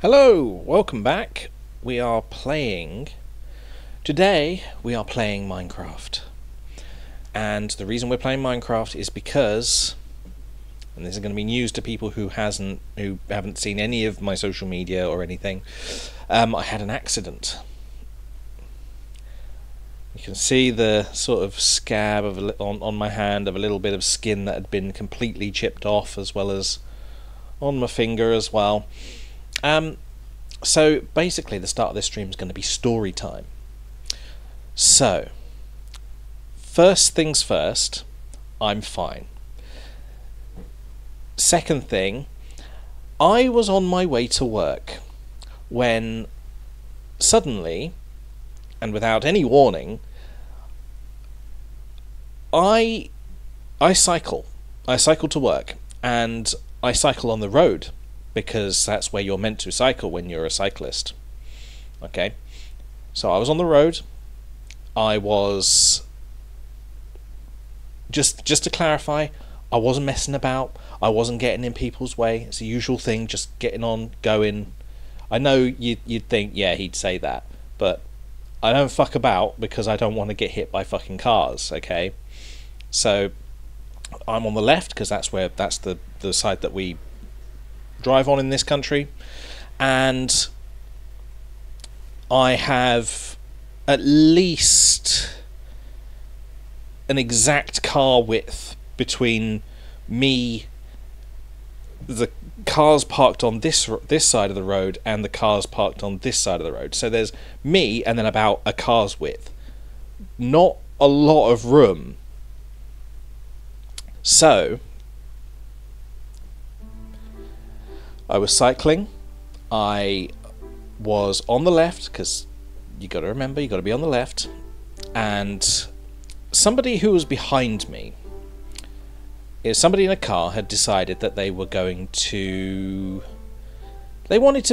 Hello, welcome back. Today we are playing Minecraft. And the reason we're playing Minecraft is because, and this is going to be news to people who haven't seen any of my social media or anything, I had an accident. You can see the sort of scab on my hand of a little bit of skin that had been completely chipped off, as well as on my finger as well. So basically the start of this stream is going to be story time. So, first things first, I'm fine. Second thing, I was on my way to work when suddenly, and without any warning, I cycle. I cycle to work, and I cycle on the road, because that's where you're meant to cycle when you're a cyclist. Okay? So I was on the road. I was... Just to clarify, I wasn't messing about. I wasn't getting in people's way. It's the usual thing, just getting on, going. I know you'd think, yeah, he'd say that. But I don't fuck about because I don't want to get hit by fucking cars, okay? So I'm on the left because that's the side that we drive on in this country, and I have at least an exact car width between me, the cars parked on this side of the road, and the cars parked on this side of the road. So there's me and then about a car's width. Not a lot of room. So I was cycling. I was on the left, because you got to remember, you got to be on the left. And somebody who was behind me, somebody in a car, had decided that they wanted to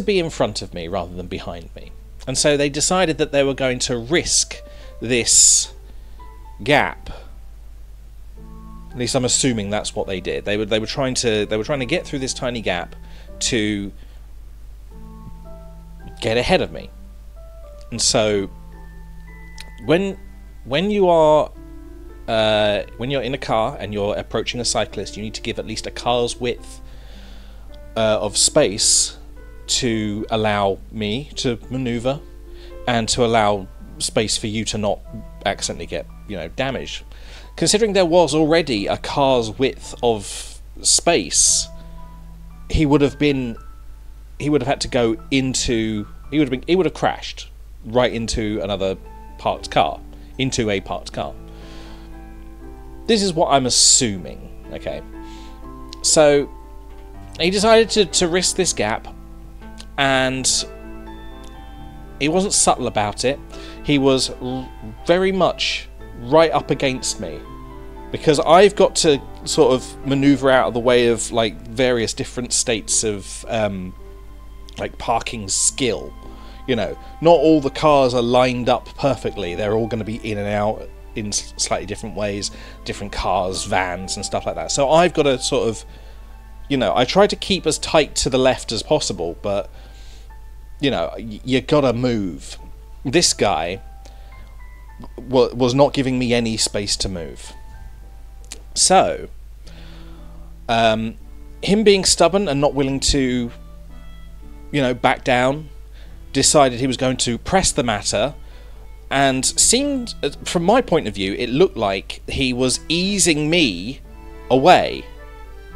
be in front of me rather than behind me. And so they decided that they were going to risk this gap. At least I'm assuming that's what they did. They were trying to get through this tiny gap to get ahead of me. And so when you're in a car and you're approaching a cyclist, you need to give at least a car's width of space to allow me to maneuver and to allow space for you to not accidentally get, damaged. Considering there was already a car's width of space, he would have had to go into... He would have crashed right into a parked car. This is what I'm assuming, okay? So, he decided to risk this gap, and he wasn't subtle about it. He was very much right up against me, because I've got to sort of maneuver out of the way of various different states of parking skill. Not all the cars are lined up perfectly. They're all going to be in and out in slightly different ways, different cars, vans and stuff like that. So I've got to sort of, I try to keep as tight to the left as possible, but you gotta move. This guy was not giving me any space to move. So, him being stubborn and not willing to, back down, decided he was going to press the matter, and seemed, from my point of view, it looked like he was easing me away,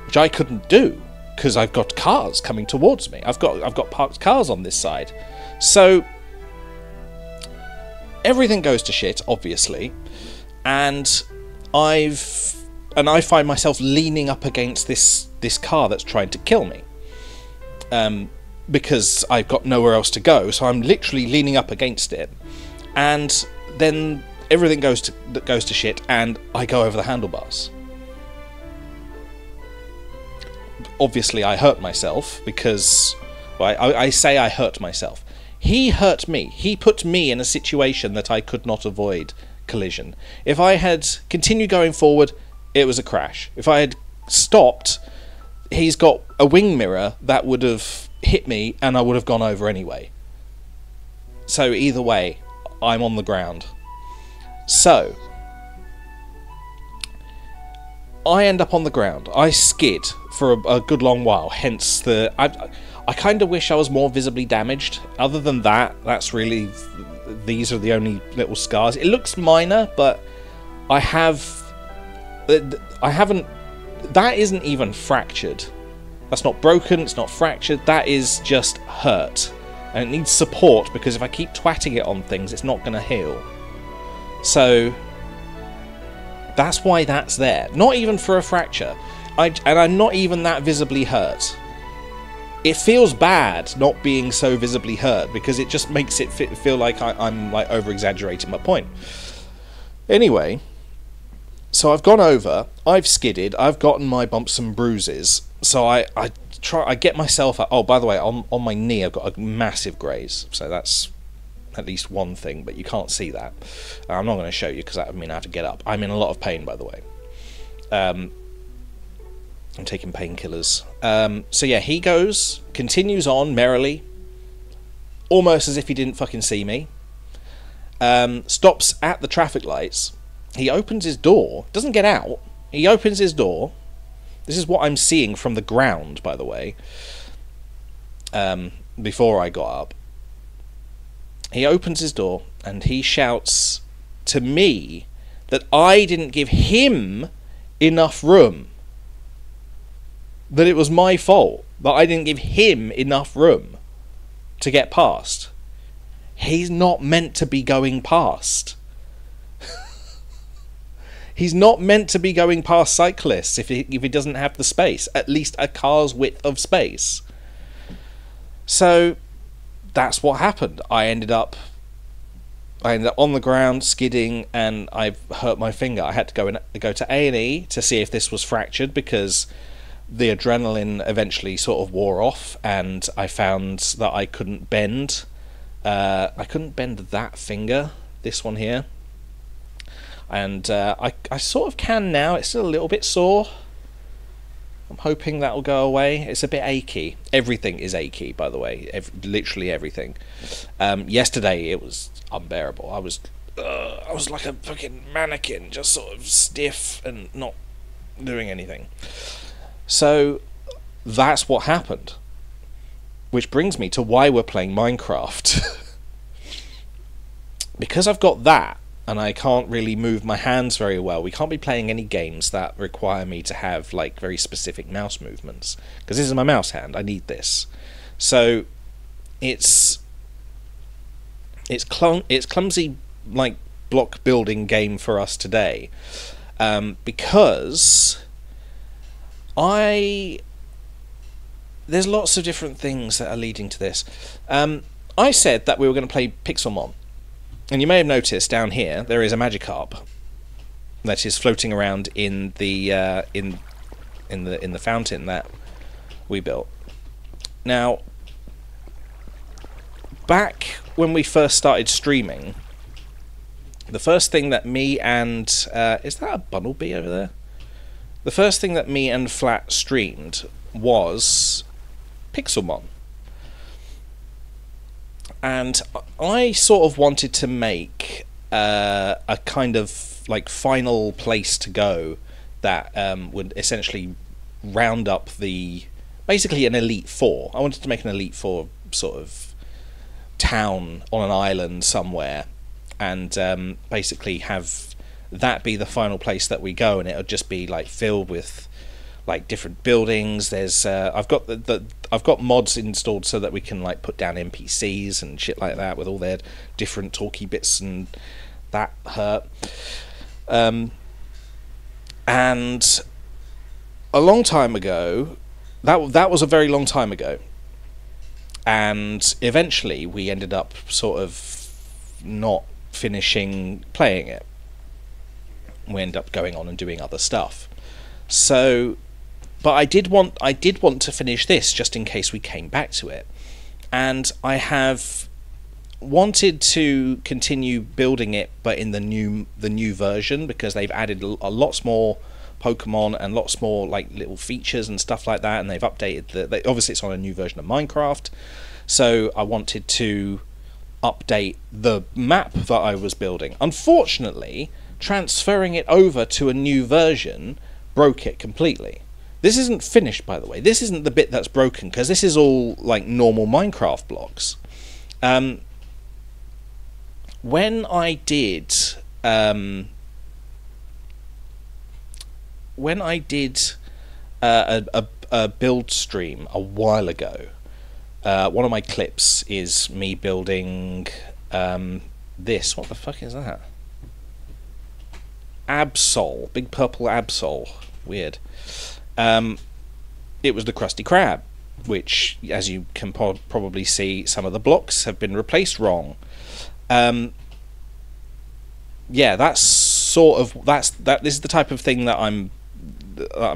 which I couldn't do, because I've got cars coming towards me. I've got parked cars on this side. So everything goes to shit, obviously, and I find myself leaning up against this car that's trying to kill me, because I've got nowhere else to go. So I'm literally leaning up against it, and then everything goes to shit, and I go over the handlebars. Obviously, I hurt myself because, well, I say I hurt myself. He hurt me. He put me in a situation that I could not avoid collision. If I had continued going forward, it was a crash. If I had stopped, he's got a wing mirror that would have hit me and I would have gone over anyway. So either way, I'm on the ground. So I end up on the ground. I skid for a good long while, hence the... I kind of wish I was more visibly damaged. Other than that, that's really... These are the only little scars. It looks minor, but I haven't... That isn't even fractured. That's not broken, it's not fractured. That is just hurt. And it needs support, because if I keep twatting it on things, it's not going to heal. So... that's why that's there. Not even for a fracture. And I'm not even that visibly hurt. It feels bad not being so visibly hurt, because it just makes it feel like I'm like over-exaggerating my point. Anyway, so I've gone over, I've skidded, I've gotten my bumps and bruises. So I get myself up. Oh, by the way, on my knee I've got a massive graze. So that's at least one thing, but you can't see that. I'm not going to show you because that would mean I have to get up. I'm in a lot of pain, by the way. I'm taking painkillers. So yeah, he continues on merrily, almost as if he didn't fucking see me. Stops at the traffic lights. He opens his door, doesn't get out. He opens his door. This is what I'm seeing from the ground, by the way. Before I got up. He opens his door and he shouts to me that I didn't give him enough room. That it was my fault. That I didn't give him enough room to get past. He's not meant to be going past. He's not meant to be going past cyclists if he doesn't have the space. At least a car's width of space. So... that's what happened. I ended up on the ground skidding, and I hurt my finger. I had to go to A&E to see if this was fractured, because the adrenaline eventually sort of wore off, and I found that I couldn't bend. I couldn't bend that finger, this one here, and I sort of can now. It's still a little bit sore. I'm hoping that'll go away. It's a bit achy. Everything is achy, by the way. Literally everything. Yesterday it was unbearable. I was like a fucking mannequin, just sort of stiff and not doing anything. So that's what happened. Which brings me to why we're playing Minecraft. Because I've got that, and I can't really move my hands very well, we can't be playing any games that require me to have like very specific mouse movements, because this is my mouse hand. I need this. So it's clumsy, like, block building game for us today, because there's lots of different things that are leading to this. I said that we were going to play Pixelmon. And you may have noticed down here there is a Magikarp that is floating around in the fountain that we built. Now, back when we first started streaming, the first thing that me and is that a Bunnelby over there? The first thing that me and Flat streamed was Pixelmon. And I sort of wanted to make a kind of like final place to go that would essentially round up basically an Elite Four. I wanted to make an Elite Four sort of town on an island somewhere, and basically have that be the final place that we go, and it would just be like filled with like different buildings. There's I've got mods installed so that we can like put down NPCs and shit like that with all their different talky bits, and that hurt. And a long time ago, that was a very long time ago, and eventually we ended up sort of not finishing playing it. We ended up going on and doing other stuff. So, but I did want to finish this just in case we came back to it, and I have wanted to continue building it, but in the new version, because they've added a lots more Pokemon and lots more like little features and stuff like that, and they've updated obviously it's on a new version of Minecraft, so I wanted to update the map that I was building. Unfortunately, transferring it over to a new version broke it completely. This isn't finished, by the way. This isn't the bit that's broken, because this is all like normal Minecraft blocks. When I did a build stream a while ago, one of my clips is me building this. What the fuck is that? Absol. Big purple Absol. Weird. It was the Krusty Krab, which, as you can probably see, some of the blocks have been replaced wrong. Yeah, that's sort of this is the type of thing that I'm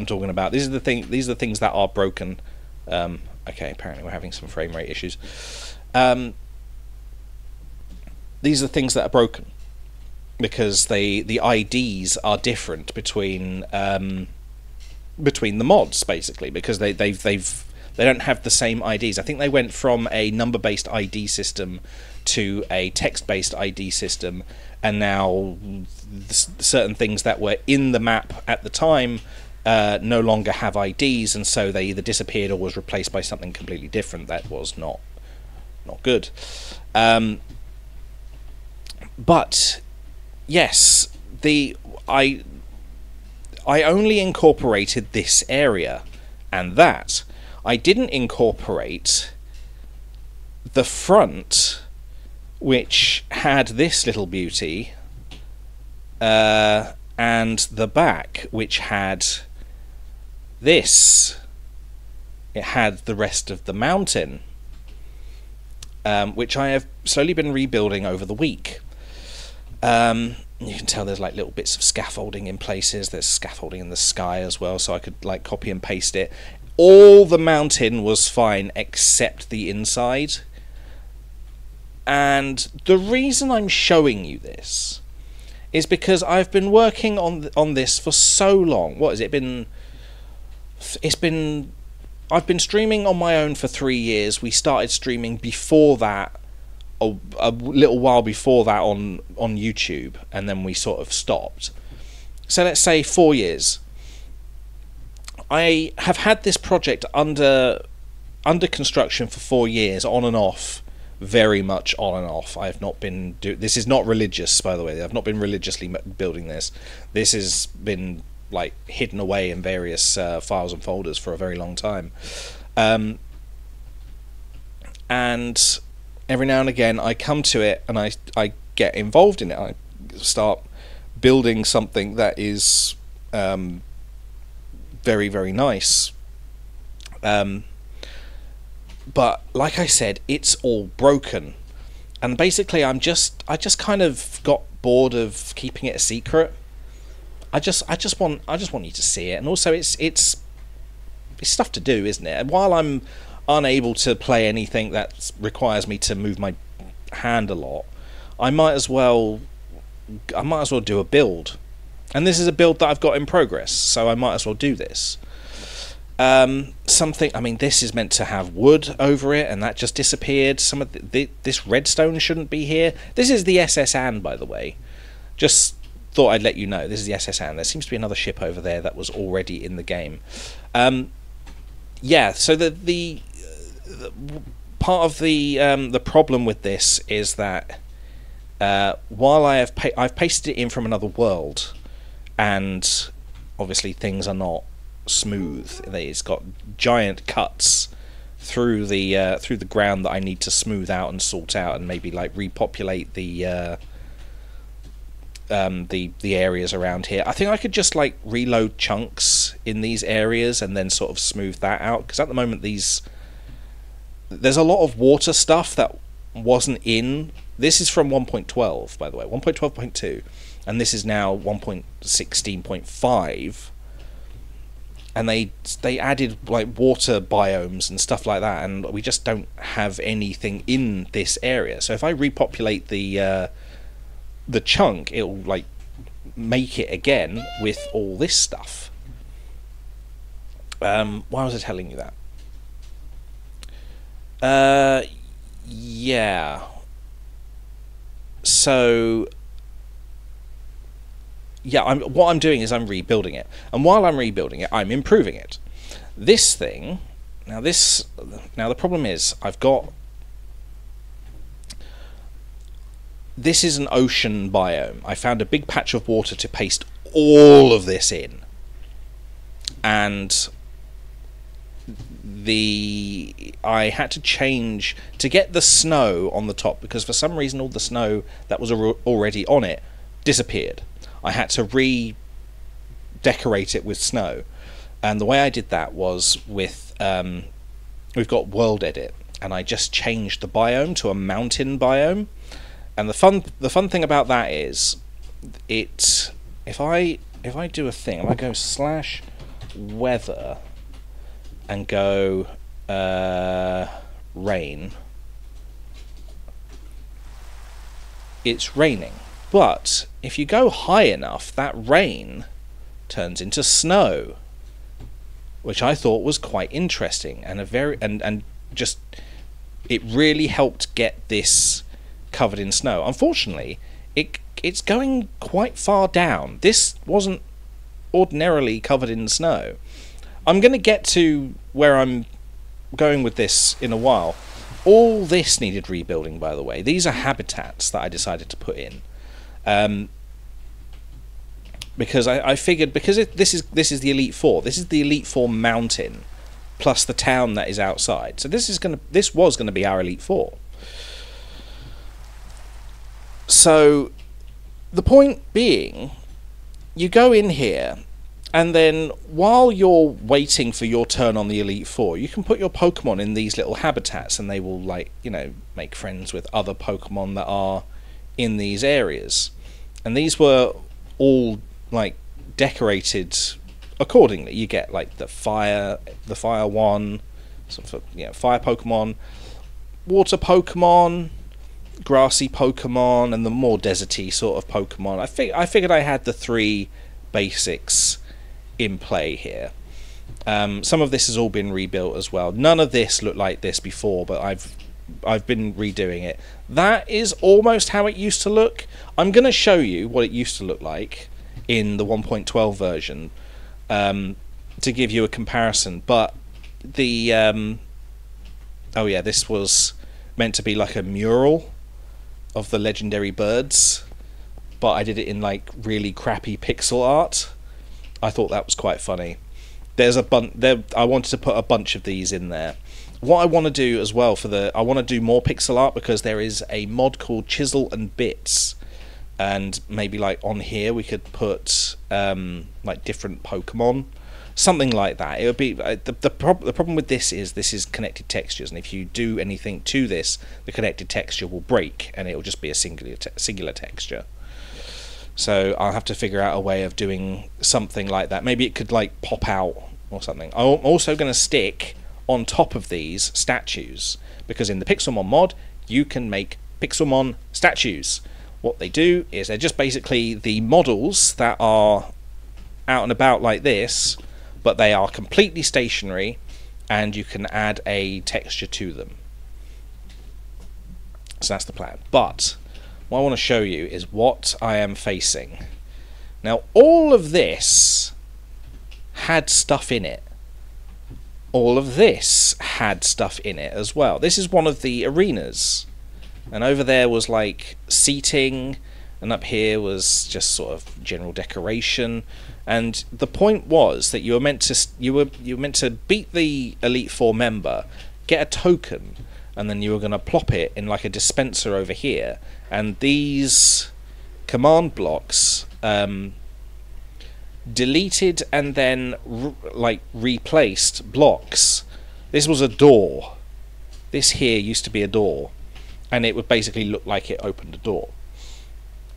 talking about. These are the things that are broken. Okay, apparently we're having some frame rate issues. These are the things that are broken because the IDs are different between the mods, basically, because they don't have the same IDs. I think they went from a number-based ID system to a text-based ID system, and now certain things that were in the map at the time no longer have IDs, and so they either disappeared or was replaced by something completely different that was not good. But yes, I only incorporated this area and that. I didn't incorporate the front, which had this little beauty, and the back, which had this. It had the rest of the mountain, which I have slowly been rebuilding over the week. You can tell there's like little bits of scaffolding in places. There's scaffolding in the sky as well, so I could like copy and paste it. All the mountain was fine except the inside. And the reason I'm showing you this is because I've been working on this for so long. What has it been? I've been streaming on my own for 3 years. We started streaming before that, a little while before that on YouTube, and then we sort of stopped. So let's say 4 years. I have had this project under construction for 4 years, on and off, very much on and off. I have not been this is not religious, by the way. I've not been religiously building this. This has been like hidden away in various files and folders for a very long time, and every now and again I come to it and I get involved in it. I start building something that is very, very nice. But like I said, it's all broken. And basically I just kind of got bored of keeping it a secret. I just want you to see it. And also it's stuff to do, isn't it? And while I'm unable to play anything that requires me to move my hand a lot, I might as well do a build. And this is a build that I've got in progress, so I might as well do this. This is meant to have wood over it, and that just disappeared. Some of this redstone shouldn't be here. This is the SS Anne, by the way. Just thought I'd let you know. This is the SS Anne. There seems to be another ship over there that was already in the game. Yeah, so the part of the problem with this is that while I've pasted it in from another world, and obviously things are not smooth. It's got giant cuts through the ground that I need to smooth out and sort out, and maybe like repopulate the areas around here. I think I could just like reload chunks in these areas and then sort of smooth that out, because at the moment there's a lot of water stuff that wasn't in. This is from 1.12, by the way, 1.12.2, and this is now 1.16.5. And they added like water biomes and stuff like that, and we just don't have anything in this area. So if I repopulate the chunk, it'll like make it again with all this stuff. Why was I telling you that? Yeah. So, yeah, what I'm doing is I'm rebuilding it, and while I'm rebuilding it, I'm improving it. This thing, now the problem is this is an ocean biome. I found a big patch of water to paste all of this in, and I had to change to get the snow on the top, because for some reason all the snow that was already on it disappeared. I had to redecorate it with snow, and the way I did that was with we've got World Edit, and I just changed the biome to a mountain biome. And the fun thing about that is if I do a thing, if I go /weather and go rain, it's raining. But if you go high enough, that rain turns into snow, which I thought was quite interesting, and just it really helped get this covered in snow. Unfortunately, it's going quite far down. This wasn't ordinarily covered in snow. I'm going to get to where I'm going with this in a while. All this needed rebuilding, by the way. These are habitats that I decided to put in, because I figured, because this is the Elite Four. This is the Elite Four mountain, plus the town that is outside. So this was going to be our Elite Four. So the point being, you go in here, and then while you're waiting for your turn on the Elite Four, you can put your Pokemon in these little habitats, and they will, like, you know, make friends with other Pokemon that are in these areas. And these were all, like, decorated accordingly. You get, like, the fire one, sort of, you know, fire Pokemon, water Pokemon, grassy Pokemon, and the more deserty sort of Pokemon. I figured I had the three basics in play here. Some of this has all been rebuilt as well. None of this looked like this before, but I've been redoing it. That is almost how it used to look. I'm going to show you what it used to look like in the 1.12 version, to give you a comparison. But the oh yeah, this was meant to be like a mural of the legendary birds, but I did it in like really crappy pixel art. I thought that was quite funny. There's a bunch there. I wanted to put a bunch of these in there. What I want to do as well I want to do more pixel art, because there is a mod called Chisel and Bits, and maybe like on here we could put like different Pokemon, something like that. It would be the problem with this is connected textures, and if you do anything to this, the connected texture will break, and it will just be a singular texture. So I'll have to figure out a way of doing something like that. Maybe it could like pop out or something. I'm also going to stick on top of these statues, because in the Pixelmon mod you can make Pixelmon statues. What they do is they're just basically the models that are out and about like this, but they are completely stationary, and you can add a texture to them. So that's the plan. But what I want to show you is what I am facing. Now, all of this had stuff in it. All of this had stuff in it as well. This is one of the arenas, and over there was like seating, and up here was just sort of general decoration. And the point was that you were meant to beat the Elite Four member, get a token, and then you were going to plop it in like a dispenser over here. And these command blocks deleted and then replaced blocks. This was a door. This here used to be a door, and it would basically look like it opened a door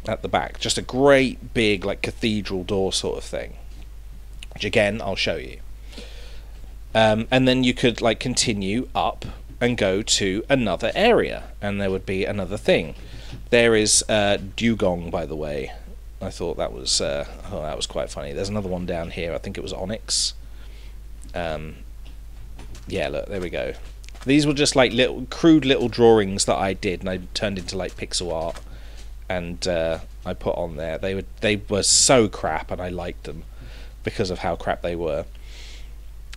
at the back. Just a great big like cathedral door sort of thing, which again I'll show you. And then you could like continue up and go to another area, and there would be another thing. There is Dugong, by the way. I thought that was quite funny. There's another one down here. I think it was Onyx. Yeah, look, there we go. These were just like little crude little drawings that I did, and I turned into like pixel art, and I put on there. They were so crap, and I liked them because of how crap they were.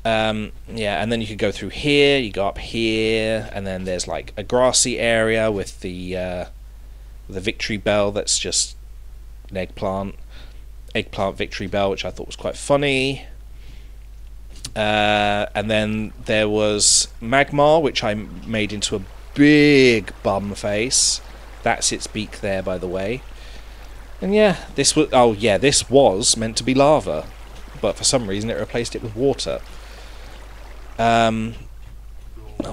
Yeah, and then you could go through here, you go up here, and then there's like a grassy area with the victory bell that's just an eggplant victory bell, which I thought was quite funny. And then there was Magmar, which I made into a big bum face. That's its beak there, by the way. And yeah, this was meant to be lava, but for some reason it replaced it with water.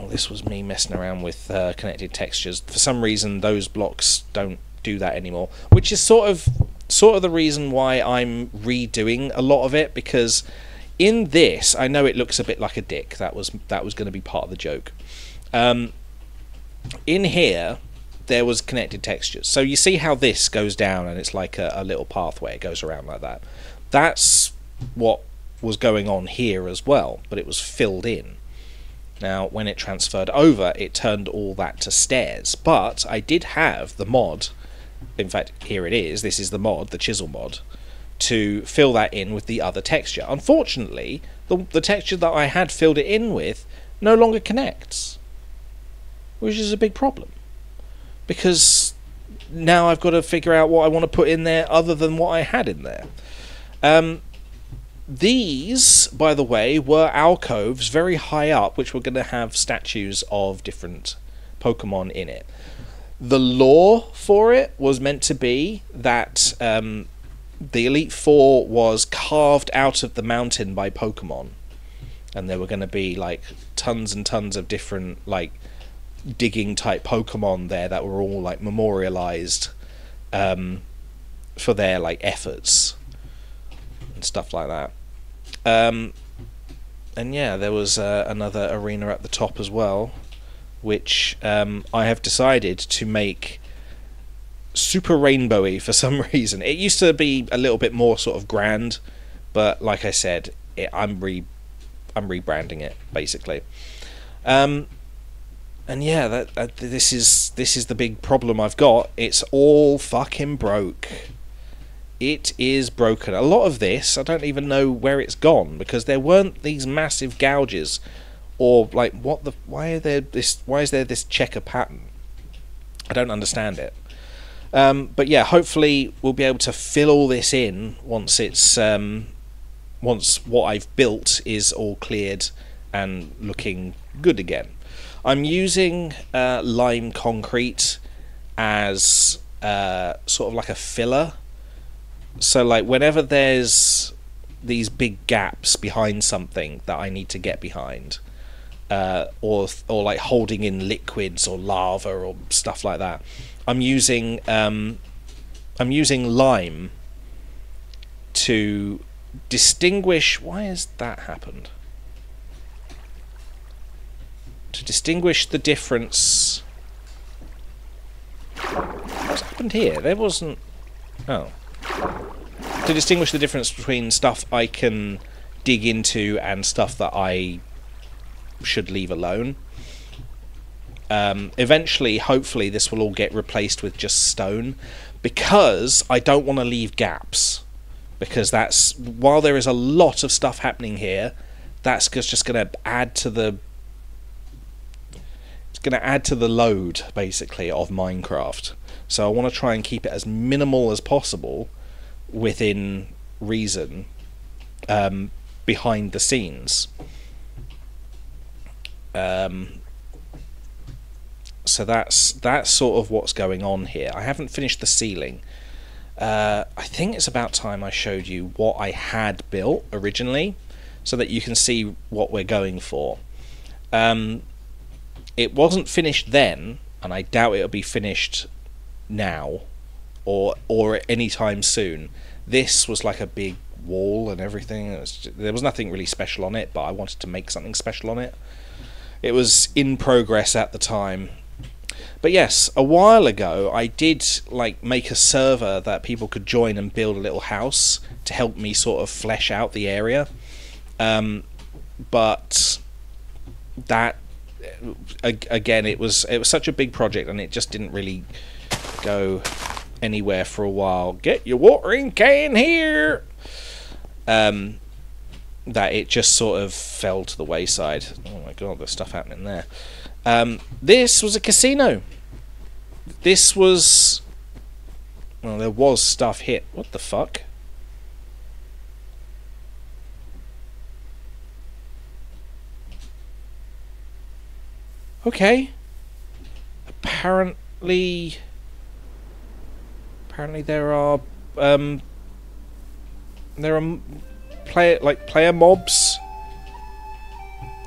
This was me messing around with connected textures. For some reason those blocks don't do that anymore, which is sort of the reason why I'm redoing a lot of it, because in this I know it looks a bit like a dick. That was going to be part of the joke. In here there was connected textures, so you see how this goes down and it's like a little pathway, it goes around like that. That's what was going on here as well, but it was filled in. Now when it transferred over, it turned all that to stairs, but I did have the mod, in fact here it is, this is the mod, the chisel mod, to fill that in with the other texture. Unfortunately, the texture that I had filled it in with no longer connects, which is a big problem, because now I've got to figure out what I want to put in there other than what I had in there. These, by the way, were alcoves very high up, which were going to have statues of different Pokemon in it. The lore for it was meant to be that the Elite Four was carved out of the mountain by Pokemon, and there were going to be like tons and tons of different like digging type Pokemon there that were all like memorialized for their like efforts and stuff like that. And yeah, there was another arena at the top as well, which I have decided to make super rainbowy for some reason. It used to be a little bit more sort of grand, but like I said, I'm rebranding it basically. And yeah, this is the big problem I've got. It's all fucking broke. It is broken. A lot of this, I don't even know where it's gone, because there weren't these massive gouges, or like why is there this checker pattern? I don't understand it. But yeah, hopefully we'll be able to fill all this in once it's once what I've built is all cleared and looking good again. I'm using lime concrete as sort of like a filler. So like whenever there's these big gaps behind something that I need to get behind, or like holding in liquids or lava or stuff like that, I'm using lime to distinguish. Why has that happened? To distinguish the difference. What's happened here? There wasn't. Oh. To distinguish the difference between stuff I can dig into and stuff that I should leave alone. Eventually, hopefully, this will all get replaced with just stone, because I don't want to leave gaps. Because that's, while there is a lot of stuff happening here, that's just going to add to the. It's going to add to the load, basically, of Minecraft. So I want to try and keep it as minimal as possible, within reason, behind the scenes. So that's sort of what's going on here. I haven't finished the ceiling. I think it's about time I showed you what I had built originally, so that you can see what we're going for. It wasn't finished then, and I doubt it'll be finished now or any time soon. This was like a big wall and everything. There was nothing really special on it, but I wanted to make something special on it. It was in progress at the time. But yes, a while ago I did like make a server that people could join and build a little house to help me sort of flesh out the area. but that again, it was such a big project, and it just didn't really go anywhere for a while. Get your watering can here. That it just sort of fell to the wayside. Oh my god, there's stuff happening there. This was a casino. This was... Well, there was stuff hit. What the fuck? Okay. Apparently there are player mobs.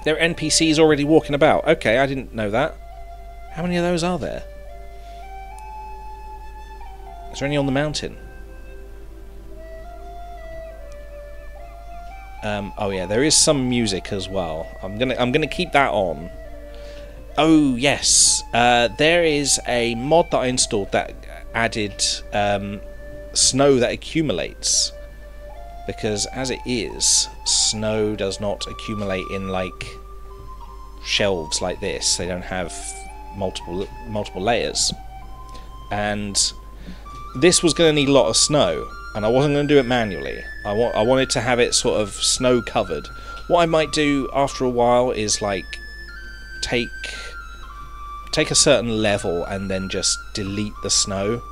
There are NPCs already walking about. Okay, I didn't know that. How many of those are there? Is there any on the mountain? Oh yeah, there is some music as well. I'm gonna keep that on. Oh yes, there is a mod that I installed that added snow that accumulates, because as it is, snow does not accumulate in like shelves like this. They don't have multiple layers, and this was going to need a lot of snow, and I wasn't going to do it manually. I wanted to have it sort of snow covered. What I might do after a while is like take a certain level and then just delete the snow.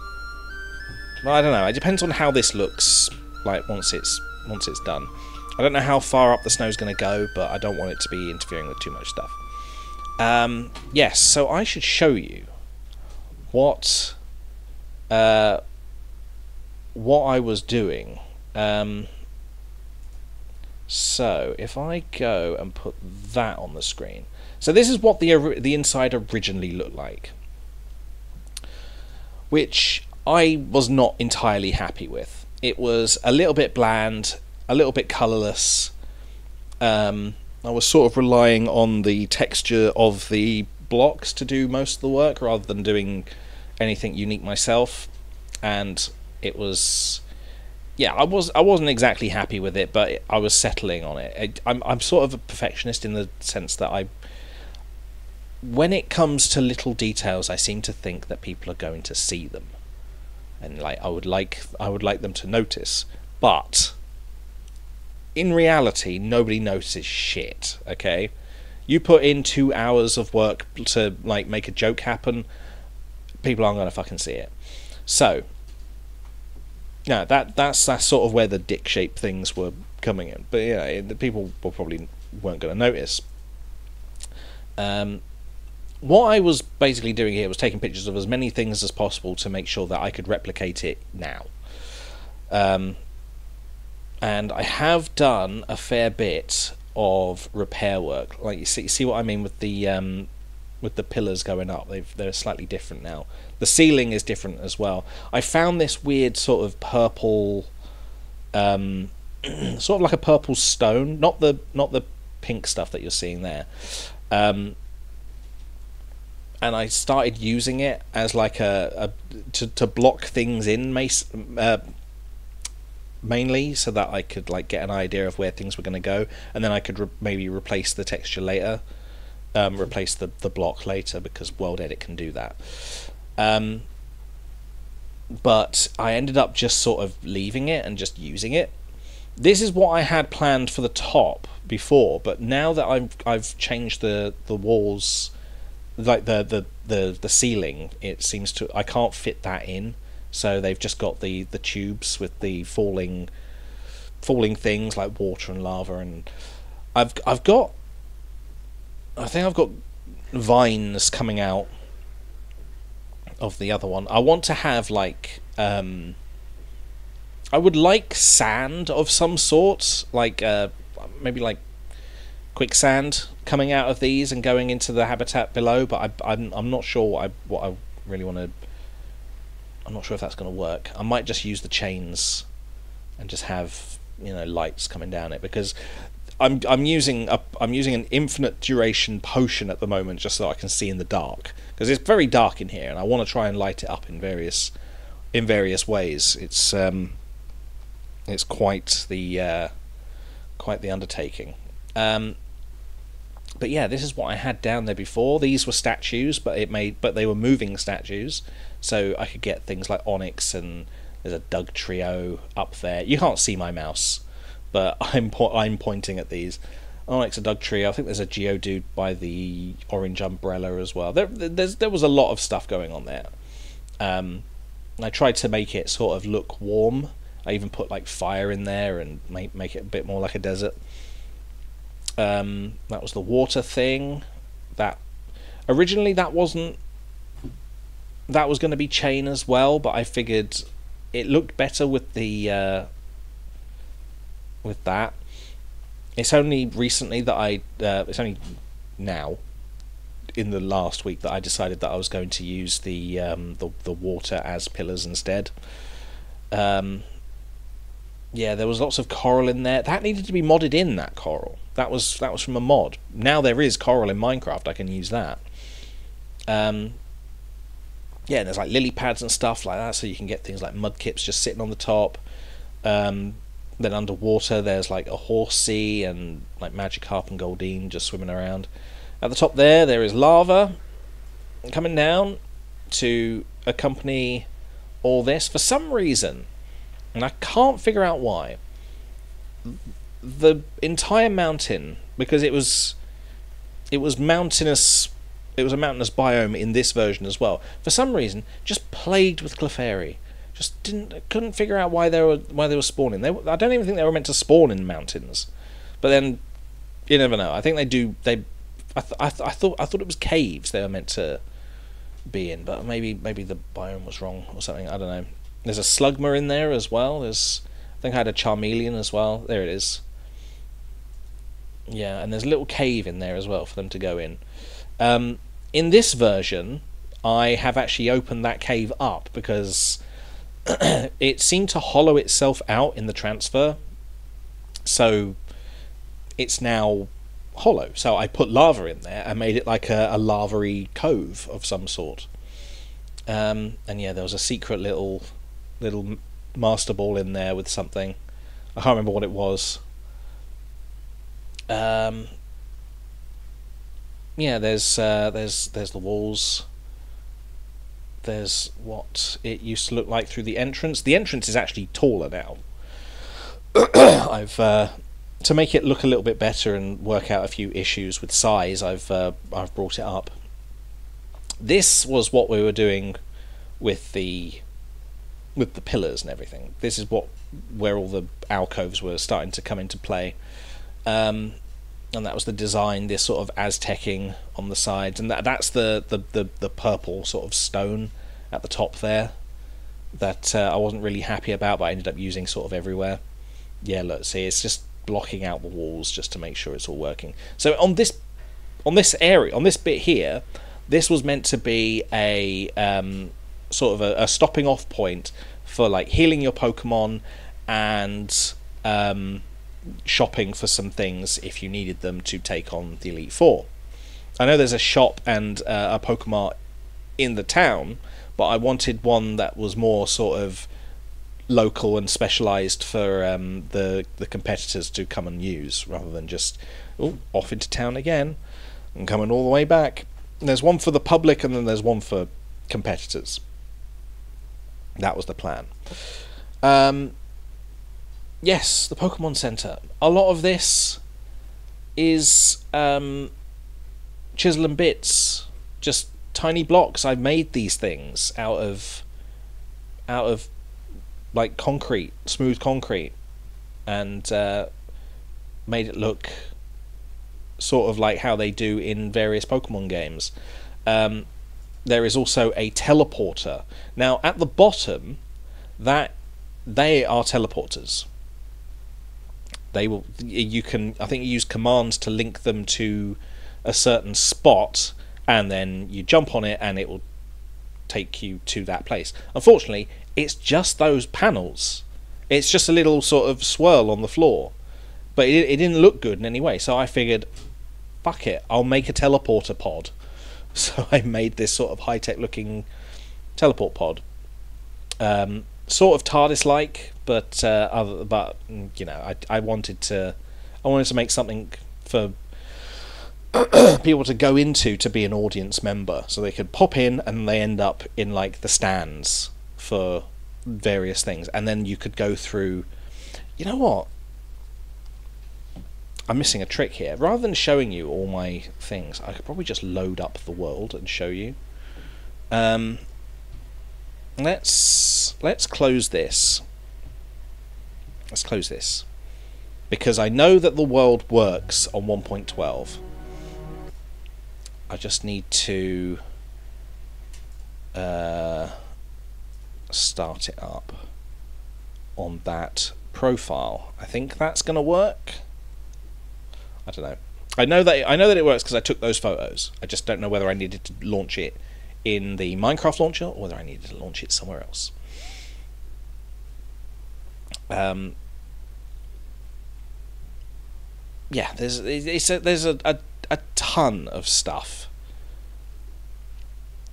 Well, I don't know. It depends on how this looks like once it's done. I don't know how far up the snow's going to go, but I don't want it to be interfering with too much stuff. Yes, so I should show you what I was doing. So if I go and put that on the screen. So this is what the inside originally looked like, which I was not entirely happy with. It was a little bit bland, a little bit colourless. I was sort of relying on the texture of the blocks to do most of the work, rather than doing anything unique myself. And it was, yeah, I wasn't exactly happy with it, but I was settling on it. I'm sort of a perfectionist in the sense that when it comes to little details, I seem to think that people are going to see them, and like I would like them to notice. But in reality, nobody notices shit. Okay, you put in 2 hours of work to like make a joke happen, people aren't going to fucking see it. So, yeah, that's sort of where the dick-shaped things were coming in. But yeah, the people probably weren't going to notice. What I was basically doing here was taking pictures of as many things as possible to make sure that I could replicate it now. And I have done a fair bit of repair work. Like you see what I mean with the pillars going up. They're slightly different now. The ceiling is different as well. I found this weird sort of purple, sort of like a purple stone, not the pink stuff that you're seeing there. And I started using it as like to block things in mainly, so that I could like get an idea of where things were going to go, and then I could maybe replace the texture later, replace the block later, because World Edit can do that. But I ended up just sort of leaving it and just using it. This is what I had planned for the top before, but now that I've changed the walls, like the ceiling, it seems to, I can't fit that in, so they've just got the tubes with the falling things like water and lava, and I think I've got vines coming out of the other one. I want to have like I would like sand of some sort, like maybe like quicksand coming out of these and going into the habitat below, but I'm not sure what I really want to. I'm not sure if that's going to work. I might just use the chains and just have, you know, lights coming down it, because I'm using an infinite duration potion at the moment just so I can see in the dark, because it's very dark in here and I want to try and light it up in various ways. It's quite the undertaking. But yeah, this is what I had down there before. These were statues, but they were moving statues, so I could get things like Onyx, and there's a Dugtrio up there. You can't see my mouse, but I'm pointing at these. Onyx, a Dugtrio. I think there's a Geodude by the Orange Umbrella as well. There was a lot of stuff going on there. I tried to make it sort of look warm. I even put like fire in there and make it a bit more like a desert. That was the water thing. That originally that was going to be chain as well, but I figured it looked better with the with that. It's only recently that it's only now in the last week that I decided that I was going to use the water as pillars instead. Yeah, there was lots of coral in there. That needed to be modded in, that coral. That was from a mod. Now there is coral in Minecraft, I can use that. Yeah, there's like lily pads and stuff like that, so you can get things like mudkips just sitting on the top. Then underwater there's like a Horsea and like Magikarp and Goldeen just swimming around. At the top there is lava coming down to accompany all this. For some reason, and I can't figure out why, the entire mountain, because it was mountainous, it was a mountainous biome in this version as well, for some reason just plagued with Clefairy. Just couldn't figure out why they were spawning. I don't even think they were meant to spawn in mountains, but then you never know. I think they do. I thought it was caves they were meant to be in, but maybe the biome was wrong or something. I don't know. There's a Slugma in there as well. I think I had a Charmeleon as well. There it is. Yeah, and there's a little cave in there as well for them to go in. In this version, I have actually opened that cave up because it seemed to hollow itself out in the transfer, so it's now hollow. So I put lava in there and made it like a lava-y cove of some sort. And yeah, there was a secret little master ball in there with something. I can't remember what it was. Yeah, there's the walls. There's what it used to look like through the entrance. The entrance is actually taller now. I've to make it look a little bit better and work out a few issues with size, I've brought it up. This was what we were doing with the pillars and everything. This is where all the alcoves were starting to come into play. And that was the design, this sort of Aztecing on the sides, and that's the purple sort of stone at the top there that I wasn't really happy about, but I ended up using sort of everywhere. Yeah, look, see, it's just blocking out the walls just to make sure it's all working. So on this area, on this bit here, this was meant to be a sort of a stopping off point for like healing your Pokemon and shopping for some things if you needed them to take on the Elite Four. I know there's a shop and a Pokemart in the town, but I wanted one that was more sort of local and specialised for the competitors to come and use, rather than just off into town again and coming all the way back. There's one for the public and then there's one for competitors. That was the plan. Yes, the Pokemon Center. A lot of this is chisel and bits, just tiny blocks. I've made these things out of like concrete, smooth concrete, and made it look sort of like how they do in various Pokemon games. There is also a teleporter. Now at the bottom, that they are teleporters. You can, I think, you use commands to link them to a certain spot, and then you jump on it and it will take you to that place. Unfortunately, it's just those panels. It's just a little sort of swirl on the floor, but it didn't look good in any way, so I figured, fuck it, I'll make a teleporter pod. So I made this sort of high-tech looking teleport pod. Sort of TARDIS-like, but you know, I wanted to make something for people to go into to be an audience member, so they could pop in and they end up in like the stands for various things, and then you could go through. You know what? I'm missing a trick here. Rather than showing you all my things, I could probably just load up the world and show you. Let's close this. Let's close this, because I know that the world works on 1.12. I just need to start it up on that profile. I think that's going to work. I don't know. I know that it works because I took those photos. I just don't know whether I needed to launch it in the Minecraft launcher or whether I needed to launch it somewhere else. Yeah, there's a ton of stuff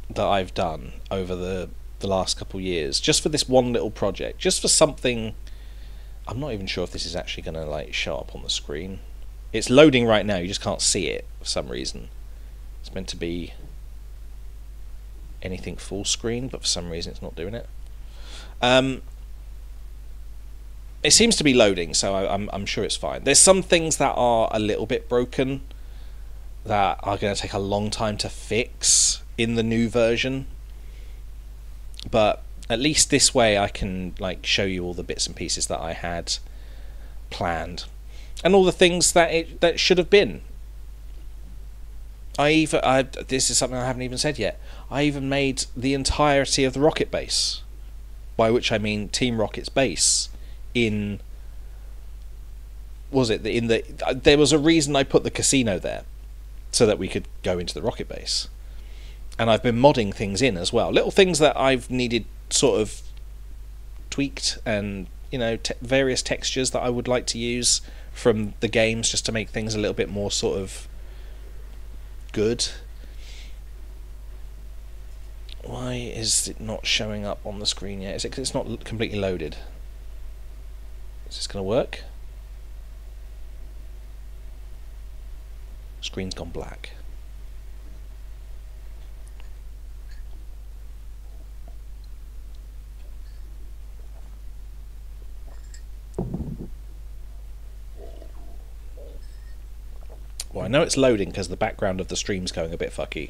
that I've done over the last couple of years just for this one little project, just for something. I'm not even sure if this is actually going to like show up on the screen. It's loading right now, you just can't see it for some reason. It's meant to be anything full screen, but for some reason it's not doing it. It seems to be loading, so I'm sure it's fine. There's some things that are a little bit broken that are going to take a long time to fix in the new version, but at least this way I can like show you all the bits and pieces that I had planned and all the things that should have been. This is something I haven't even said yet. I even made the entirety of the Rocket base, by which I mean Team Rocket's base. There was a reason I put the casino there, so that we could go into the Rocket base, and I've been modding things in as well, little things that I've needed sort of tweaked, and various textures that I would like to use from the games just to make things a little bit more sort of good. Why is it not showing up on the screen yet? Is it 'cause it's not completely loaded? Is this going to work? Screen's gone black. Well, I know it's loading because the background of the stream's going a bit fucky.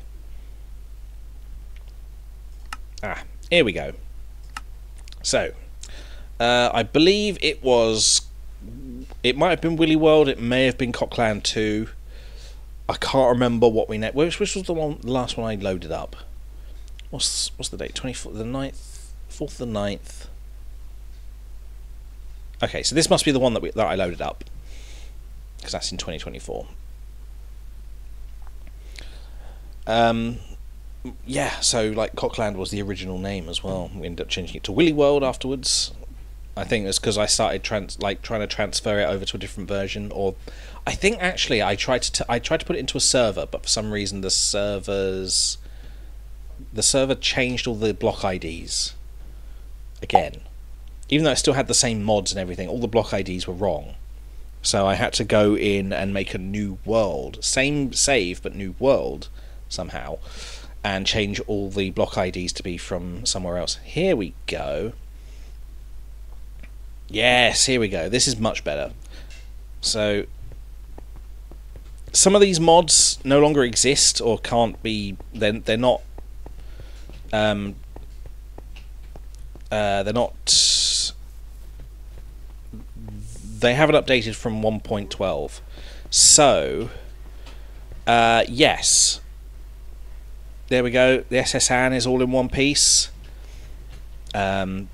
Here we go. So, I believe it might have been Willy World, it may have been Cockland 2. I can't remember what we net. Which was the last one I loaded up? What's the date? 24th, the 9th, 4th, the 9th. Okay, so this must be the one that I loaded up, because that's in 2024. Yeah, so like Cockland was the original name as well. We ended up changing it to Willy World afterwards. I think it's because I started trying to transfer it over to a different version, or I think actually I tried to put it into a server, but for some reason the server changed all the block IDs again. Even though it still had the same mods and everything, all the block IDs were wrong. So I had to go in and make a new world, same save but new world somehow, and change all the block IDs to be from somewhere else. Here we go. Yes, here we go. This is much better. So some of these mods no longer exist or can't be. They're not. They're not. They haven't updated from 1.12. So yes. There we go. The SS Anne is all in one piece. The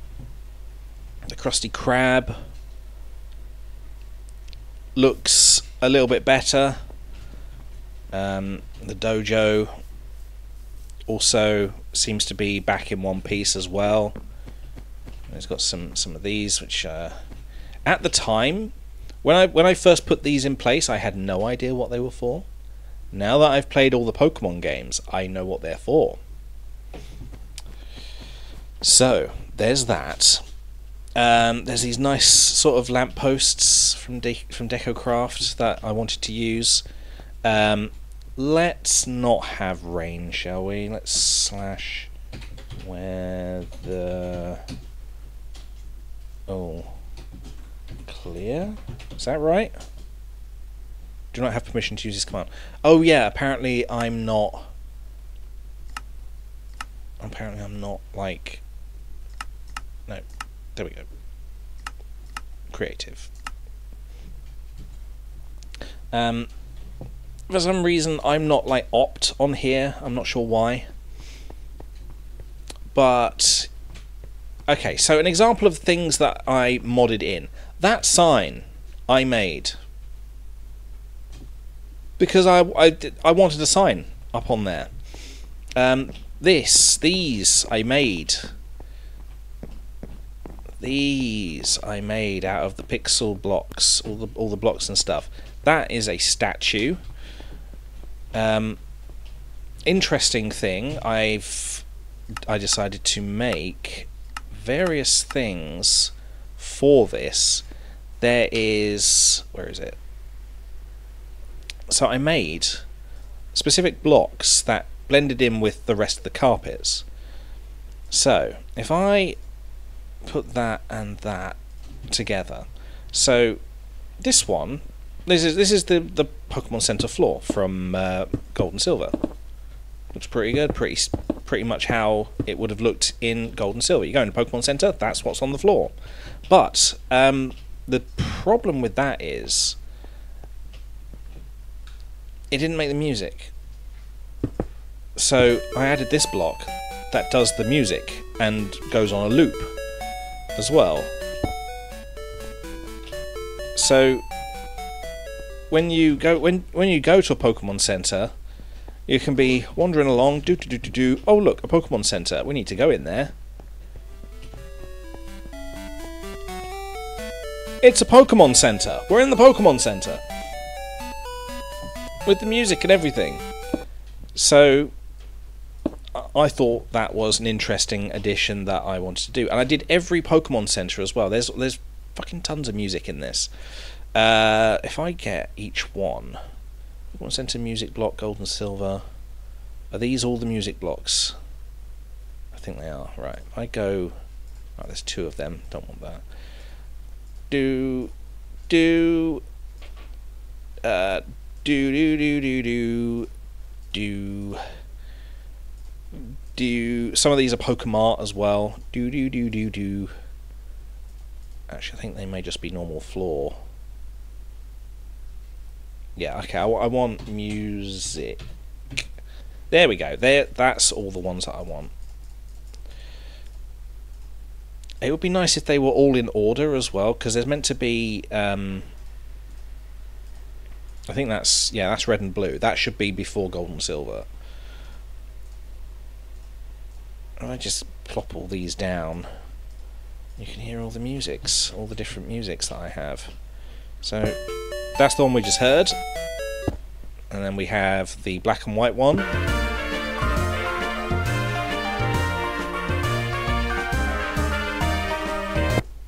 Krusty Krab looks a little bit better. The dojo also seems to be back in one piece as well. It's got some of these, which at the time when I first put these in place, I had no idea what they were for. Now that I've played all the Pokemon games, I know what they're for. So there's that. There's these nice sort of lampposts from Decocraft that I wanted to use. let's not have rain, shall we? Let's slash weather. Oh, clear? Is that right? Do not have permission to use this command. Oh yeah, apparently I'm not. Apparently I'm not like. No, there we go. Creative. For some reason I'm not like opt on here. I'm not sure why. But okay, so an example of things that I modded in. That sign I made because I wanted a sign up on there. These I made. These I made out of the pixel blocks, all the blocks and stuff. That is a statue. Interesting thing, I decided to make various things for this. There is, where is it? So I made specific blocks that blended in with the rest of the carpets. So if I put that and that together, so this one, this is the Pokemon Center floor from Gold and Silver. Looks pretty good, pretty much how it would have looked in Gold and Silver. You go into Pokemon Center, that's what's on the floor. But the problem with that is it didn't make the music. So I added this block that does the music and goes on a loop as well. So when you go to a Pokemon Center, you can be wandering along, oh look, a Pokemon Center. We need to go in there. It's a Pokemon Center. We're in the Pokemon Center with the music and everything. So I thought that was an interesting addition that I wanted to do, and I did every Pokemon Center as well. There's fucking tons of music in this. If I get each one, Pokemon Center music block, Gold and Silver. Are these all the music blocks? I think they are. Right. If I go. Right, there's two of them. Don't want that. Do some of these are Pokemart as well. Actually, I think they may just be normal floor. Yeah, okay, I want music. There we go. That's all the ones that I want. It would be nice if they were all in order as well, because there's meant to be. I think that's red and blue. That should be before Gold and Silver. And I just plop all these down. You can hear all the musics, all the different musics that I have. So that's the one we just heard, and then we have the black and white one.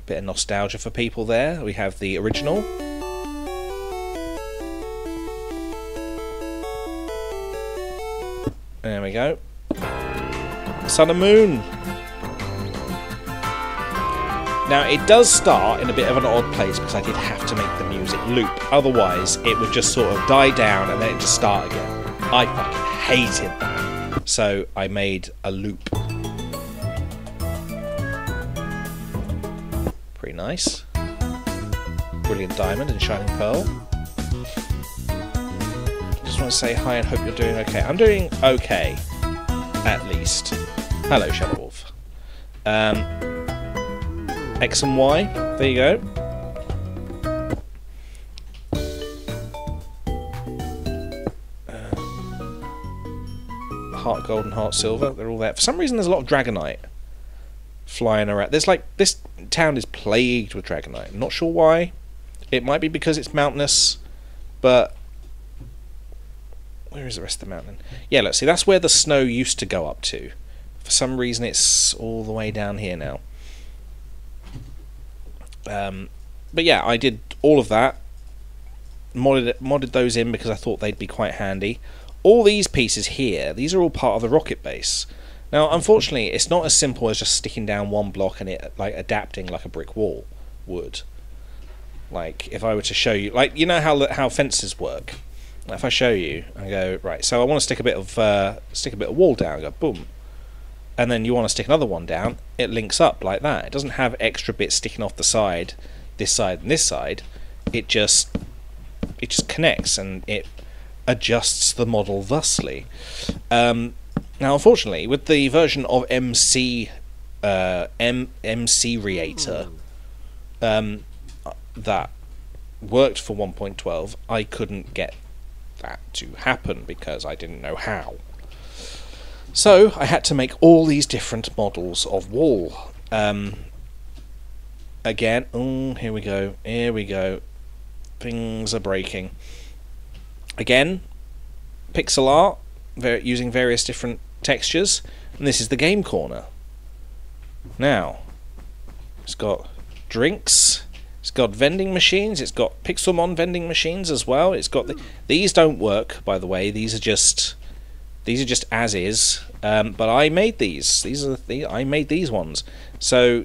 Bit of nostalgia for people there. We have the original. There we go. Sun and Moon. Now it does start in a bit of an odd place because I did have to make the music loop. Otherwise it would just sort of die down and then it just start again. I fucking hated that. So I made a loop. Pretty nice. Brilliant Diamond and Shining Pearl. Just want to say hi and hope you're doing okay. I'm doing okay. At least. Hello, Shadow Wolf. X and Y. There you go. Heart Gold and Heart Silver. They're all there. For some reason, there's a lot of Dragonite flying around. There's like this town is plagued with Dragonite. I'm not sure why. It might be because it's mountainous, but where is the rest of the mountain? Yeah, let's see. That's where the snow used to go up to. For some reason, it's all the way down here now. But yeah, I did all of that. Modded those in because I thought they'd be quite handy. all these pieces here, these are all part of the rocket base. Now, unfortunately, it's not as simple as just sticking down one block and it like adapting like a brick wall would. Like, if I were to show you, like, you know how fences work. If I show you, I go, right, so I want to stick a bit of wall down, I go boom, and then you want to stick another one down, it links up like that. It doesn't have extra bits sticking off the side, this side and this side. It just connects and it adjusts the model thusly. Now, unfortunately, with the version of MC Reator that worked for 1.12, I couldn't get that to happen because I didn't know how. So I had to make all these different models of wall. Again, here we go. Things are breaking. Again, pixel art, using various different textures, and this is the game corner. Now, it's got drinks, it's got vending machines, it's got Pixelmon vending machines as well. It's got these don't work, by the way. These are just as is. But I made these. I made these ones. So,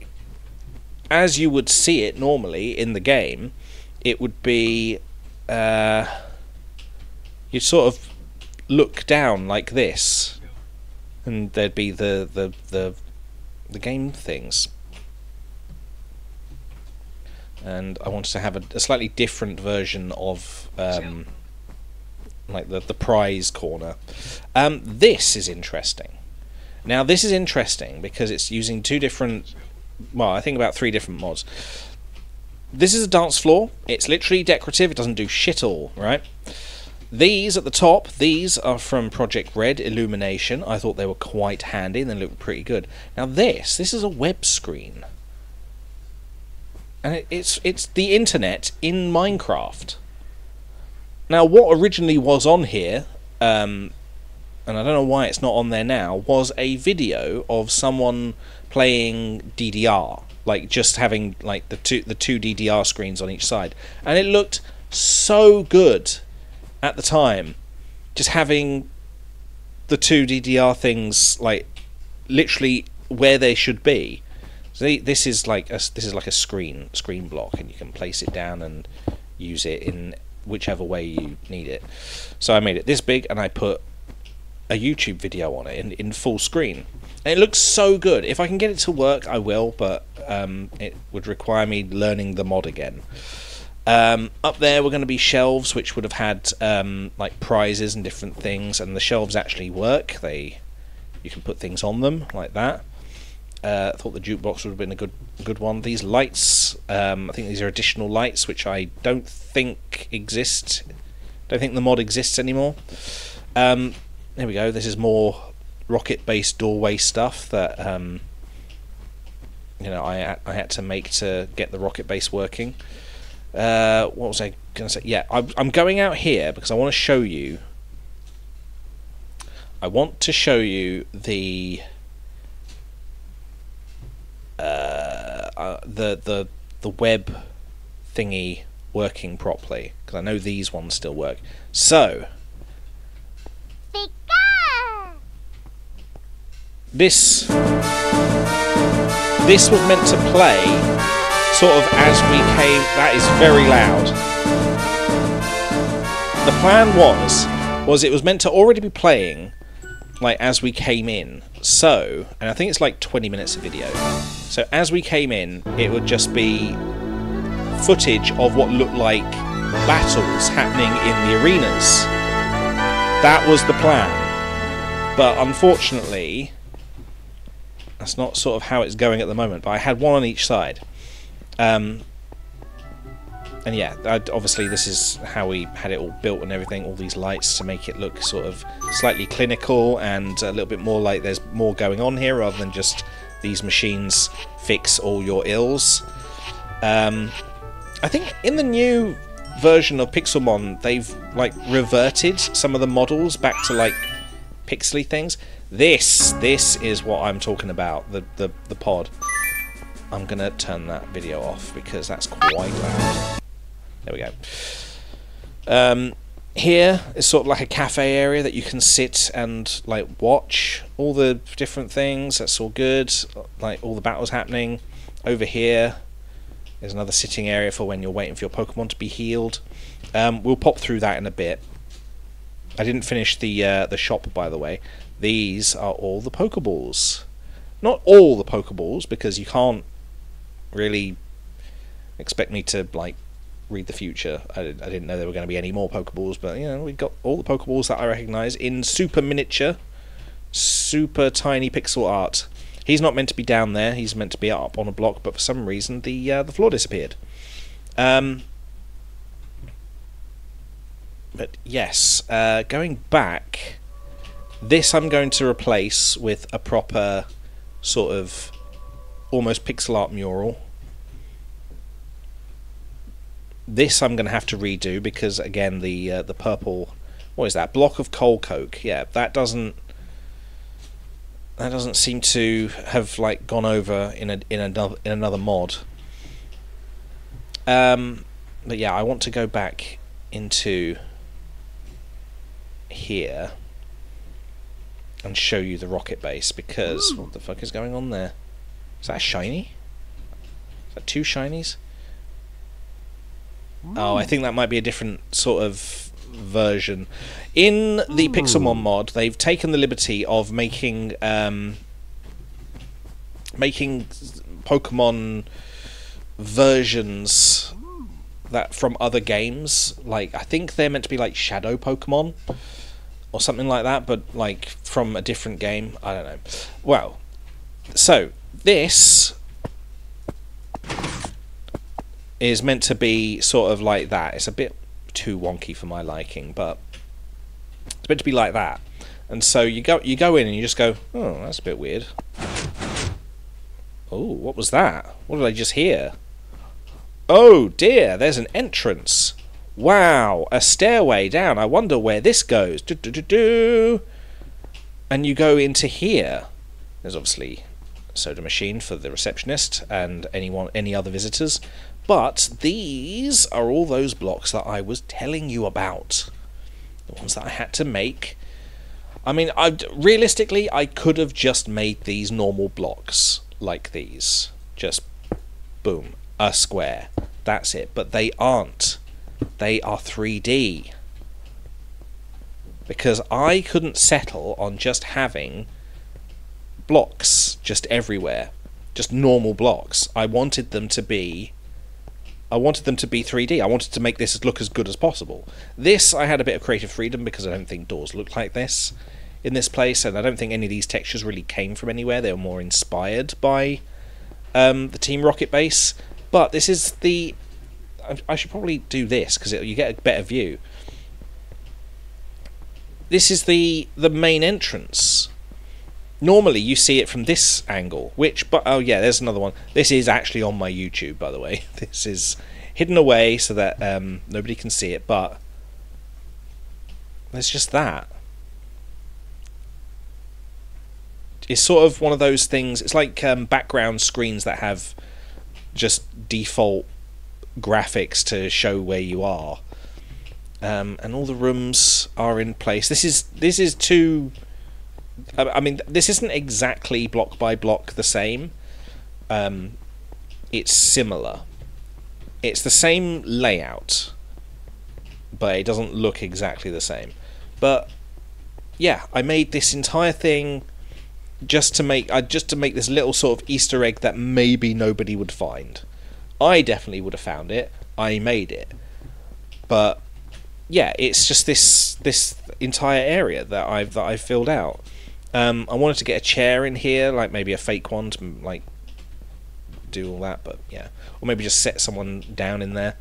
as you would see it normally in the game, it would be you'd sort of look down like this, and there'd be the game things. And I wanted to have a slightly different version of like the prize corner. This is interesting. Now this is interesting because it's using two different, well, I think about 3 different mods. This is a dance floor. It's literally decorative. It doesn't do shit all, right? These at the top, these are from Project Red Illumination. I thought they were quite handy and they look pretty good. Now this is a web screen. And it's the internet in Minecraft. Now, what originally was on here, and I don't know why it's not on there now, was a video of someone playing DDR, like just having like the two DDR screens on each side, and it looked so good at the time, just having the 2 DDR things like literally where they should be. So this is like a screen block, and you can place it down and use it in whichever way you need it. So I made it this big, and I put a YouTube video on it in full screen, and it looks so good. If I can get it to work, I will, but it would require me learning the mod again. Up there were going to be shelves which would have had like prizes and different things, and the shelves actually work. You can put things on them like that. I thought the jukebox would have been a good one. These lights, I think these are additional lights which I don't think exist. Don't think the mod exists anymore. There we go. This is more rocket-based doorway stuff that you know, I had to make to get the rocket base working. What was I going to say? Yeah, I'm going out here because I want to show you. I want to show you the web thingy working properly, because I know these ones still work. So this was meant to play sort of as we came. That is very loud. The plan was it was meant to already be playing like as we came in. So, and I think it's like 20 minutes of video. So as we came in, it would just be footage of what looked like battles happening in the arenas. That was the plan. But unfortunately, that's not sort of how it's going at the moment. But I had one on each side. And yeah, obviously this is how we had it all built and everything, all these lights to make it look sort of slightly clinical and a little bit more like there's more going on here rather than just these machines fix all your ills. I think in the new version of Pixelmon they've like reverted some of the models back to like pixely things. This is what I'm talking about, the pod. I'm gonna turn that video off because that's quite loud. There we go. Here is sort of like a cafe area that you can sit and like watch all the different things. That's all good. Like all the battles happening. Over here there's another sitting area for when you're waiting for your Pokemon to be healed. We'll pop through that in a bit. I didn't finish the shop, by the way. These are all the Pokeballs. Not all the Pokeballs, because you can't really expect me to like read the future. I didn't know there were going to be any more Pokeballs, but you know, we got all the Pokeballs that I recognise in super miniature, super tiny pixel art. He's not meant to be down there. He's meant to be up on a block, but for some reason the floor disappeared. But yes, going back, this I'm going to replace with a proper sort of almost pixel art mural. This I'm going to have to redo because again the purple, what is that, block of coal coke? Yeah, that doesn't seem to have like gone over in another mod. But yeah, I want to go back into here and show you the rocket base because what the fuck is going on there? Is that a shiny? Is that two shinies? Oh, I think that might be a different sort of version. In the Pixelmon mod, they've taken the liberty of making Pokemon versions that from other games. Like, I think they're meant to be like Shadow Pokemon or something like that, but like from a different game. I don't know. Well, so this is meant to be sort of like that. It's a bit too wonky for my liking, but it's meant to be like that. And so you go in and you just go, oh, that's a bit weird. Oh, what was that? What did I just hear? Oh dear, there's an entrance. Wow, a stairway down. I wonder where this goes. And you go into here. There's obviously a soda machine for the receptionist and any other visitors. But these are all those blocks that I was telling you about. The ones that I had to make. I mean, realistically, I could have just made these normal blocks like these. Just, boom, a square. That's it. But they aren't. They are 3D. Because I couldn't settle on just having blocks just everywhere. Just normal blocks. I wanted them to be 3D. I wanted to make this look as good as possible. This, I had a bit of creative freedom because I don't think doors look like this in this place, and I don't think any of these textures really came from anywhere. They were more inspired by the Team Rocket base. But this is the... I should probably do this because you get a better view. This is the main entrance. Normally you see it from this angle, but oh yeah, there's another one. This is actually on my YouTube, by the way. This is hidden away so that nobody can see it, but there's just that. It's sort of one of those things, it's like background screens that have just default graphics to show where you are. And all the rooms are in place. This is too... I mean, this isn't exactly block by block the same. It's similar. It's the same layout, but it doesn't look exactly the same. But yeah, I made this entire thing just to make this little sort of Easter egg that maybe nobody would find. I definitely would have found it. I made it, but yeah, it's just this entire area that I've filled out. I wanted to get a chair in here, like maybe a fake one to like do all that, but yeah, or maybe just set someone down in there.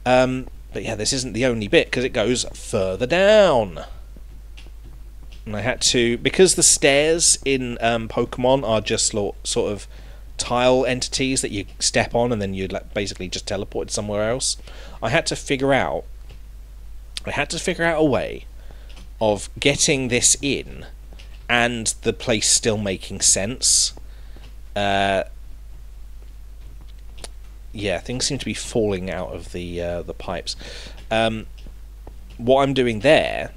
But yeah, this isn't the only bit because it goes further down, and I had to, because the stairs in Pokemon are just sort of tile entities that you step on and then you basically just teleport somewhere else. I had to figure out a way of getting this in and the place still making sense. Yeah, things seem to be falling out of the pipes. what I'm doing there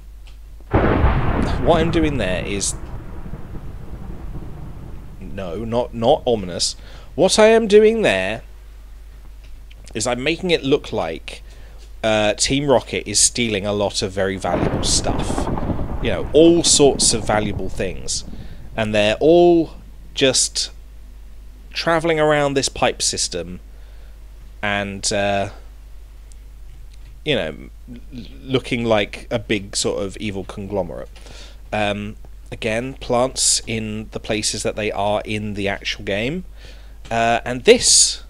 is... No, not ominous. What I am doing there is I'm making it look like Team Rocket is stealing a lot of very valuable stuff. You know, all sorts of valuable things. And they're all just travelling around this pipe system and, you know, looking like a big sort of evil conglomerate. Again, plants in the places that they are in the actual game. And this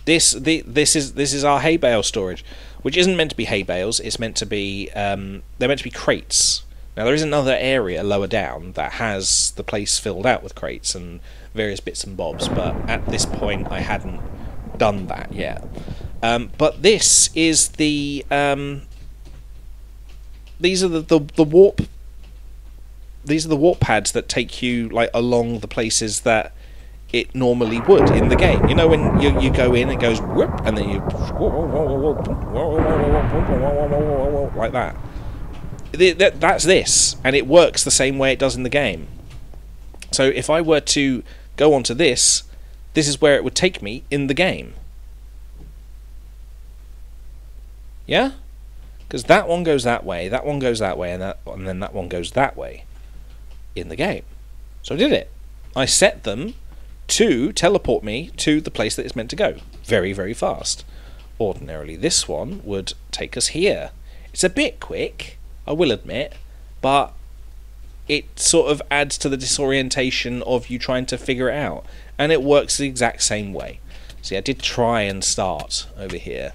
is our hay bale storage, which isn't meant to be hay bales. It's meant to be they're meant to be crates. Now there is another area lower down that has the place filled out with crates and various bits and bobs, but at this point I hadn't done that yet. But this is the these are the warp. These are the warp pads that take you like along the places that it normally would in the game. You know, when you go in, it goes whoop, and then you like that. That's this, and it works the same way it does in the game. So if I were to go onto this, this is where it would take me in the game. Yeah? Because that one goes that way, that one goes that way, and then that one goes that way in the game. So I did it. I set them to teleport me to the place that it's meant to go very, very fast. Ordinarily this one would take us here. It's a bit quick, I will admit, but it sort of adds to the disorientation of you trying to figure it out, and it works the exact same way. See, I did try and start over here.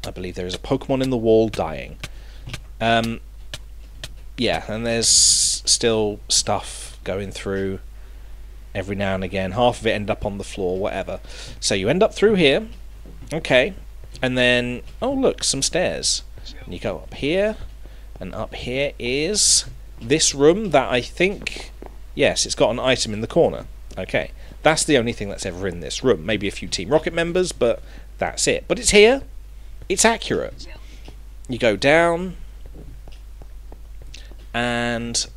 I believe there is a Pokemon in the wall dying. Yeah, and there's still stuff going through every now and again. Half of it end up on the floor, whatever. So you end up through here, okay, and then, oh look, some stairs. And you go up here, and up here is this room that I think, yes, it's got an item in the corner. Okay, that's the only thing that's ever in this room. Maybe a few Team Rocket members, but that's it. But it's here. It's accurate. You go down, and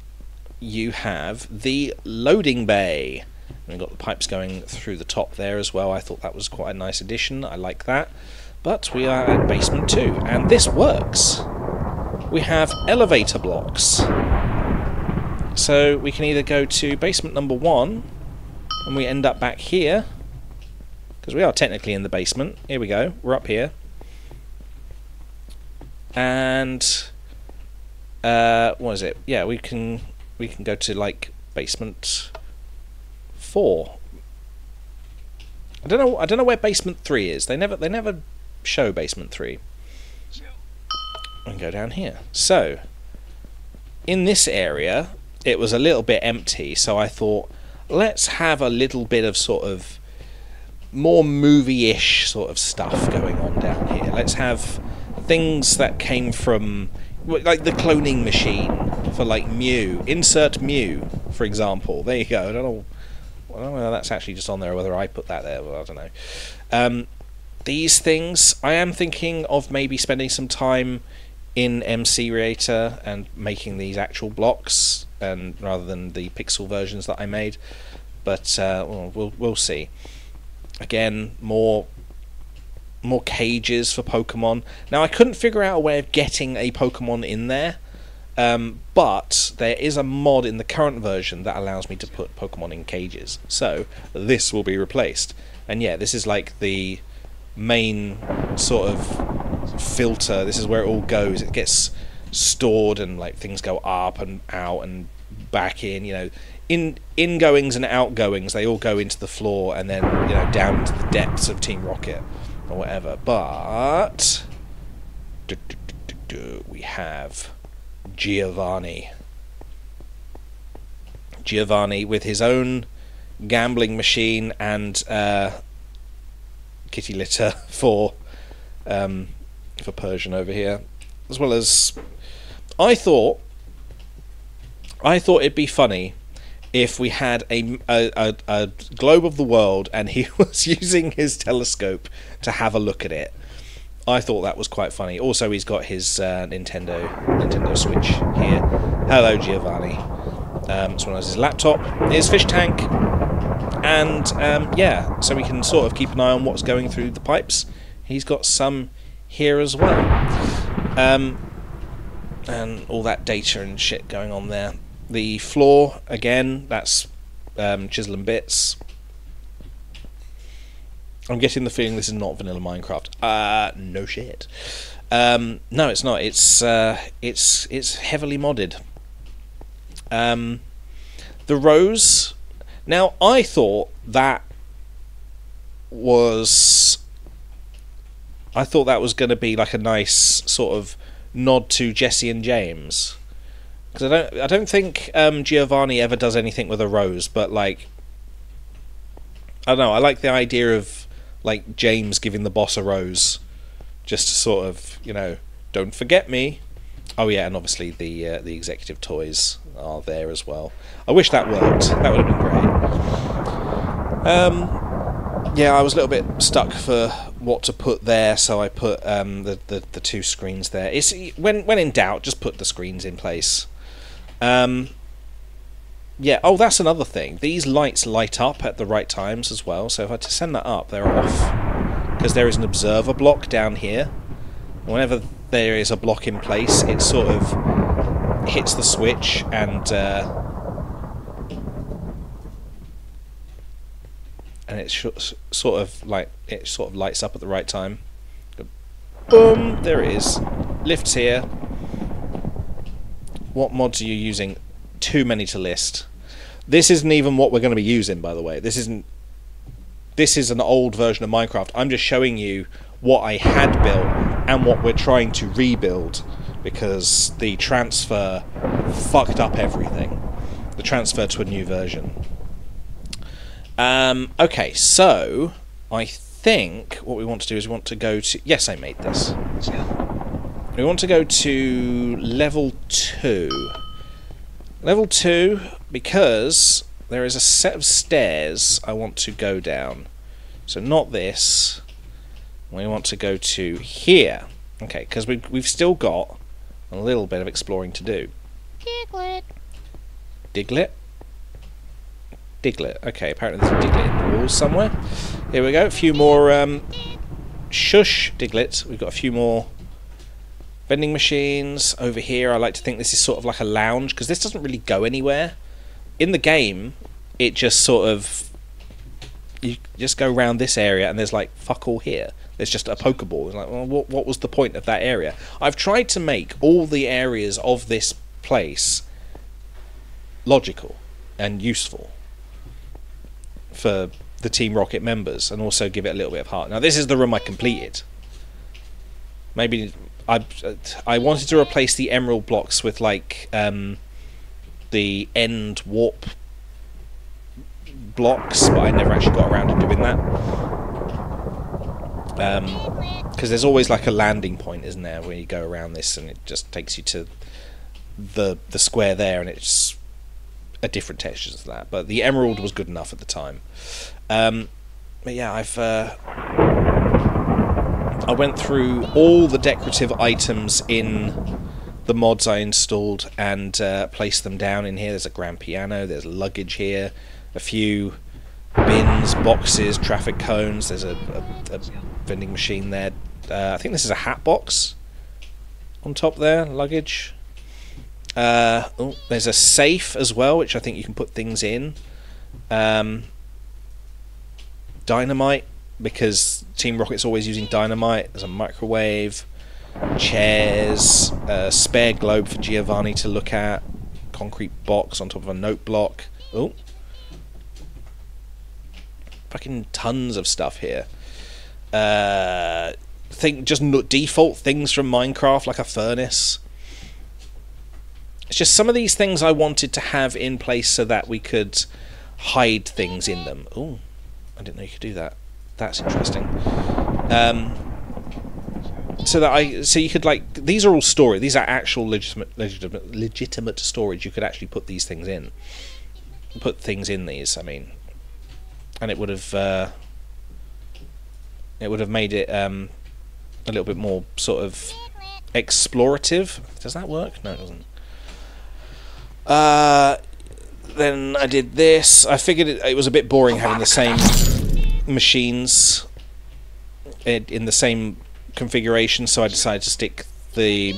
you have the loading bay. And we've got the pipes going through the top there as well. I thought that was quite a nice addition. I like that. But we are at basement 2, and this works. We have elevator blocks. So we can either go to basement number 1, and we end up back here, because we are technically in the basement. Here we go. We're up here. And what is it? Yeah, we can go to like basement 4. I don't know where basement 3 is. They never show basement 3. And go down here. So in this area it was a little bit empty, so I thought let's have a little bit of sort of more movie-ish sort of stuff going on down here. Let's have things that came from, like the cloning machine for like Mew. Insert Mew, for example. There you go. I don't know whether that's actually just on there or whether I put that there. Well, I don't know. These things, I am thinking of maybe spending some time in MC Creator and making these actual blocks, and rather than the pixel versions that I made. But well, we'll see. Again, more cages for Pokemon. Now I couldn't figure out a way of getting a Pokemon in there, but there is a mod in the current version that allows me to put Pokemon in cages. So this will be replaced. And yeah, this is like the main sort of filter. This is where it all goes. It gets stored, and like things go up and out and back in. You know, ingoings and outgoings, they all go into the floor and then, you know, down into the depths of Team Rocket or whatever. But we have Giovanni with his own gambling machine and kitty litter for Persian over here, as well as I thought it'd be funny if we had a globe of the world and he was using his telescope to have a look at it. I thought that was quite funny. Also, he's got his Nintendo Switch here. Hello, Giovanni. This one has his laptop, his fish tank, and yeah, so we can sort of keep an eye on what's going through the pipes. He's got some here as well, and all that data and shit going on there. The floor, again, that's chisel and bits. I'm getting the feeling this is not vanilla Minecraft. No shit. No, it's not. It's heavily modded. The rose. Now, I thought that was going to be like a nice sort of nod to Jesse and James, because I don't think Giovanni ever does anything with a rose, but like, I don't know. I like the idea of like James giving the boss a rose, just to sort of, you know, don't forget me. Oh yeah, and obviously the executive toys are there as well. I wish that worked. That would have been great. Yeah, I was a little bit stuck for what to put there, so I put the two screens there. It's when in doubt, just put the screens in place. Yeah, oh, that's another thing. These lights light up at the right times as well, so if I send that up, they're off. Because there is an observer block down here. And whenever there is a block in place, it sort of hits the switch and it sort of lights up at the right time. Boom! There it is. Lifts here. What mods are you using? Too many to list. This isn't even what we're going to be using, by the way. This is an old version of Minecraft. I'm just showing you what I had built and what we're trying to rebuild, because the transfer fucked up everything. The transfer to a new version. Okay, so I think what we want to do is we want to go to... Yes, I made this. We want to go to level 2. Level 2, because there is a set of stairs I want to go down. So not this. We want to go to here. Okay, because we've still got a little bit of exploring to do. Diglett. Diglett? Diglett. Okay, apparently there's a Diglett in the walls somewhere. Here we go. A few more... Shush, Diglett. We've got a few more... vending machines over here. I like to think this is sort of like a lounge, because this doesn't really go anywhere. In the game, it just sort of... You just go around this area and there's like fuck all here. There's just a Pokeball. It's like, well, what was the point of that area? I've tried to make all the areas of this place logical and useful for the Team Rocket members, and also give it a little bit of heart. Now, this is the room I completed. Maybe... I wanted to replace the emerald blocks with like the end warp blocks, but I never actually got around to doing that, because there's always like a landing point, isn't there, where you go around this and it just takes you to the square there, and it's a different texture to that. But the emerald was good enough at the time. But yeah, I went through all the decorative items in the mods I installed and placed them down in here. There's a grand piano, there's luggage here, a few bins, boxes, traffic cones, there's a vending machine there. I think this is a hat box on top there, luggage. Oh, there's a safe as well, which I think you can put things in. Dynamite, because Team Rocket's always using dynamite. There's a microwave, chairs, a spare globe for Giovanni to look at, concrete box on top of a note block. Oh, fucking tons of stuff here. Default things from Minecraft, like a furnace. It's just some of these things I wanted to have in place so that we could hide things in them. Oh, I didn't know you could do that. That's interesting. So you could, like, these are all storage. These are actual legitimate storage. You could actually put these things in. Put things in these, I mean. And it would have made it a little bit more sort of explorative. Does that work? No, it doesn't. Then I did this. I figured it was a bit boring having the same machines in the same configuration, so I decided to stick the...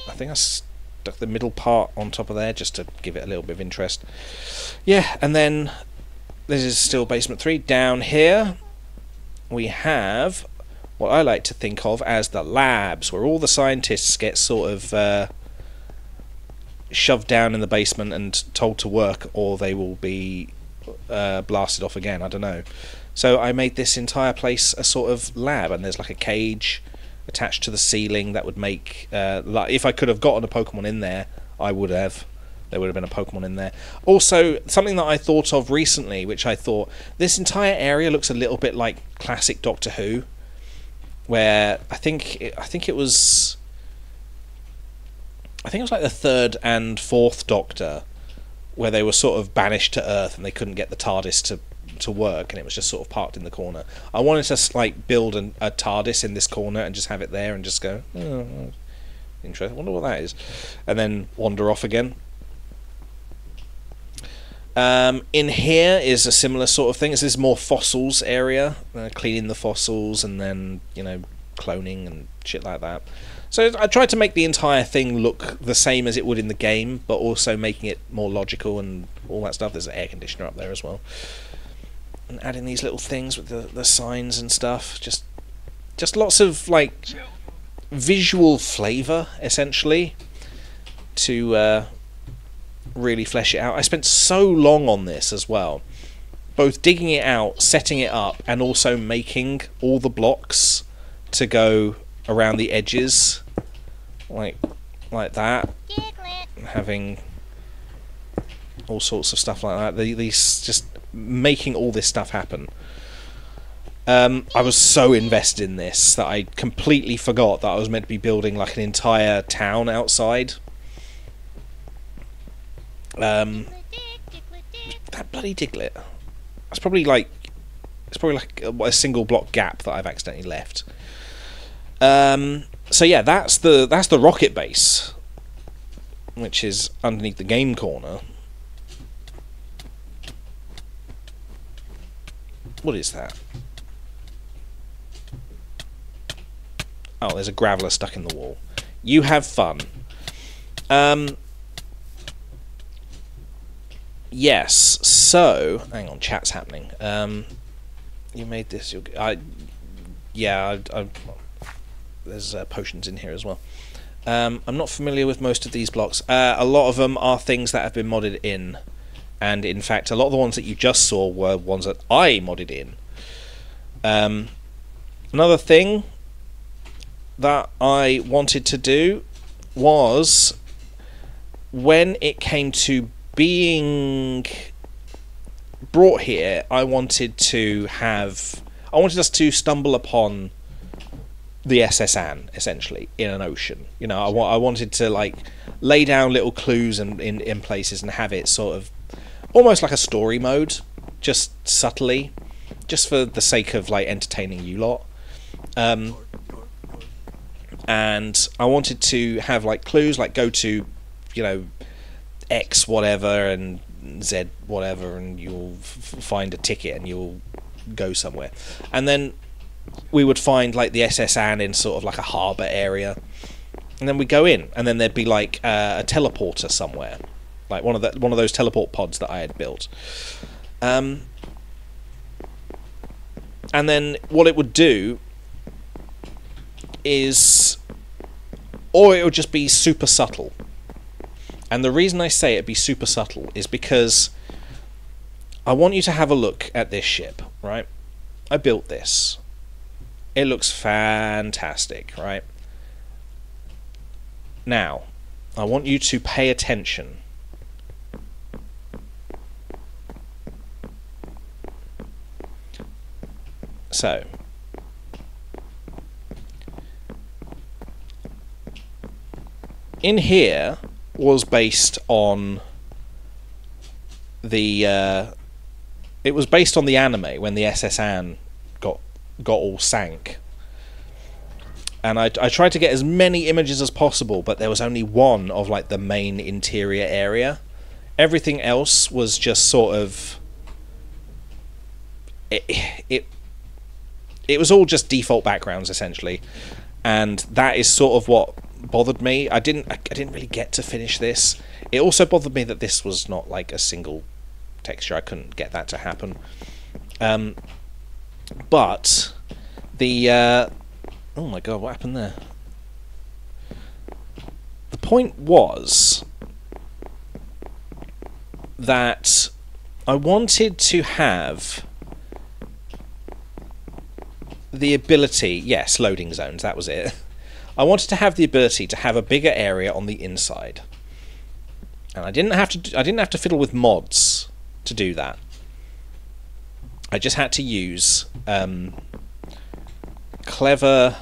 I think I stuck the middle part on top of there just to give it a little bit of interest. Yeah, and then this is still basement 3. Down here we have what I like to think of as the labs, where all the scientists get sort of shoved down in the basement and told to work, or they will be blasted off again. I don't know. So I made this entire place a sort of lab, and there's like a cage attached to the ceiling that would make... like, if I could have gotten a Pokemon in there, I would have. There would have been a Pokemon in there. Also, something that I thought of recently, which I thought, this entire area looks a little bit like classic Doctor Who, where I think it was like the third and fourth Doctor, where they were sort of banished to Earth and they couldn't get the TARDIS to work, and it was just sort of parked in the corner. I wanted to like build a TARDIS in this corner and just have it there and just go, oh, interesting, wonder what that is, and then wander off again. In here is a similar sort of thing. This is more fossils area, cleaning the fossils and then, you know, cloning and shit like that. So I tried to make the entire thing look the same as it would in the game, but also making it more logical and all that stuff. There's an air conditioner up there as well. And adding these little things with the signs and stuff. Just lots of, like, visual flavour, essentially, to really flesh it out. I spent so long on this as well, both digging it out, setting it up, and also making all the blocks to go around the edges, like that, having all sorts of stuff like that. These just making all this stuff happen. I was so invested in this that I completely forgot that I was meant to be building like an entire town outside. That bloody Diglett. It's probably like a single block gap that I've accidentally left. So yeah, that's the rocket base, which is underneath the game corner. What is that? Oh, there's a Graveler stuck in the wall. You have fun. Yes, so... Hang on, chat's happening. You made this... there's potions in here as well. I'm not familiar with most of these blocks. A lot of them are things that have been modded in. And in fact, a lot of the ones that you just saw were ones that I modded in. Another thing that I wanted to do was, when it came to being brought here, I wanted us to stumble upon the SS Anne, essentially, in an ocean. You know, I wanted to like lay down little clues in places and have it sort of almost like a story mode, just subtly, just for the sake of like entertaining you lot. And I wanted to have like clues, like go to, you know, X whatever and Z whatever, and you'll find a ticket and you'll go somewhere. And then we would find like the SS Anne in sort of like a harbour area, and then we go in, and then there'd be like a teleporter somewhere, like one of those teleport pods that I had built. And then what it would do is, or it would just be super subtle. And the reason I say it'd be super subtle is because I want you to have a look at this ship, right? I built this. It looks fantastic, right? Now, I want you to pay attention. So, in here was based on the it was based on the anime when the SS Anne got all sank. And I tried to get as many images as possible, but there was only one of like the main interior area. Everything else was just sort of it was all just default backgrounds essentially, and that is sort of what bothered me. I didn't really get to finish this. It also bothered me that this was not like a single texture. I couldn't get that to happen. But the oh my god, what happened there? The point was that I wanted to have the ability, yes, loading zones, that was it. I wanted to have the ability to have a bigger area on the inside. And I didn't have to fiddle with mods to do that. I just had to use clever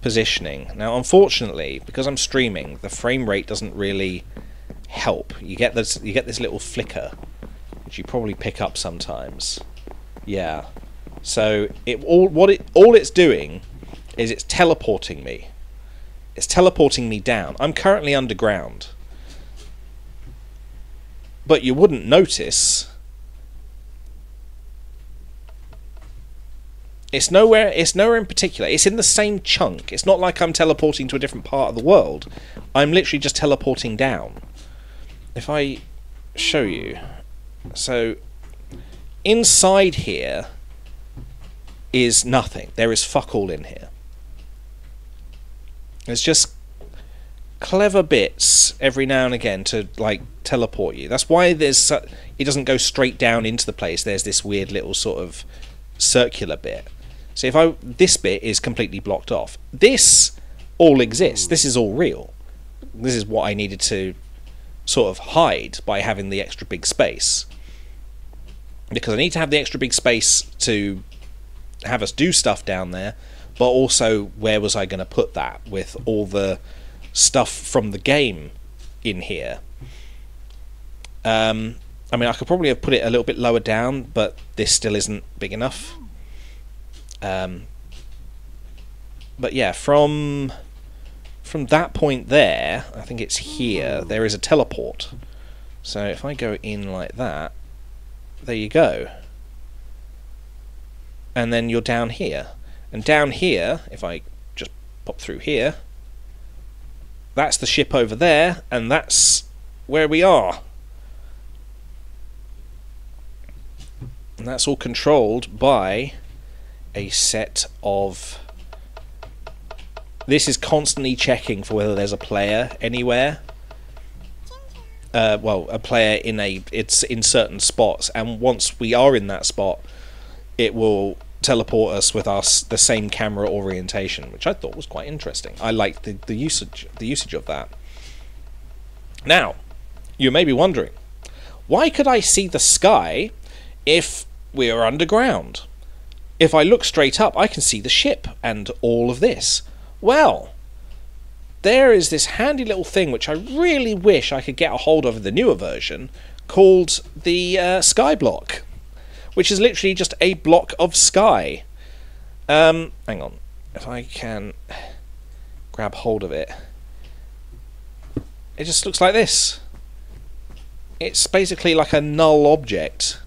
positioning. Now, unfortunately, because I'm streaming, the frame rate doesn't really help. You get this little flicker, which you probably pick up sometimes. Yeah. So all it's doing is it's teleporting me. It's teleporting me down. I'm currently underground, but you wouldn't notice. It's nowhere in particular. It's in the same chunk. It's not like I'm teleporting to a different part of the world. I'm literally just teleporting down. If I show you, so inside here is nothing. There is fuck all in here. It's just clever bits every now and again to like teleport you. That's why it doesn't go straight down into the place. There's this weird little sort of circular bit. So this bit is completely blocked off. This all exists. This is all real. This is what I needed to sort of hide by having the extra big space. Because I need to have the extra big space to have us do stuff down there, but also where was I going to put that with all the stuff from the game in here? I mean, I could probably have put it a little bit lower down, but this still isn't big enough. But yeah, from that point there, I think it's here, there is a teleport. So if I go in like that, there you go. And then you're down here. And down here, if I just pop through here, that's the ship over there, and that's where we are. And that's all controlled by a set of... This is constantly checking for whether there's a player anywhere. Well, a player it's in certain spots, and once we are in that spot, it will teleport us with the same camera orientation, which I thought was quite interesting. I liked the usage of that. Now, you may be wondering, why could I see the sky if we are underground? If I look straight up, I can see the ship and all of this. Well, there is this handy little thing which I really wish I could get a hold of in the newer version, called the Skyblock, which is literally just a block of sky. Hang on, if I can grab hold of it. It just looks like this. It's basically like a null object.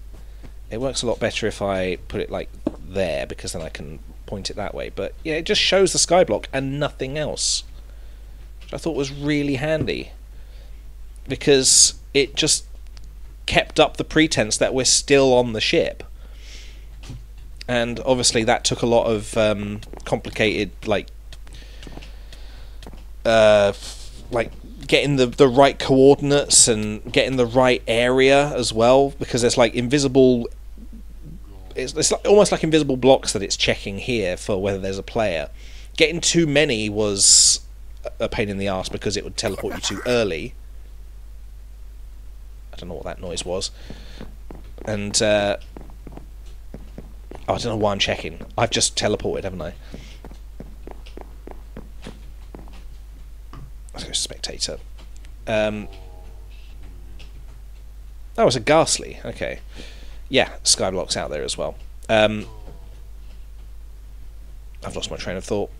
It works a lot better if I put it like there, because then I can point it that way. But yeah, it just shows the skyblock and nothing else, which I thought was really handy, because it just kept up the pretense that we're still on the ship. And obviously that took a lot of complicated like getting the right coordinates and getting the right area as well, because there's like invisible, it's like, almost like invisible blocks that it's checking here for whether there's a player. Getting too many was a pain in the arse because it would teleport you too early. I don't know what that noise was. And I don't know why I'm checking. I've just teleported, haven't I? Let's go spectator. Oh, it's a Ghastly. Okay. Yeah, Skyblock's out there as well. I've lost my train of thought.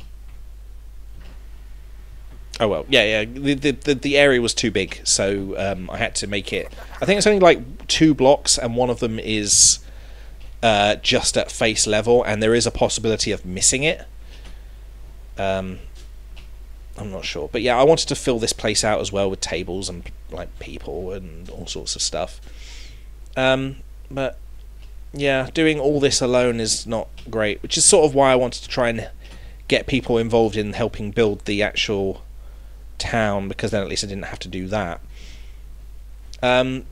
Oh well, yeah. The area was too big, so I had to make it. I think it's only like 2 blocks, and one of them is just at face level, and there is a possibility of missing it. I'm not sure, but yeah, I wanted to fill this place out as well with tables and like people and all sorts of stuff. But yeah, doing all this alone is not great, which is sort of why I wanted to try and get people involved in helping build the actual town, because then at least I didn't have to do that. There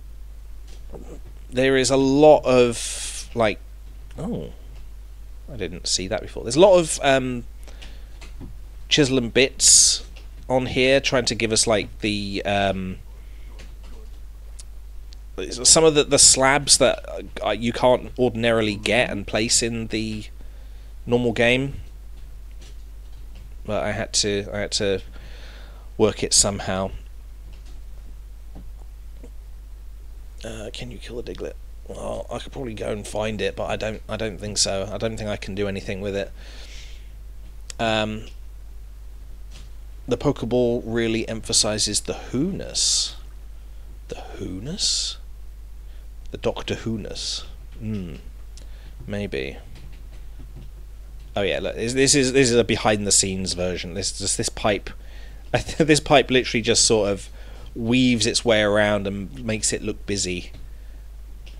is a lot of like, oh, I didn't see that before. There's a lot of chisel and bits on here, trying to give us like the some of the slabs that you can't ordinarily get and place in the normal game. But I had to work it somehow. Can you kill a Diglett? Well, I could probably go and find it, but I don't think so. I don't think I can do anything with it. The Pokeball really emphasizes the who-ness. The who-ness? The Doctor Who-ness. Maybe. Oh yeah, look, this is a behind-the-scenes version. This pipe, this pipe literally just sort of weaves its way around and makes it look busy,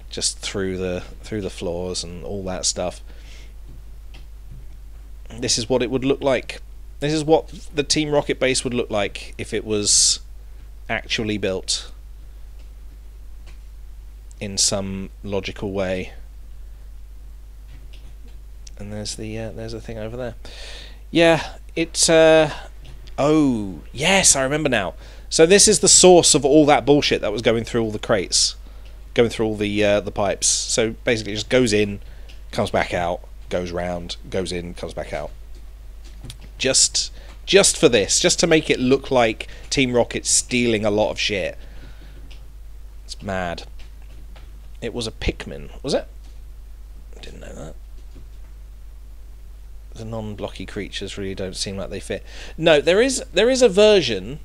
just through the floors and all that stuff. This is what it would look like. This is what the Team Rocket base would look like if it was actually built in some logical way. And there's the thing over there. Yeah, it's oh yes, I remember now. So this is the source of all that bullshit that was going through all the crates, going through all the pipes. So basically, it just goes in, comes back out, goes round, goes in, comes back out. Just for this, just to make it look like Team Rocket's stealing a lot of shit. It's mad. It was a Pikmin, was it? I didn't know that. The non-blocky creatures really don't seem like they fit. No, there is a version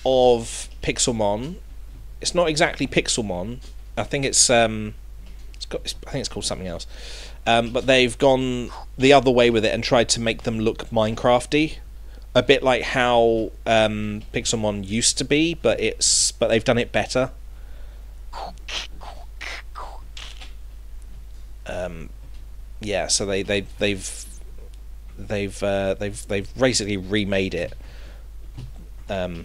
of Pixelmon. It's not exactly Pixelmon. I think it's I think it's called something else. But they've gone the other way with it and tried to make them look Minecrafty, a bit like how Pixelmon used to be, but they've done it better. Yeah, so they've basically remade it in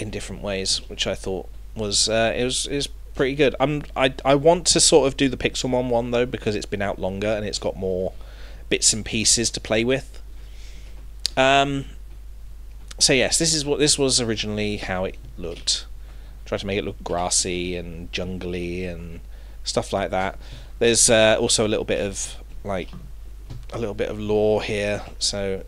different ways, which I thought was is pretty good. I want to sort of do the Pixelmon one though, because it's been out longer and it's got more bits and pieces to play with. So yes, this was originally how it looked. Tried to make it look grassy and jungly and stuff like that. There's also a little bit of lore here. So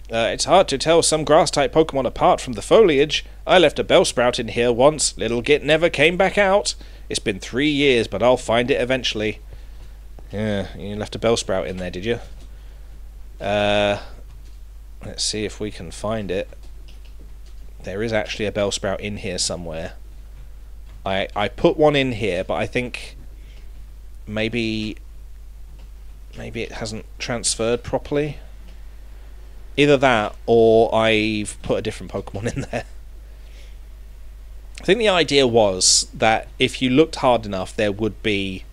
it's hard to tell some grass-type Pokemon apart from the foliage. I left a Bellsprout in here once. Little Git never came back out. It's been 3 years, but I'll find it eventually. Yeah, you left a Bellsprout in there, did you? Let's see if we can find it. There is actually a Bellsprout in here somewhere. I put one in here, but I think maybe it hasn't transferred properly. Either that, or I've put a different Pokemon in there. I think the idea was that if you looked hard enough, there would be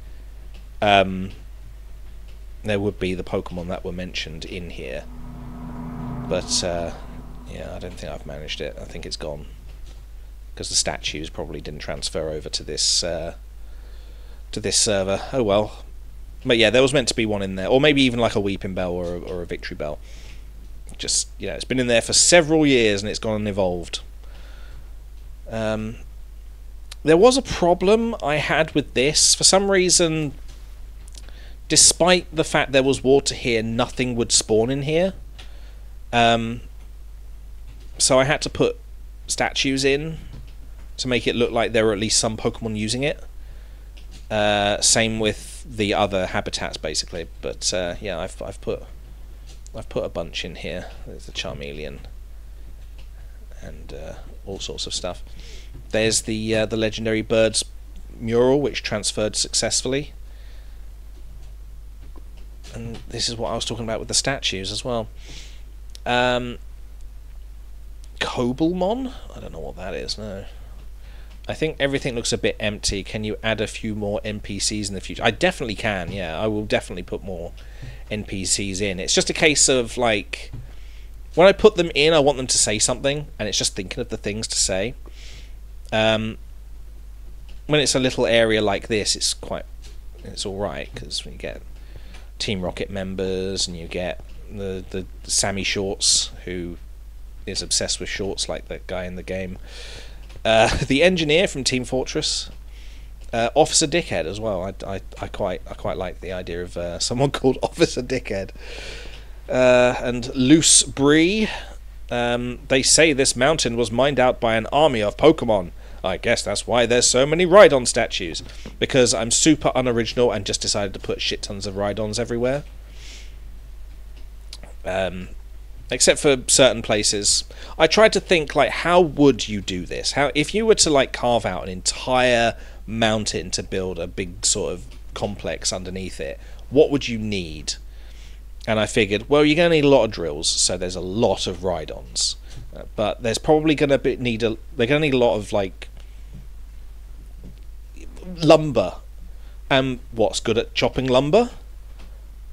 the Pokemon that were mentioned in here. But yeah, I don't think I've managed it. I think it's gone because the statues probably didn't transfer over to this server. Oh well. But yeah, there was meant to be one in there, or maybe even like a Weeping Bell or a Victory Bell. Just, you know, it's been in there for several years and it's gone and evolved. There was a problem I had with this. For some reason, despite the fact there was water here, nothing would spawn in here. So I had to put statues in to make it look like there were at least some Pokemon using it. Same with the other habitats, basically. But yeah, I've put a bunch in here. There's the Charmeleon, and all sorts of stuff. There's the legendary birds mural, which transferred successfully. And this is what I was talking about with the statues as well. Cobblemon? I don't know what that is, no. I think everything looks a bit empty. Can you add a few more NPCs in the future? I definitely can, yeah. I will definitely put more NPCs in. It's just a case of, like, when I put them in, I want them to say something, and it's just thinking of the things to say. When it's a little area like this, it's alright, because when you get Team Rocket members, and you get the Sammy Shorts, who is obsessed with shorts like that guy in the game. The engineer from Team Fortress, Officer Dickhead as well. I quite like the idea of someone called Officer Dickhead. And Loose Bree. They say this mountain was mined out by an army of Pokemon. I guess that's why there's so many Rhydon statues. Because I'm super unoriginal and just decided to put shit tons of Rhydons everywhere. Except for certain places. I tried to think, like, how would you do this? How, if you were to, like, carve out an entire mountain to build a big sort of complex underneath it, what would you need? And I figured, well, you're going to need a lot of drills, so there's a lot of Rhydons. But there's probably going to they're going to need a lot of, like, lumber. And what's good at chopping lumber?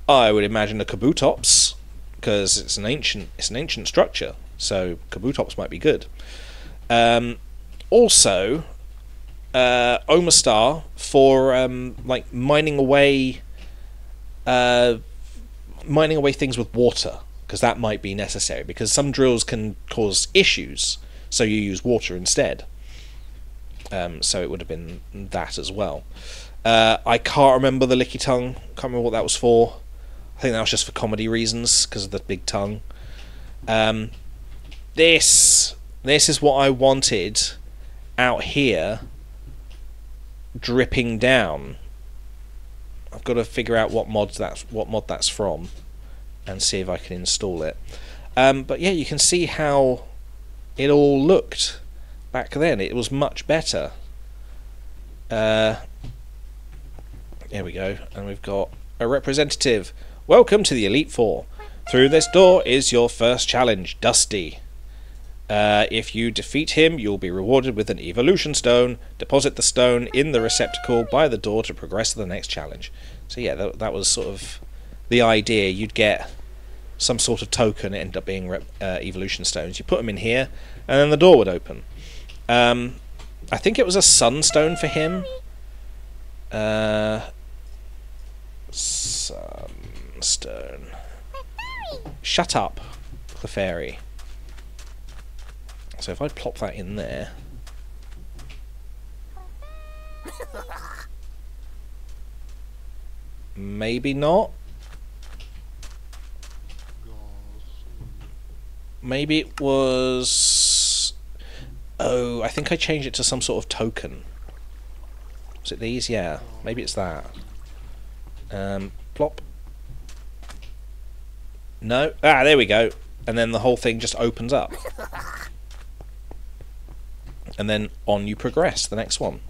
I would imagine a Kabutops. Because it's an ancient structure, so Kabutops might be good. Also, Omastar for like mining away things with water, because that might be necessary. Because some drills can cause issues, so you use water instead. So it would have been that as well. I can't remember the Licky Tongue. Can't remember what that was for. I think that was just for comedy reasons, because of the big tongue. This is what I wanted out here, dripping down. I've got to figure out what mod that's from, and see if I can install it. But yeah, you can see how it all looked back then. It was much better. Here we go, and we've got a representative. Welcome to the Elite Four. Through this door is your first challenge, Dusty. If you defeat him, you'll be rewarded with an evolution stone. Deposit the stone in the receptacle by the door to progress to the next challenge. So yeah, that was sort of the idea. You'd get some sort of token. It ended up being evolution stones. You put them in here, and then the door would open. I think it was a sunstone for him. Sunstone. Shut up, Clefairy. So if I plop that in there. Maybe not. Maybe it was... Oh, I think I changed it to some sort of token. Was it these? Yeah, maybe it's that. Plop. No. Ah, there we go. And then the whole thing just opens up. And then on you progress, the next one.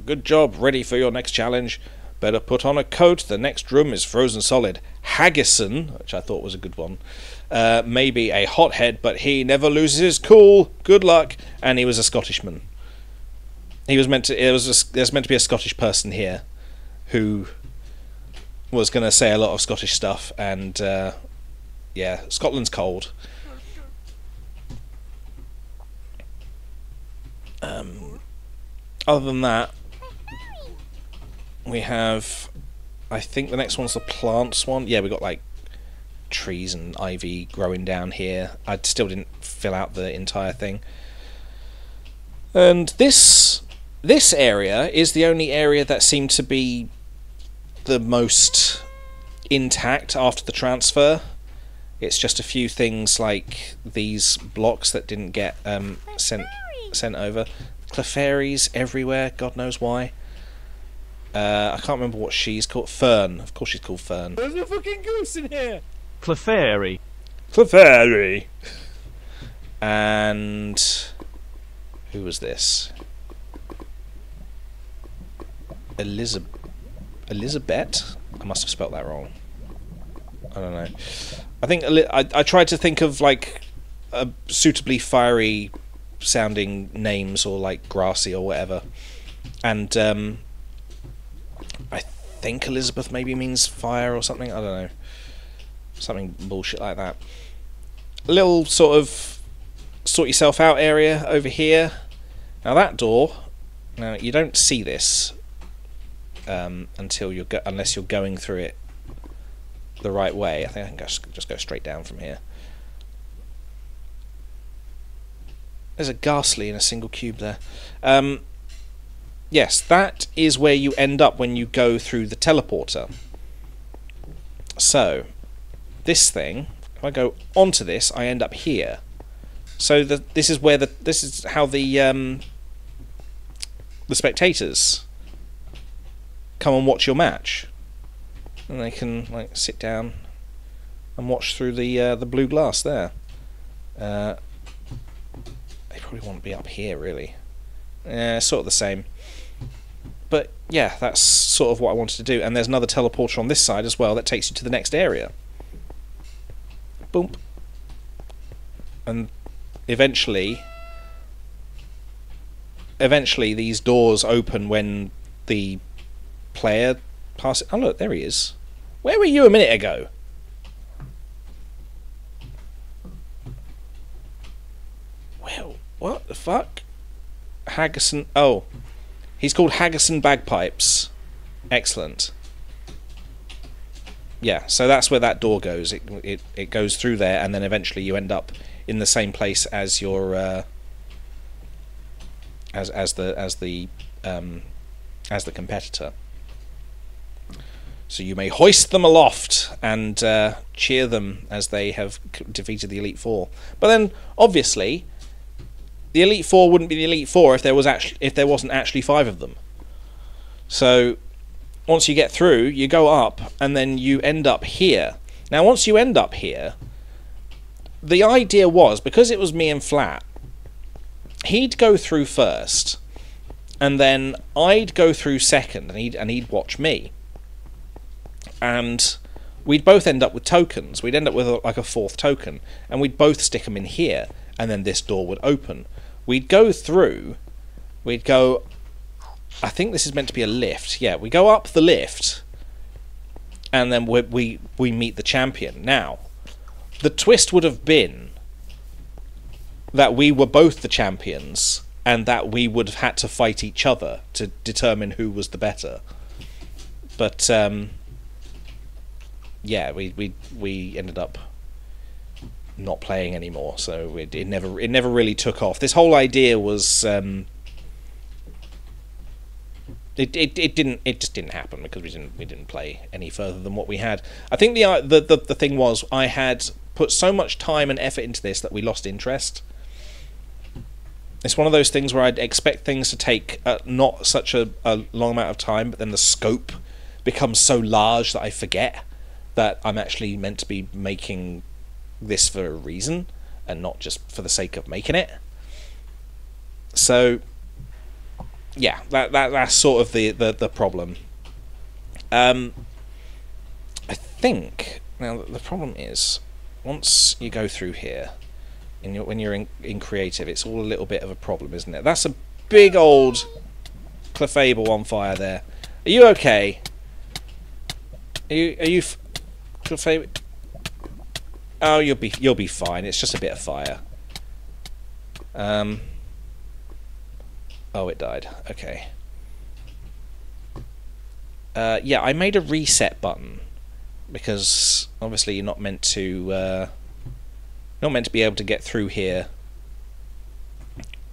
Good job, ready for your next challenge. Better put on a coat, the next room is frozen solid. Haggison, which I thought was a good one, maybe a hothead, but he never loses his cool. Good luck. And he was a Scottishman. He was meant to. There's meant to be a Scottish person here, who was going to say a lot of Scottish stuff, and yeah, Scotland's cold. Other than that, we have, I think the next one's the plants one. Yeah, we got like trees and ivy growing down here. I still didn't fill out the entire thing. And this area is the only area that seemed to be the most intact after the transfer. It's just a few things like these blocks that didn't get sent over. Clefairies everywhere, God knows why. I can't remember what she's called. Fern. Of course she's called Fern. There's a fucking goose in here! Clefairy. Clefairy. And who was this? Elizabeth? I must have spelt that wrong. I don't know. I think I tried to think of like a suitably fiery sounding names, or like grassy or whatever, and I think Elizabeth maybe means fire or something. I don't know, something bullshit like that. A little sort of sort yourself out area over here. Now that door, now you don't see this until unless you're going through it the right way. I think I can just go straight down from here. There's a ghastly in a single cube there. Yes, that is where you end up when you go through the teleporter. So, this thing, if I go onto this, I end up here. So this is how the spectators come and watch your match, and they can like sit down and watch through the blue glass there. They probably want to be up here, really. Sort of the same. But yeah, that's sort of what I wanted to do. And there's another teleporter on this side as well that takes you to the next area. Boom. And eventually these doors open when the player passes. Oh look, there he is. Where were you a minute ago? Well, what the fuck? Haggerson. Oh, he's called Haggerson Bagpipes. Excellent. Yeah, so that's where that door goes. It goes through there, and then eventually you end up in the same place as your as the competitor. So you may hoist them aloft and cheer them as they have defeated the Elite Four. But then, obviously, the Elite Four wouldn't be the Elite Four if there wasn't actually 5 of them. So once you get through, you go up, and then you end up here. Now, once you end up here, the idea was, because it was me and Flat, he'd go through first, and then I'd go through second, and he'd watch me. And we'd both end up with tokens. We'd end up with like a 4th token, and we'd both stick them in here, and then this door would open. We'd go through, we'd go, I think this is meant to be a lift. Yeah, we go up the lift, and then we meet the champion. Now, the twist would have been that we were both the champions, and that we would have had to fight each other to determine who was the better. But yeah, we ended up not playing anymore, so it never really took off. This whole idea was it just didn't happen because we didn't play any further than what we had. I think the thing was, I had put so much time and effort into this that we lost interest. It's one of those things where I'd expect things to take not such a long amount of time, but then the scope becomes so large that I forget that I'm actually meant to be making this for a reason and not just for the sake of making it. So yeah, that's sort of the problem. I think now the problem is, once you go through here, when you're in creative, it's all a little bit of a problem, isn't it? That's a big old Clefable on fire there. Are you okay? Are you Clefable? Oh, you'll be fine. It's just a bit of fire. Oh, it died. Okay. Yeah, I made a reset button because obviously you're not meant to be able to get through here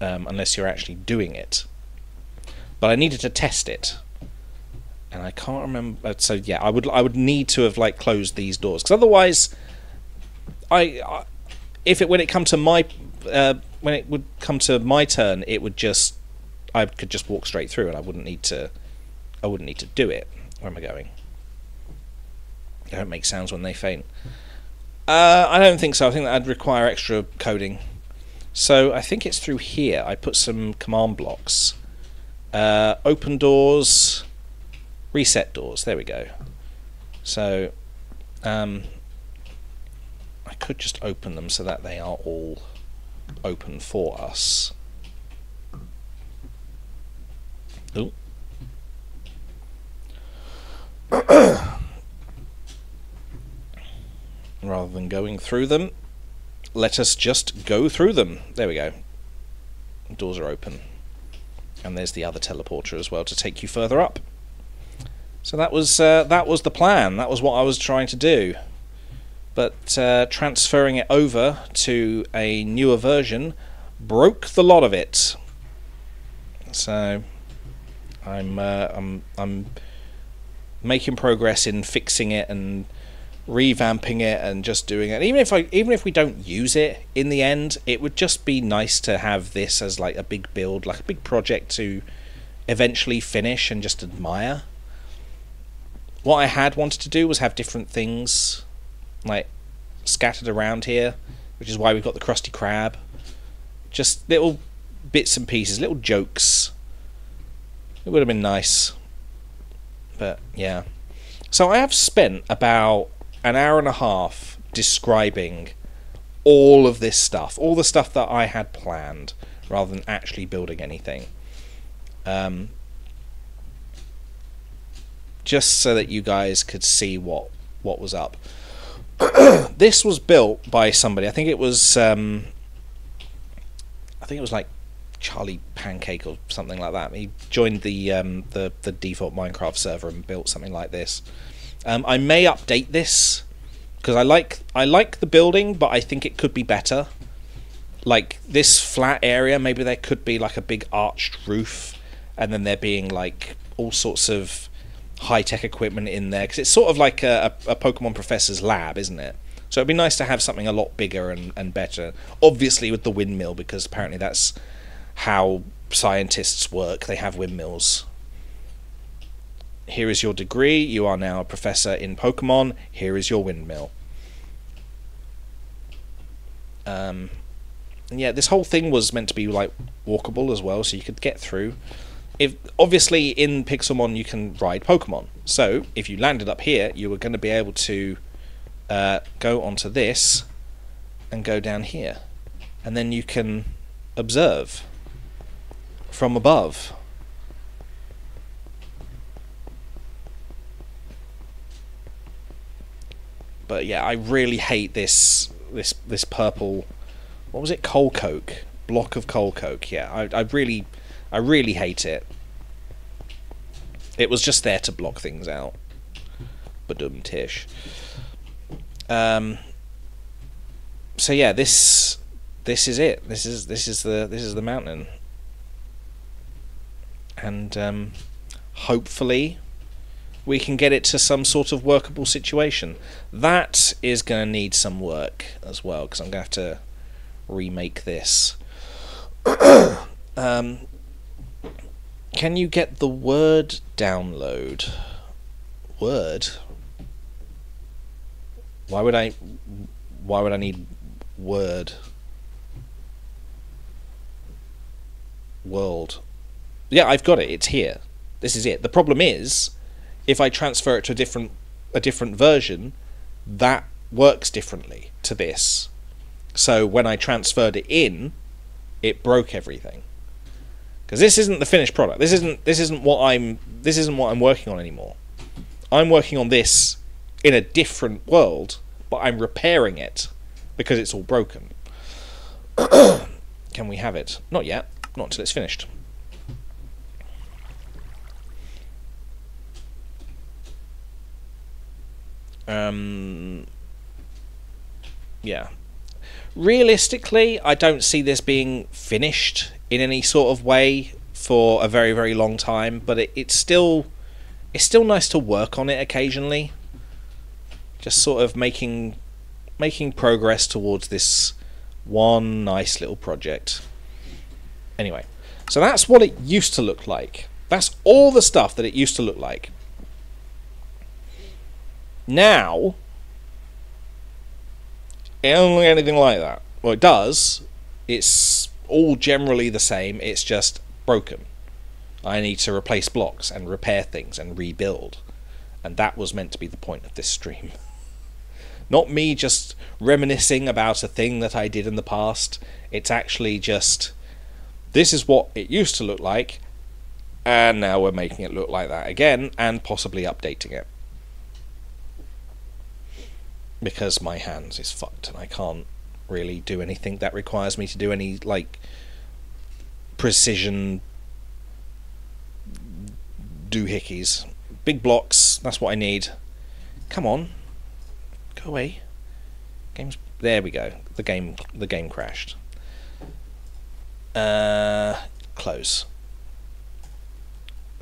unless you're actually doing it. But I needed to test it, and I can't remember. So yeah, I would need to have like closed these doors, because otherwise, when it would come to my turn, it would just, I could just walk straight through, and I wouldn't need to do it. Where am I going? They don't make sounds when they faint. I don't think so. I think that'd require extra coding. So I think it's through here. I put some command blocks. Open doors, reset doors. There we go. So I could just open them so that they are all open for us. Ooh. Rather than going through them, let us just go through them. There we go. Doors are open. And there's the other teleporter as well to take you further up. So that was the plan. That was what I was trying to do. But transferring it over to a newer version broke the lot of it. So I'm making progress in fixing it and revamping it and just doing it. Even if we don't use it in the end, it would just be nice to have this as like a big build, like a big project to eventually finish and just admire. What I had wanted to do was have different things like scattered around here, which is why we've got the Krusty Krab. Just little bits and pieces, little jokes. It would have been nice. But yeah. So I have spent about an hour and a half describing all of this stuff, all the stuff that I had planned, rather than actually building anything. Just so that you guys could see what was up. This was built by somebody. I think it was like Charlie Pancake or something like that. He joined the default Minecraft server and built something like this. I may update this because I like the building, but I think it could be better. Like this flat area, maybe there could be like a big arched roof, and then there being like all sorts of high-tech equipment in there, because it's sort of like a Pokemon professor's lab, isn't it? So it'd be nice to have something a lot bigger and better. Obviously with the windmill, because apparently that's how scientists work. They have windmills. Here is your degree. You are now a professor in Pokemon. Here is your windmill. Yeah, this whole thing was meant to be like walkable as well, so you could get through. Obviously in Pixelmon you can ride Pokemon, so if you landed up here, you were going to be able to go onto this and go down here, and then you can observe from above. But yeah, I really hate this purple, what was it, coal coke, block of coal coke. Yeah, I really hate it. It was just there to block things out. Badum tish. So yeah, this is it. This is the mountain. And hopefully we can get it to some sort of workable situation. That is going to need some work as well, because I'm going to have to remake this. Can you get the Word download? Word? Why would I need Word? World. Yeah, I've got it. It's here. This is it. The problem is, if I transfer it to a different version, that works differently to this. So when I transferred it in, it broke everything. Because this isn't the finished product. This isn't what I'm working on anymore. I'm working on this in a different world, but I'm repairing it because it's all broken. Can we have it? Not yet. Not until it's finished. Yeah. Realistically, I don't see this being finished in any sort of way for a very, very long time, but it's still nice to work on it occasionally. Just sort of making progress towards this one nice little project. Anyway, so that's what it used to look like. That's all the stuff that it used to look like. Now, It doesn't look anything like that. Well, it does. It's all generally the same. It's just broken. I need to replace blocks and repair things and rebuild. And that was meant to be the point of this stream. Not me just reminiscing about a thing that I did in the past. It's actually just, this is what it used to look like, and now we're making it look like that again, and possibly updating it. Because my hands is fucked, and I can't really do anything that requires me to do any, like, precision doohickeys. Big blocks, that's what I need. Come on. Go away. Game's... There we go. The game crashed. Close.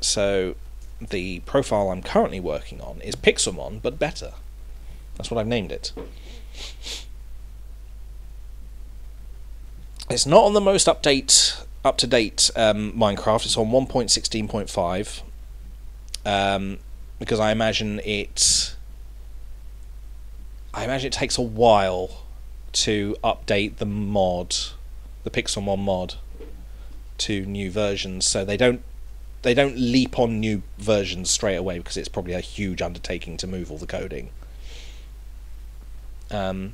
So, the profile I'm currently working on is Pixelmon, but better. That's what I've named it. It's not on the most up-to-date Minecraft. It's on 1.16.5. Because I imagine it takes a while to update the mod, the Pixelmon mod, to new versions. So they don't leap on new versions straight away, because it's probably a huge undertaking to move all the coding. How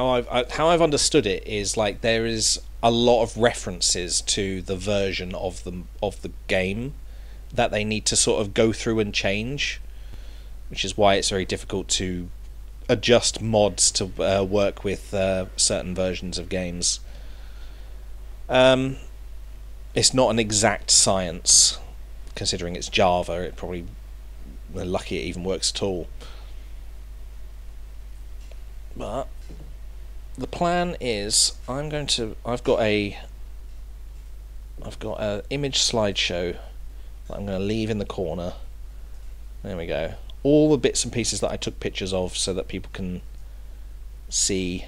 I've understood it is, like, there is a lot of references to the version of the game that they need to sort of go through and change, which is why it's very difficult to adjust mods to work with certain versions of games. It's not an exact science, considering it's Java. It probably, we're lucky it even works at all. But the plan is, I've got a image slideshow that I'm going to leave in the corner. There we go. All the bits and pieces that I took pictures of, so that people can see.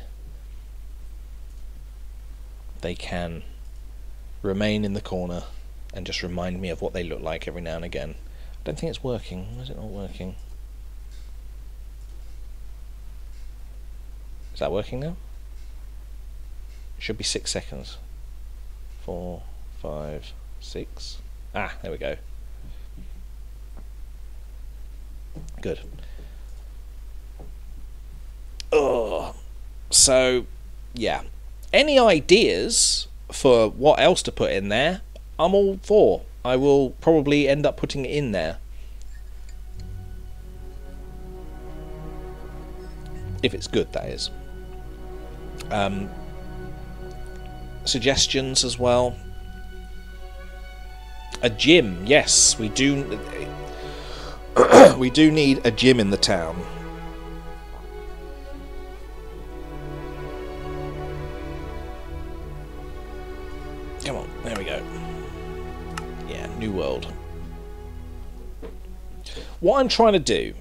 They can remain in the corner and just remind me of what they look like every now and again. I don't think it's working. Why is it not working? Is that working now? It should be 6 seconds. 4, 5, 6. Ah, there we go. Good. Oh, so yeah. Any ideas for what else to put in there? I'm all for. I will probably end up putting it in there. If it's good, that is. Suggestions as well. A gym, yes, we do. We do need a gym in the town. Come on, there we go. Yeah, new world. What I'm trying to do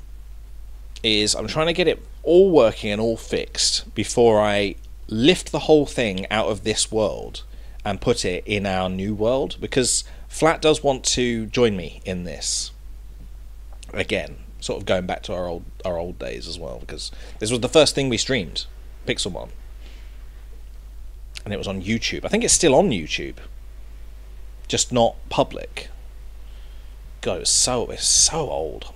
is I'm trying to get it all working and all fixed before I lift the whole thing out of this world and put it in our new world, because Flat does want to join me in this again, sort of going back to our old days as well, because this was the first thing we streamed, Pixelmon, and it was on YouTube. I think it's still on YouTube, just not public. God, it's so old.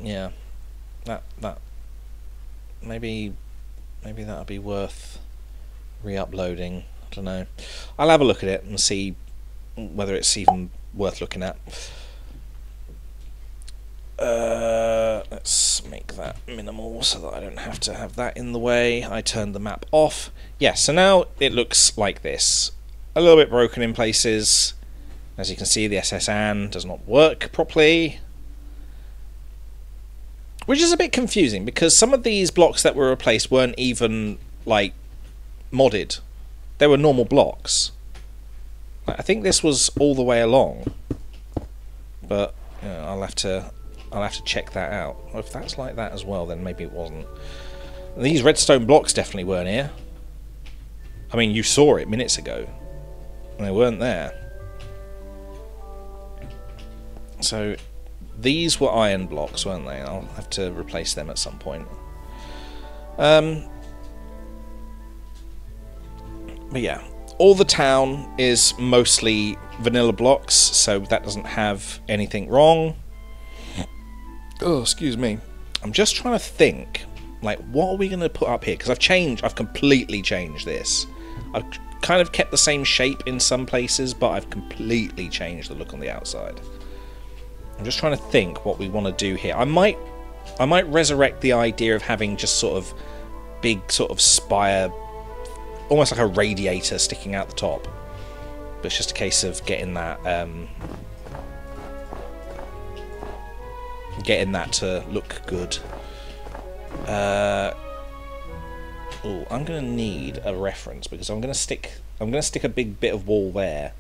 Yeah, that maybe that'll be worth re-uploading. I don't know. I'll have a look at it and see whether it's even worth looking at. Let's make that minimal so that I don't have to have that in the way. I turned the map off. Yeah, so now it looks like this. A little bit broken in places. As you can see, the SSN does not work properly. Which is a bit confusing, because some of these blocks that were replaced weren't even, like, modded. They were normal blocks. I think this was all the way along. But, you know, I'll have to check that out. Well, if that's like that as well, then maybe it wasn't. These redstone blocks definitely weren't here. I mean, you saw it minutes ago, and they weren't there. So, these were iron blocks, weren't they? I'll have to replace them at some point. But yeah, all the town is mostly vanilla blocks, so that doesn't have anything wrong. Oh, excuse me. I'm just trying to think, like, what are we going to put up here? Because I've completely changed this. I've kind of kept the same shape in some places, but I've completely changed the look on the outside. I'm just trying to think what we want to do here. I might resurrect the idea of having just sort of big sort of spire, almost like a radiator sticking out the top. But it's just a case of getting that to look good. Oh, I'm gonna need a reference because I'm gonna stick a big bit of wall there,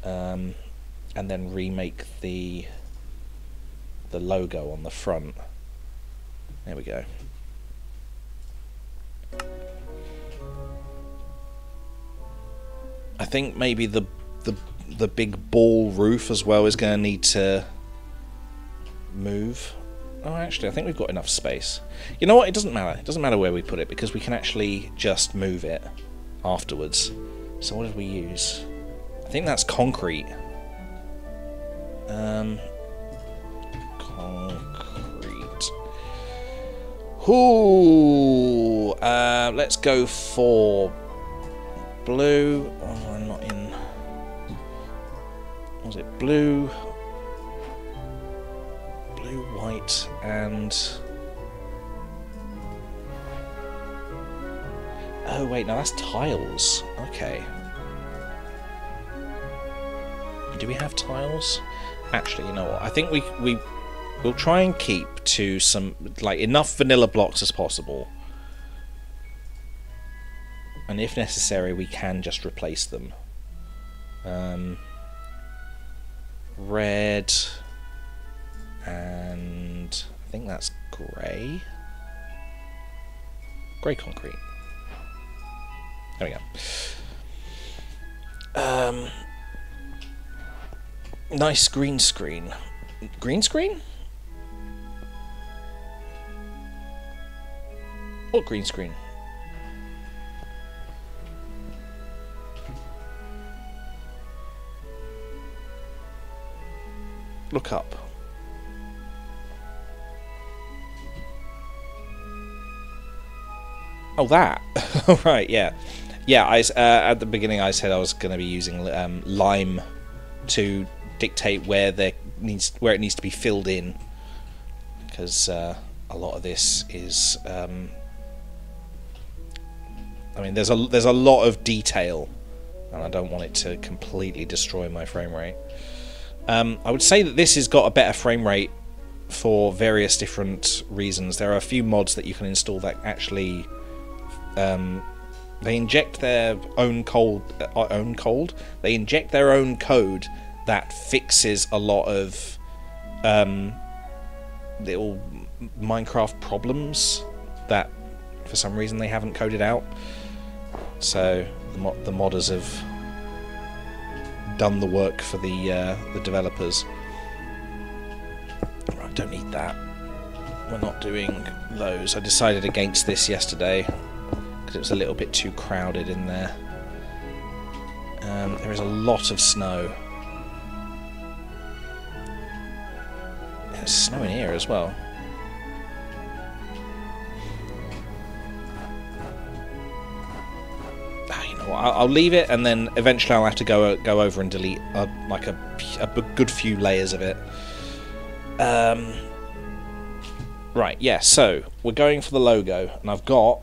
and then remake the logo on the front. There we go. I think maybe the big ball roof as well is going to need to move. Oh, actually, I think we've got enough space. You know what? It doesn't matter. It doesn't matter where we put it because we can actually just move it afterwards. So what did we use? I think that's concrete. Concrete. Ooh. Let's go for blue. Oh, I'm not in. Was it blue? Blue, white, and... Oh wait, no, that's tiles. Okay. Do we have tiles? Actually, you know what? I think we'll try and keep to some, like, enough vanilla blocks as possible. And if necessary, we can just replace them. Red, and I think that's grey. Grey concrete. There we go. Nice green screen. Green screen? What green screen? Look up. Oh, that. Right, yeah. Yeah, at the beginning I said I was going to be using lime to dictate where it needs to be filled in, because a lot of this is I mean, there's a lot of detail, and I don't want it to completely destroy my frame rate. I would say that this has got a better frame rate for various different reasons. There are a few mods that you can install that actually they inject their own code. They inject their own code that fixes a lot of little Minecraft problems that for some reason they haven't coded out. So the modders have done the work for the developers. Right, don't need that. We're not doing those. I decided against this yesterday because it was a little bit too crowded in there. There is a lot of snow. There's snow in here as well. I'll leave it, and then eventually I'll have to go over and delete like a good few layers of it. Right, yeah. So we're going for the logo, and I've got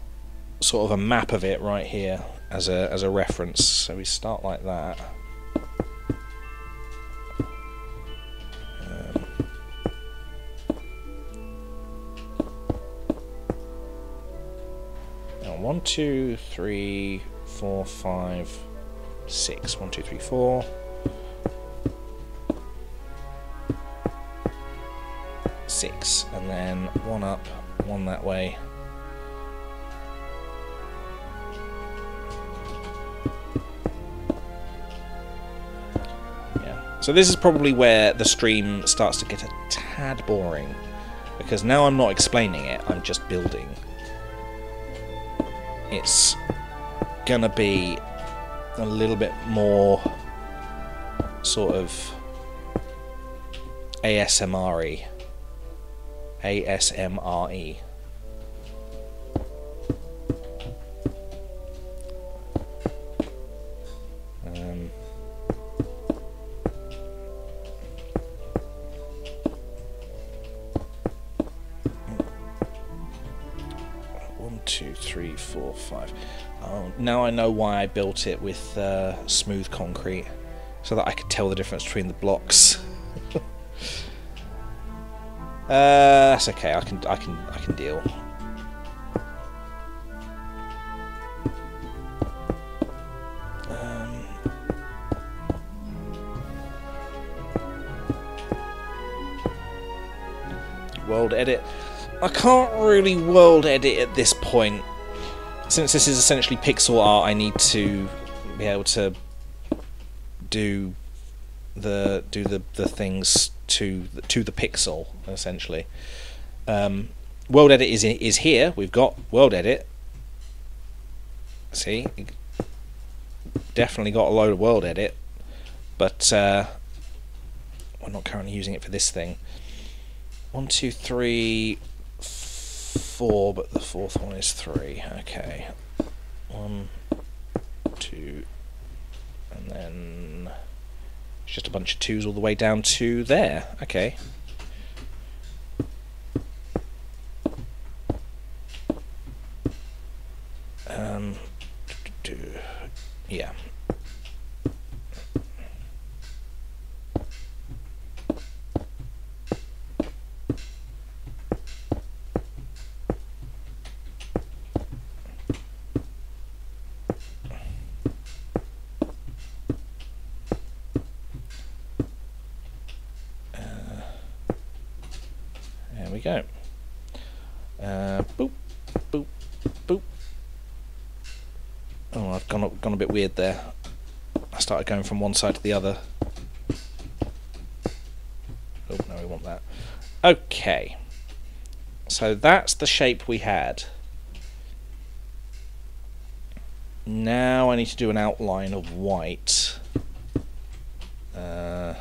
sort of a map of it right here as a reference. So we start like that. Now 1, 2, 3, 4, 5, 6. 1, 2, 3, 4. 6, and then one up, one that way, So this is probably where the stream starts to get a tad boring, because now I'm not explaining it, I'm just building. It's gonna be a little bit more sort of ASMR-y. ASMR-y. One, two, three, four, five. Oh, now I know why I built it with smooth concrete, so that I could tell the difference between the blocks. That's okay. I can deal. World edit. I can't really world edit at this point. Since this is essentially pixel art, I need to be able to do the things to the pixel, essentially. World edit is here. We've got world edit. See, definitely got a load of world edit, but we're not currently using it for this thing. 1, 2, 3, 4, but the fourth one is 3. Okay. 1, 2, and then it's just a bunch of 2s all the way down to there. Okay. Yeah. There we go. Boop, boop, boop. Oh, I've gone a bit weird there. I started going from one side to the other. Oh, no, we want that. Okay. So that's the shape we had. Now I need to do an outline of white. Oh.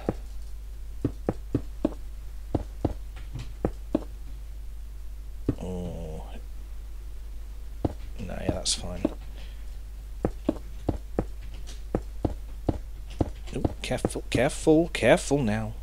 No, yeah, that's fine. Oh, careful, careful, careful now.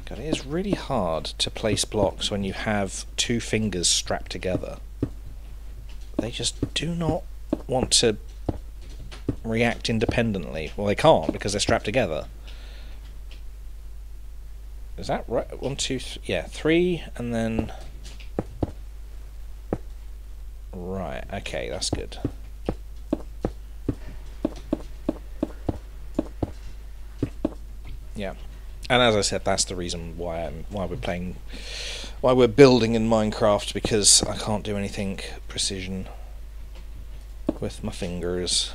God, it is really hard to place blocks when you have 2 fingers strapped together. They just do not want to react independently. Well, they can't because they're strapped together. Is that right? 1, 2, yeah, 3, and then... Right, okay, that's good. Yeah. And as I said, that's the reason why we're building in Minecraft, because I can't do anything precision with my fingers.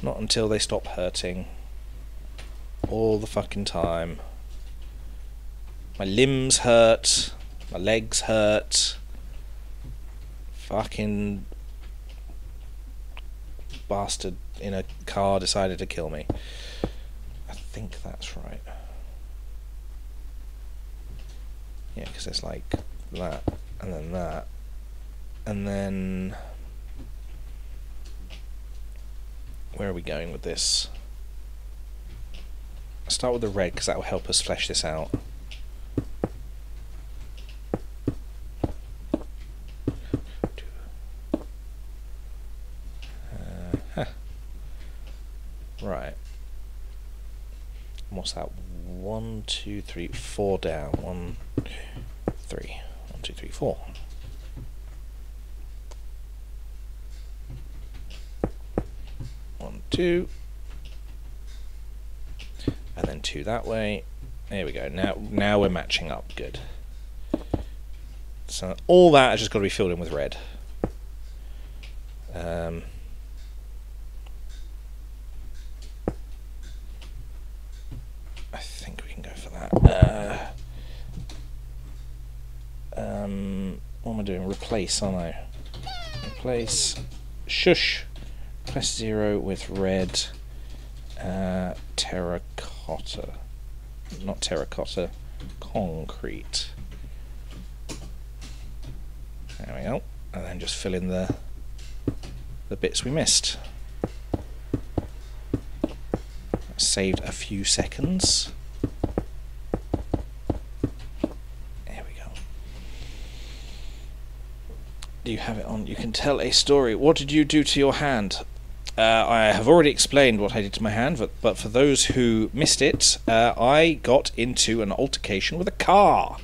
Not until they stop hurting. All the fucking time. My limbs hurt. My legs hurt. Fucking bastard in a car decided to kill me. I think that's right. Yeah, because it's like that, and then that, and then... Where are we going with this? I'll start with the red, because that will help us flesh this out. Right. What's that? 1, 2, 3, 4 down. 1, 3. 1, 2, 3, 4. One, 2. And then 2 that way. There we go. Now we're matching up. Good. So all that has just got to be filled in with red. I think we can go for that. What am I doing? Replace, aren't I? Replace. Shush. Press 0 with red. Terracotta. Not terracotta. Concrete. There we go. And then just fill in the bits we missed. Saved a few seconds. There we go. Do you have it on? You can tell a story. What did you do to your hand? I have already explained what I did to my hand, but for those who missed it, I got into an altercation with a car.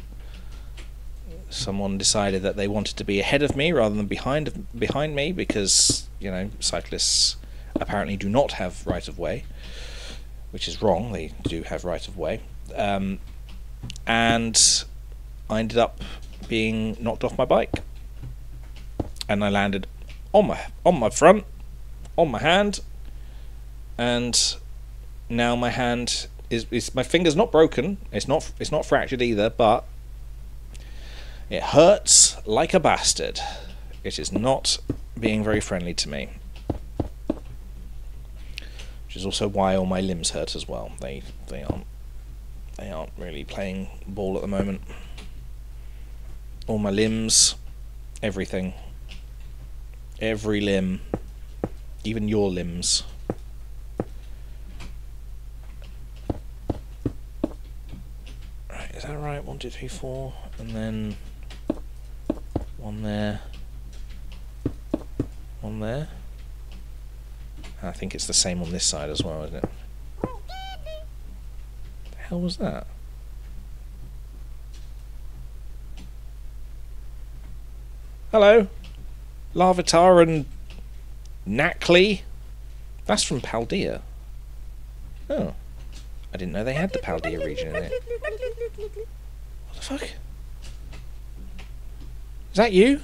Someone decided that they wanted to be ahead of me rather than behind me because, you know, cyclists apparently do not have right of way, which is wrong. They do have right of way, and I ended up being knocked off my bike, and I landed on my front, on my hand, and now my hand is my finger's not broken. It's not fractured either, but it hurts like a bastard. It is not being very friendly to me. Which is also why all my limbs hurt as well. They aren't really playing ball at the moment. All my limbs, everything. Every limb. Even your limbs. Right, is that right? 1, 2, 3, 4, and then one there, one there. I think it's the same on this side as well, isn't it? What the hell was that? Hello, Larvitar and Nacli. That's from Paldea. Oh, I didn't know they had the Paldea region in it. What the fuck? Is that you?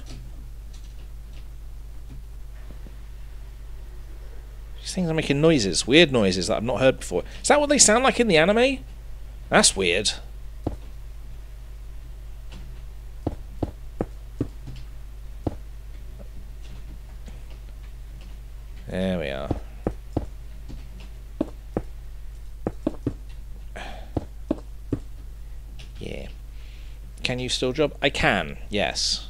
These things are making noises, weird noises that I've not heard before. Is that what they sound like in the anime? That's weird. There we are. Yeah. Can you still job? I can, yes.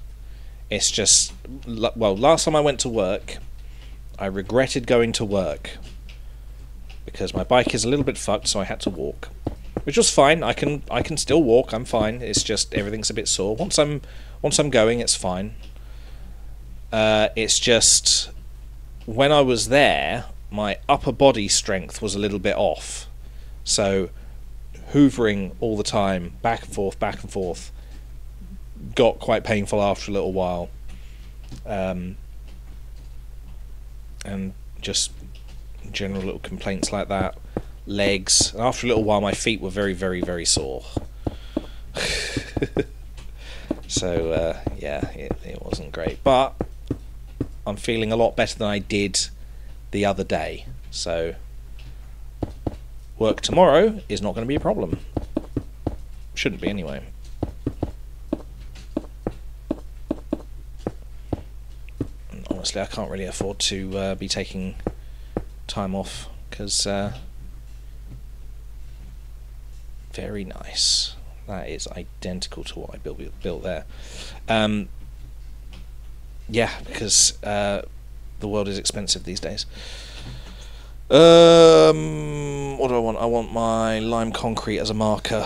It's just, well, last time I went to work, I regretted going to work because my bike is a little bit fucked, so I had to walk, which was fine. I can still walk. I'm fine. It's just everything's a bit sore. Once I'm going, it's fine. It's just when I was there, my upper body strength was a little bit off, so hoovering all the time, back and forth, got quite painful after a little while. And just general little complaints like that. Legs. And after a little while, my feet were very, very, very sore. So, yeah, it wasn't great. But I'm feeling a lot better than I did the other day. So, work tomorrow is not going to be a problem. Shouldn't be, anyway. Honestly, I can't really afford to be taking time off because very nice. That is identical to what I built there. Yeah, because the world is expensive these days. What do I want? I want my lime concrete as a marker.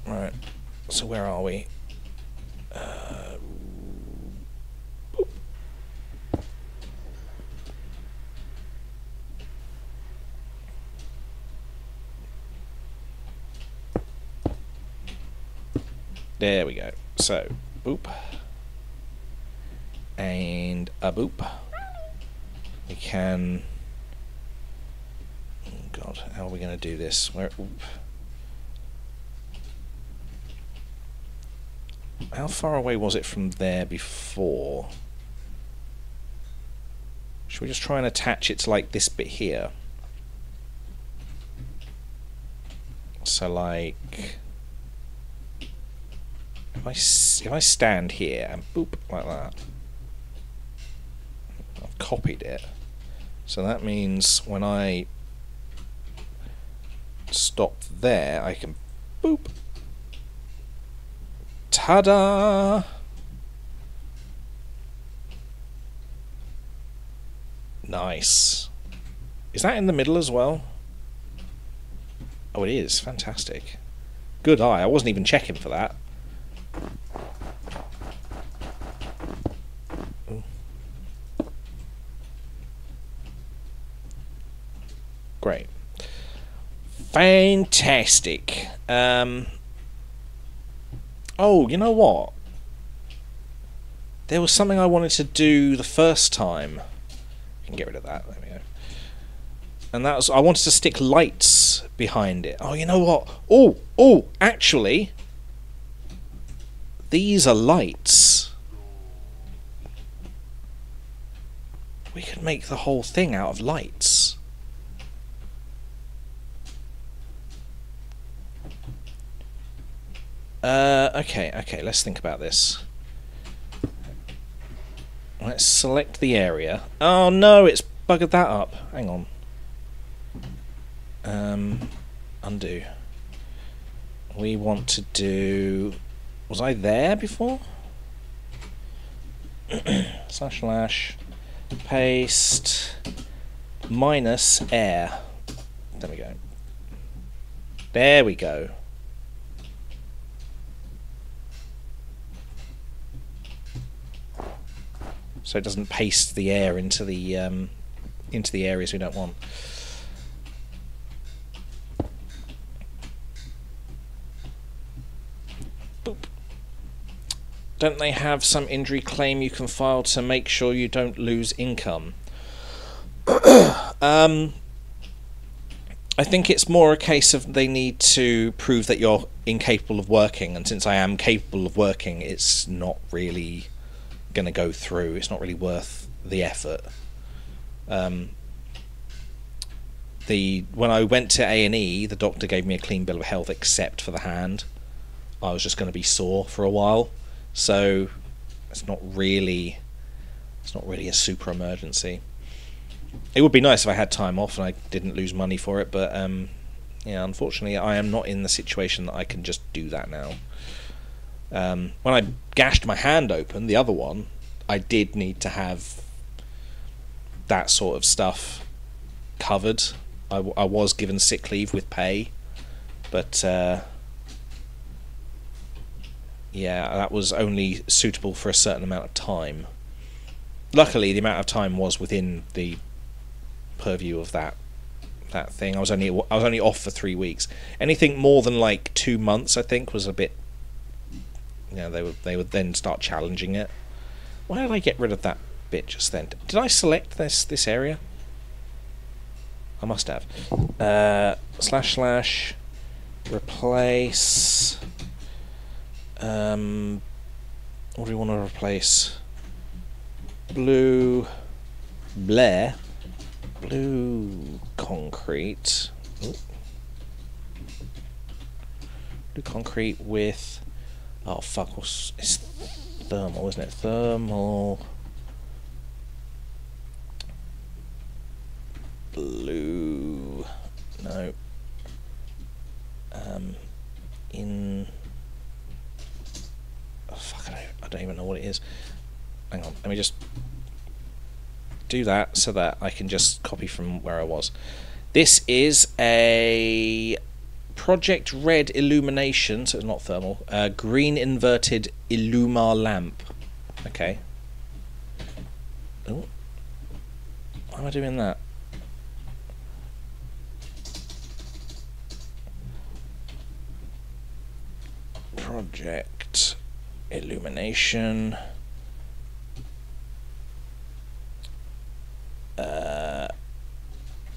Right. So where are we? There we go. So, boop. And a boop. We can... Oh God, how are we going to do this? Where... Oop. How far away was it from there before? Should we just try and attach it to like this bit here? So like, if I stand here and boop like that, I've copied it. So that means when I stop there, I can boop. Ta-da! Nice. Is that in the middle as well? Oh, it is. Fantastic. Good eye. I wasn't even checking for that. Ooh. Great. Fantastic. Oh, you know what? There was something I wanted to do the first time. I can get rid of that. There we go. And that was, I wanted to stick lights behind it. Oh, you know what? Oh, actually, these are lights. We could make the whole thing out of lights. Okay, let's think about this. Let's select the area. Oh no, it's buggered that up. Hang on. Undo. We want to do... Was I there before? // paste minus air. There we go. There we go. So it doesn't paste the air into the areas we don't want. Boop. Don't they have some injury claim you can file to make sure you don't lose income? I think it's more a case of they need to prove that you're incapable of working, and since I am capable of working, it's not really going to go through. It's not really worth the effort. When I went to A&E, the doctor gave me a clean bill of health except for the hand. I was just going to be sore for a while, so it's not really a super emergency. It would be nice if I had time off and I didn't lose money for it, but yeah, unfortunately I am not in the situation that I can just do that now. When I gashed my hand open, the other one, I did need to have that sort of stuff covered. I was given sick leave with pay, but yeah, that was only suitable for a certain amount of time. Luckily, the amount of time was within the purview of that thing. I was only off for 3 weeks. Anything more than like 2 months, I think, was a bit. You know, they would then start challenging it. Why did I get rid of that bit just then? Did I select this area? I must have. / replace. What do we want to replace? Blue concrete. Ooh. Blue concrete with. Oh fuck! It's thermal, isn't it? Thermal. Blue. No. In. Oh, fuck! I don't even know what it is. Hang on. Let me just do that so that I can just copy from where I was. This is a Project Red illumination, so it's not thermal. Green inverted Illumar lamp. Okay. Oh. Why am I doing that? Project illumination.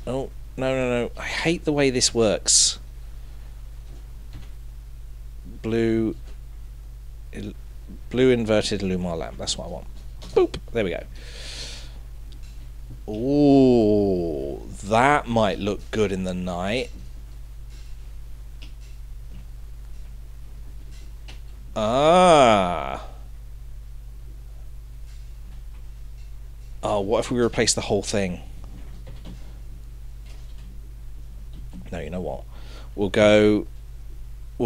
Oh, no. I hate the way this works. Blue Blue inverted Lumar lamp. That's what I want. Boop. There we go. Ooh, that might look good in the night. Ah. Oh, what if we replace the whole thing? No, you know what? We'll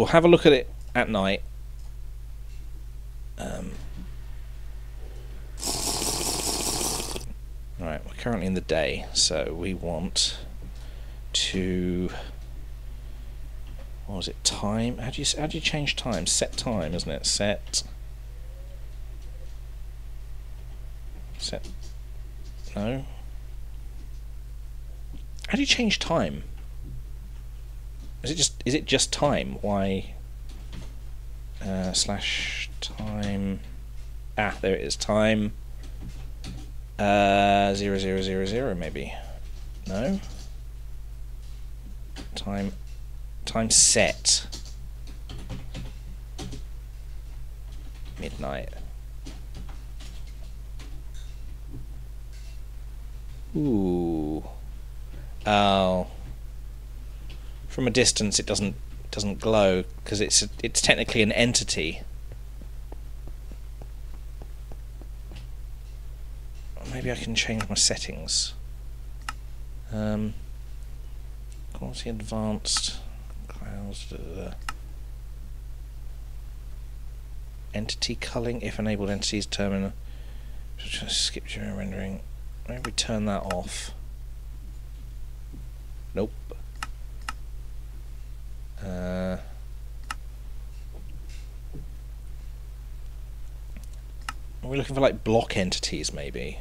have a look at it at night. Alright, we're currently in the day, so we want to... What was it? Time? How do you change time? Set time, isn't it? Set. No. How do you change time? Is it just time? Why? Slash time. Ah, there it is. Time. 0000 maybe. No. Time set. Midnight. Ooh. Oh. From a distance it doesn't glow because it's technically an entity. Maybe I can change my settings. Quality advanced. Clouds. Entity culling. If enabled, entities terminal. Skip during rendering. Maybe turn that off. Nope. Are we looking for like block entities maybe?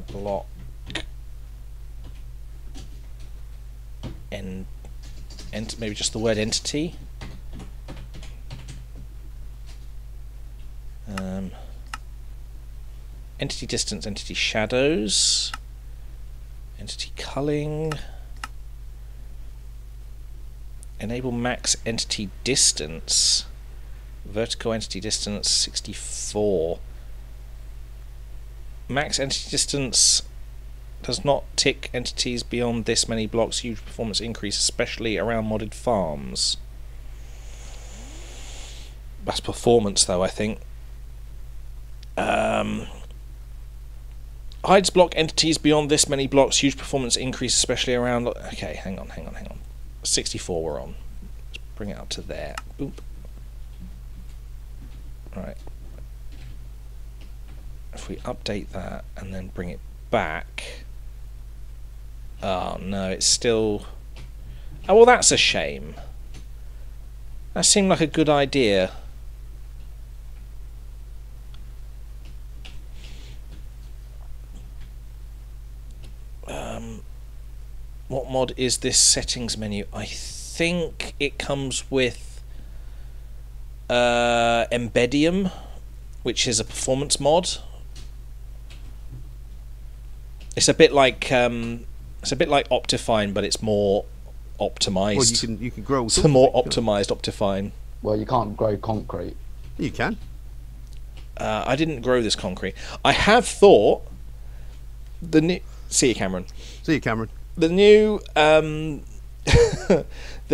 Block maybe just the word entity. Entity distance, entity shadows, entity culling, enable max entity distance, vertical entity distance 64. Max entity distance does not tick entities beyond this many blocks. Huge performance increase, especially around modded farms. That's performance though, I think. Hides block entities beyond this many blocks. Huge performance increase, especially around... Okay, hang on. 64 we're on. Let's bring it up to there. Boop. Right. If we update that and then bring it back... Oh no, it's still... Oh well, that's a shame. That seemed like a good idea. What mod is this settings menu? I think it comes with Embedium, which is a performance mod. It's a bit like Optifine, but it's more optimized. Well, you can grow. It's a more optimized Optifine. Well, you can't grow concrete. You can. I didn't grow this concrete. I have thought the new. See you, Cameron. See you, Cameron. The new the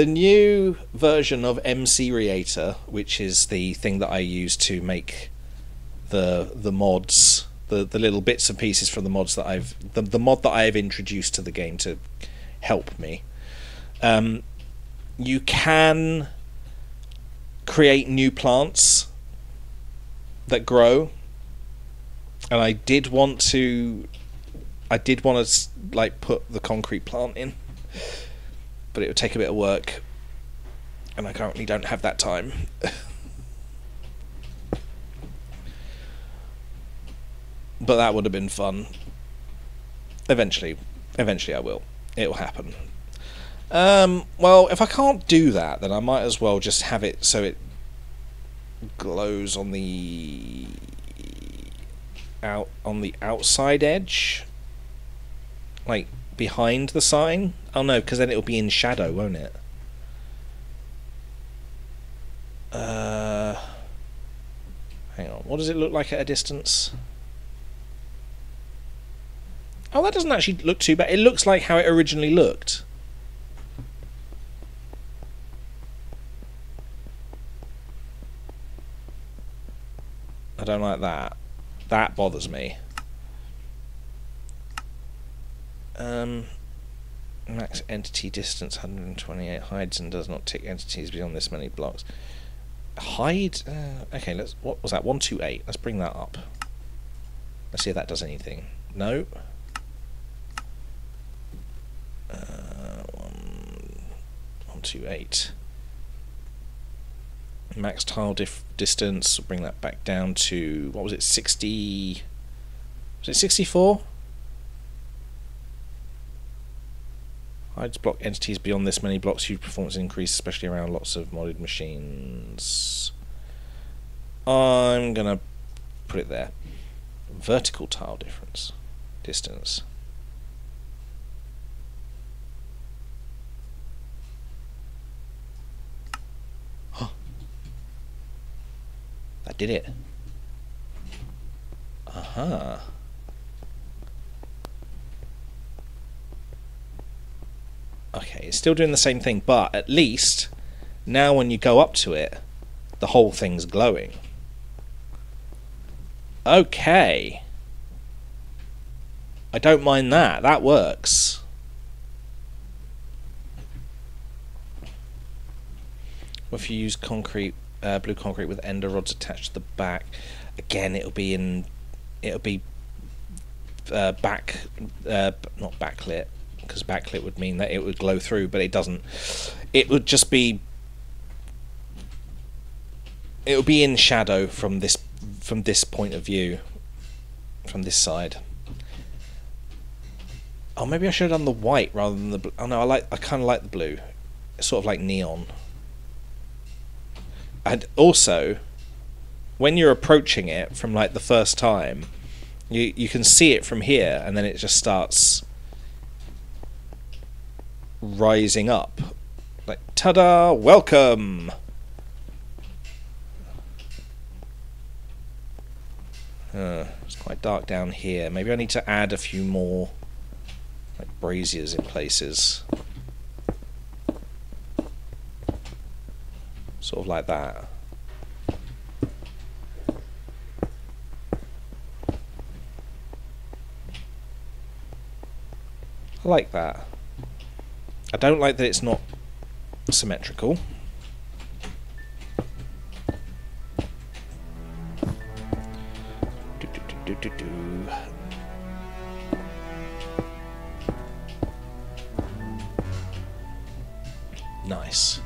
new version of MCreator, which is the thing that I use to make the mods, the little bits and pieces from the mods that the mod that I have introduced to the game to help me. You can create new plants that grow, and I did want to like put the concrete plant in, but it would take a bit of work, and I currently don't have that time. But that would have been fun. Eventually I will. It will happen. Well, if I can't do that, then I might as well just have it so it glows on the outside edge, like behind the sign. Oh no, because then it'll be in shadow, won't it? Hang on, what does it look like at a distance? Oh, that doesn't actually look too bad. It looks like how it originally looked. I don't like that. That bothers me. Max entity distance 128 hides and does not tick entities beyond this many blocks. Hide. Okay, let's. What was that? 128. Let's bring that up. Let's see if that does anything. No. 128. Max tile distance. Bring that back down to, what was it? 60. Was it 64? Hides block entities beyond this many blocks. Huge performance increase, especially around lots of modded machines. I'm gonna put it there. Vertical tile distance. That did it. Aha. Okay, it's still doing the same thing, but at least now when you go up to it, the whole thing's glowing. Okay. I don't mind that. That works. If you use concrete, blue concrete with ender rods attached to the back, again it'll be not backlit, because backlit would mean that it would glow through, but it doesn't. It would just be. It would be in shadow from this point of view, from this side. Oh, maybe I should have done the white rather than the blue. Oh no, I kind of like the blue. It's sort of like neon. And also, when you're approaching it from like the first time, you can see it from here, and then it just starts rising up. Like, ta-da! Welcome! It's quite dark down here. Maybe I need to add a few more like braziers in places. Sort of like that. I like that. I don't like that it's not symmetrical. Nice.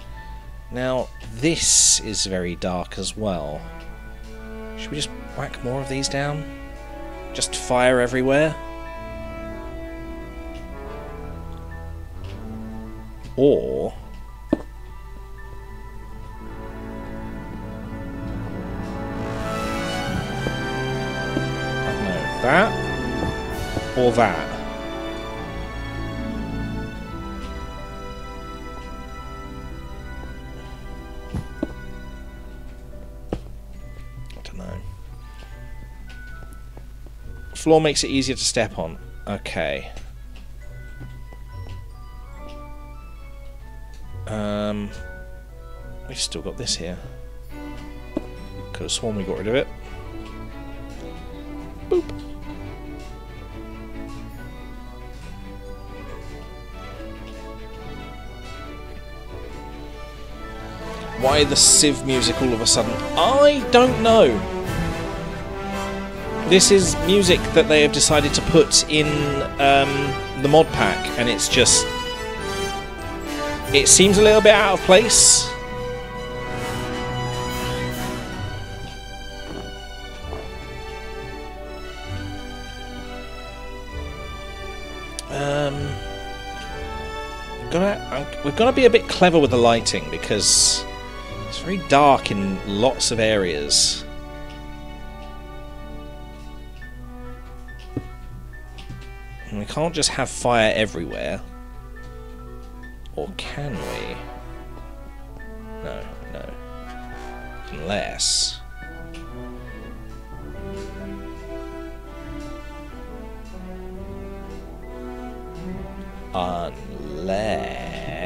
Now, this is very dark as well. Should we just whack more of these down? Just fire everywhere? Or... I don't know, that? Or that? Floor makes it easier to step on. Okay. We've still got this here. Could have sworn we got rid of it. Boop. Why the Civ music all of a sudden? I don't know. This is music that they have decided to put in the mod pack, and it's just... It seems a little bit out of place. We've got to be a bit clever with the lighting, because it's very dark in lots of areas. And we can't just have fire everywhere. Or can we? No, no. Unless... Unless...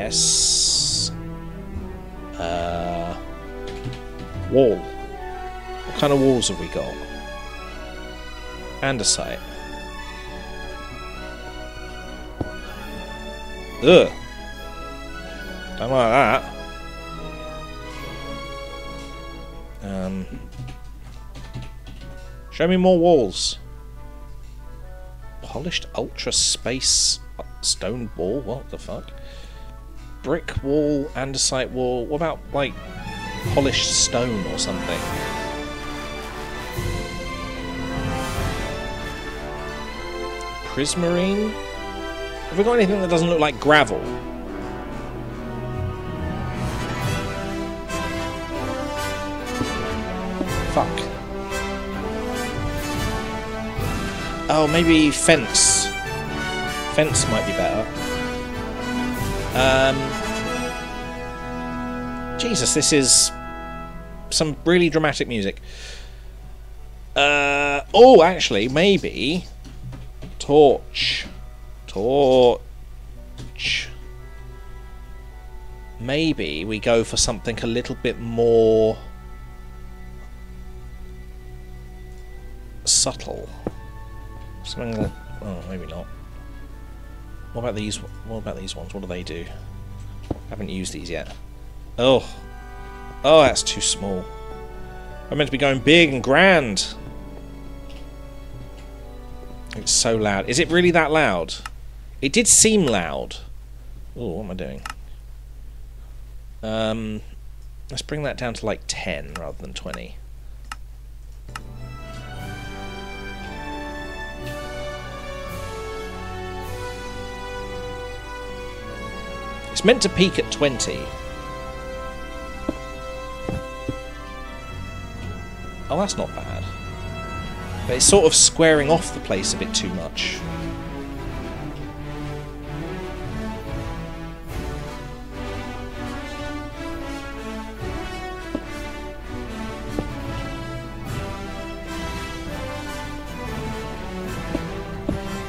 wall. What kind of walls have we got? Andesite. Ugh. Don't like that. Show me more walls. Polished ultra space stone wall? What the fuck? Brick wall, andesite wall. What about, like, polished stone or something? Prismarine? Have we got anything that doesn't look like gravel? Fuck. Oh, maybe fence. Fence might be better. Jesus, this is some really dramatic music. Oh, actually, maybe... Torch. Maybe we go for something a little bit more subtle. Something like, oh, maybe not. What about these? What about these ones? What do they do? Haven't used these yet. Oh, that's too small. I'm meant to be going big and grand. It's so loud. Is it really that loud? It did seem loud. Oh, what am I doing? Let's bring that down to like 10 rather than 20. It's meant to peak at 20. Oh, that's not bad. But it's sort of squaring off the place a bit too much.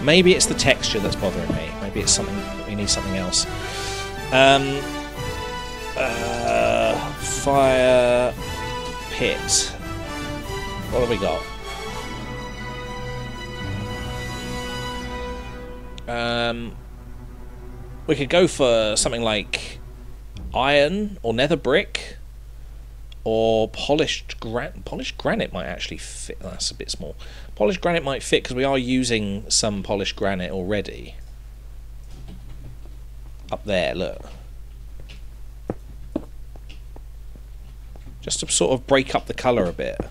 Maybe it's the texture that's bothering me. Maybe it's something. We need something else. Fire pit. What have we got? We could go for something like iron or nether brick or polished granite. Polished granite might actually fit. That's a bit small. Polished granite might fit because we are using some polished granite already. Up there, look. Just to sort of break up the colour a bit. In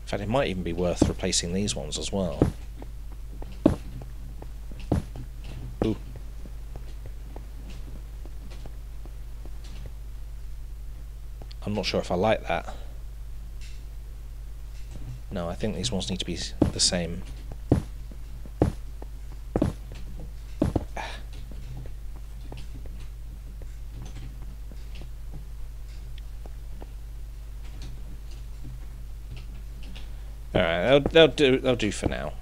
fact, it might even be worth replacing these ones as well. Ooh. I'm not sure if I like that. No, I think these ones need to be the same. Alright, they'll do for now.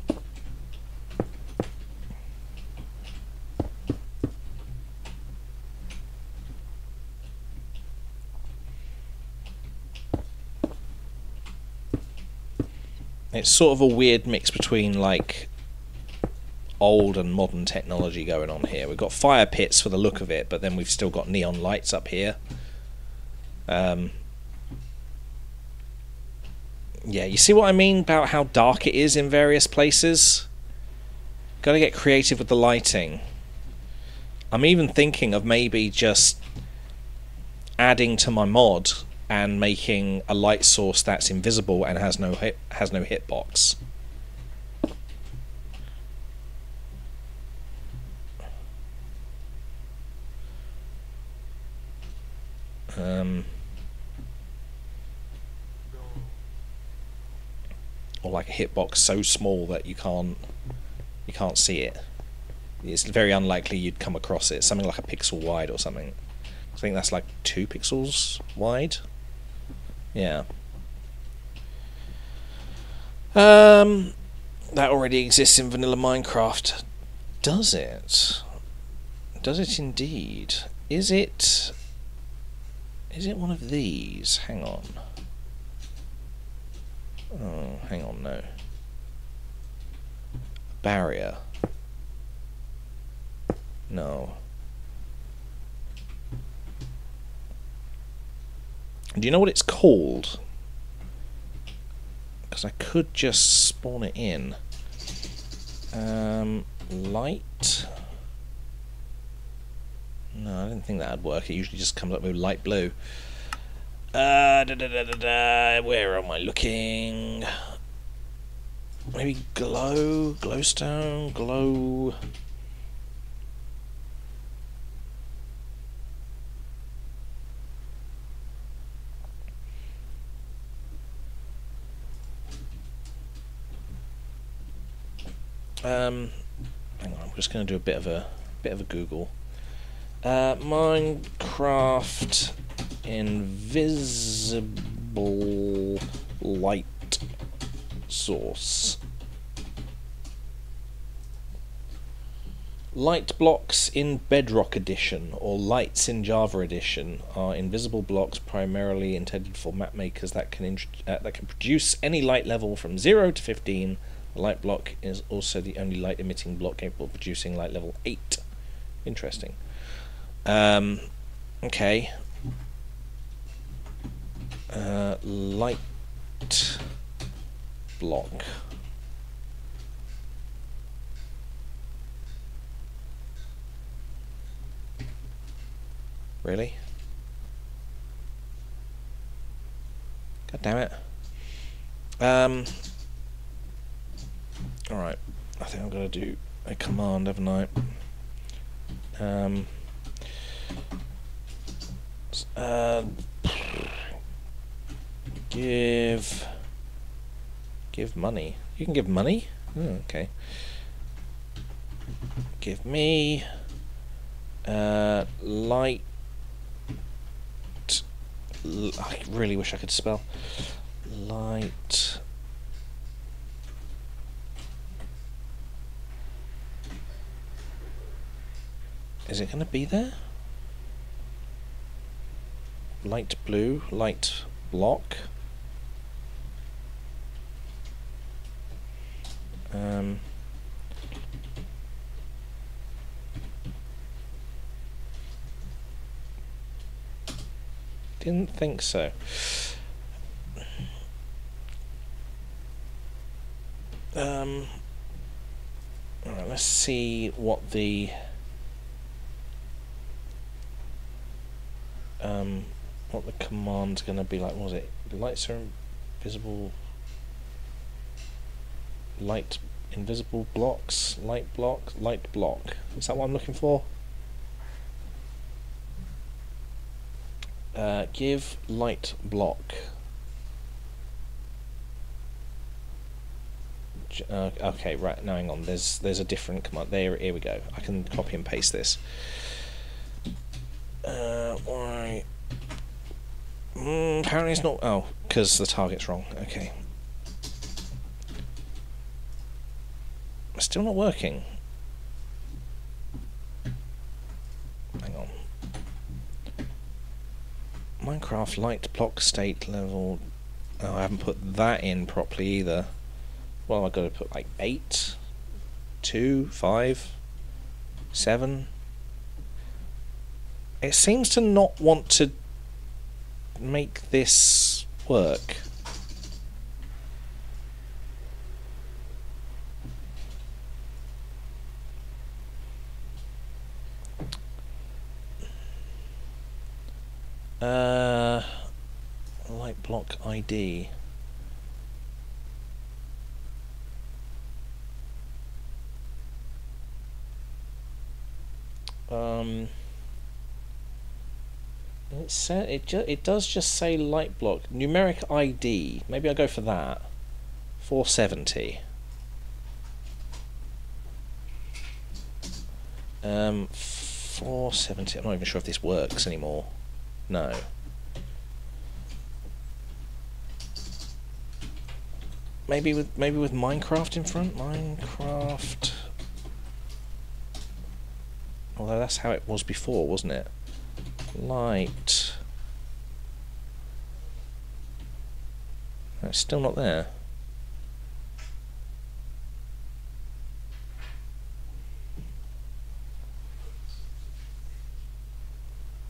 It's sort of a weird mix between like old and modern technology going on here. We've got fire pits for the look of it, but then we've still got neon lights up here. Yeah, you see what I mean about how dark it is in various places? Gotta get creative with the lighting. I'm even thinking of maybe just adding to my mod and making a light source that's invisible and has no hitbox. Or like a hitbox so small that you can't see it. It's very unlikely you'd come across it. Something like a pixel wide or something. I think that's like 2 pixels wide. Yeah. That already exists in vanilla Minecraft. Does it? Does it indeed? Is it one of these? Hang on. Oh, hang on, no. Barrier. No. Do you know what it's called? Because I could just spawn it in. Light? No, I didn't think that'd work. It usually just comes up with light blue. Where am I looking? Maybe glow? Glowstone? Glow? Hang on, I'm just going to do a bit of a Google. Minecraft invisible light source. Light blocks in Bedrock Edition or lights in Java Edition are invisible blocks primarily intended for map makers that can produce any light level from 0 to 15. The light block is also the only light emitting block capable of producing light level 8. Interesting. Okay. Light block. Really? God damn it. Alright. I think I'm going to do a command, haven't I? Give money. You can give money? Oh, okay. Give me light. I really wish I could spell light. Is it going to be there? Light blue, light block. Didn't think so. Alright, let's see what the command's gonna be like. What was it? Lights are invisible. Light invisible blocks. Light block. Light block. Is that what I'm looking for? Give light block. Okay, right. Now hang on. There's a different command. Here we go. I can copy and paste this. Why? Apparently it's not. Oh, because the target's wrong. Okay. It's still not working. Hang on. Minecraft light block state level. Oh, I haven't put that in properly either. Well, I've got to put like 8, 2, 5, 7. It seems to not want to make this work. Light block ID. It does just say light block numeric ID. Maybe I'll go for that. 470. 470. I'm not even sure if this works anymore. No. Maybe with Minecraft in front. Minecraft. Although that's how it was before, wasn't it? Light. It's still not there.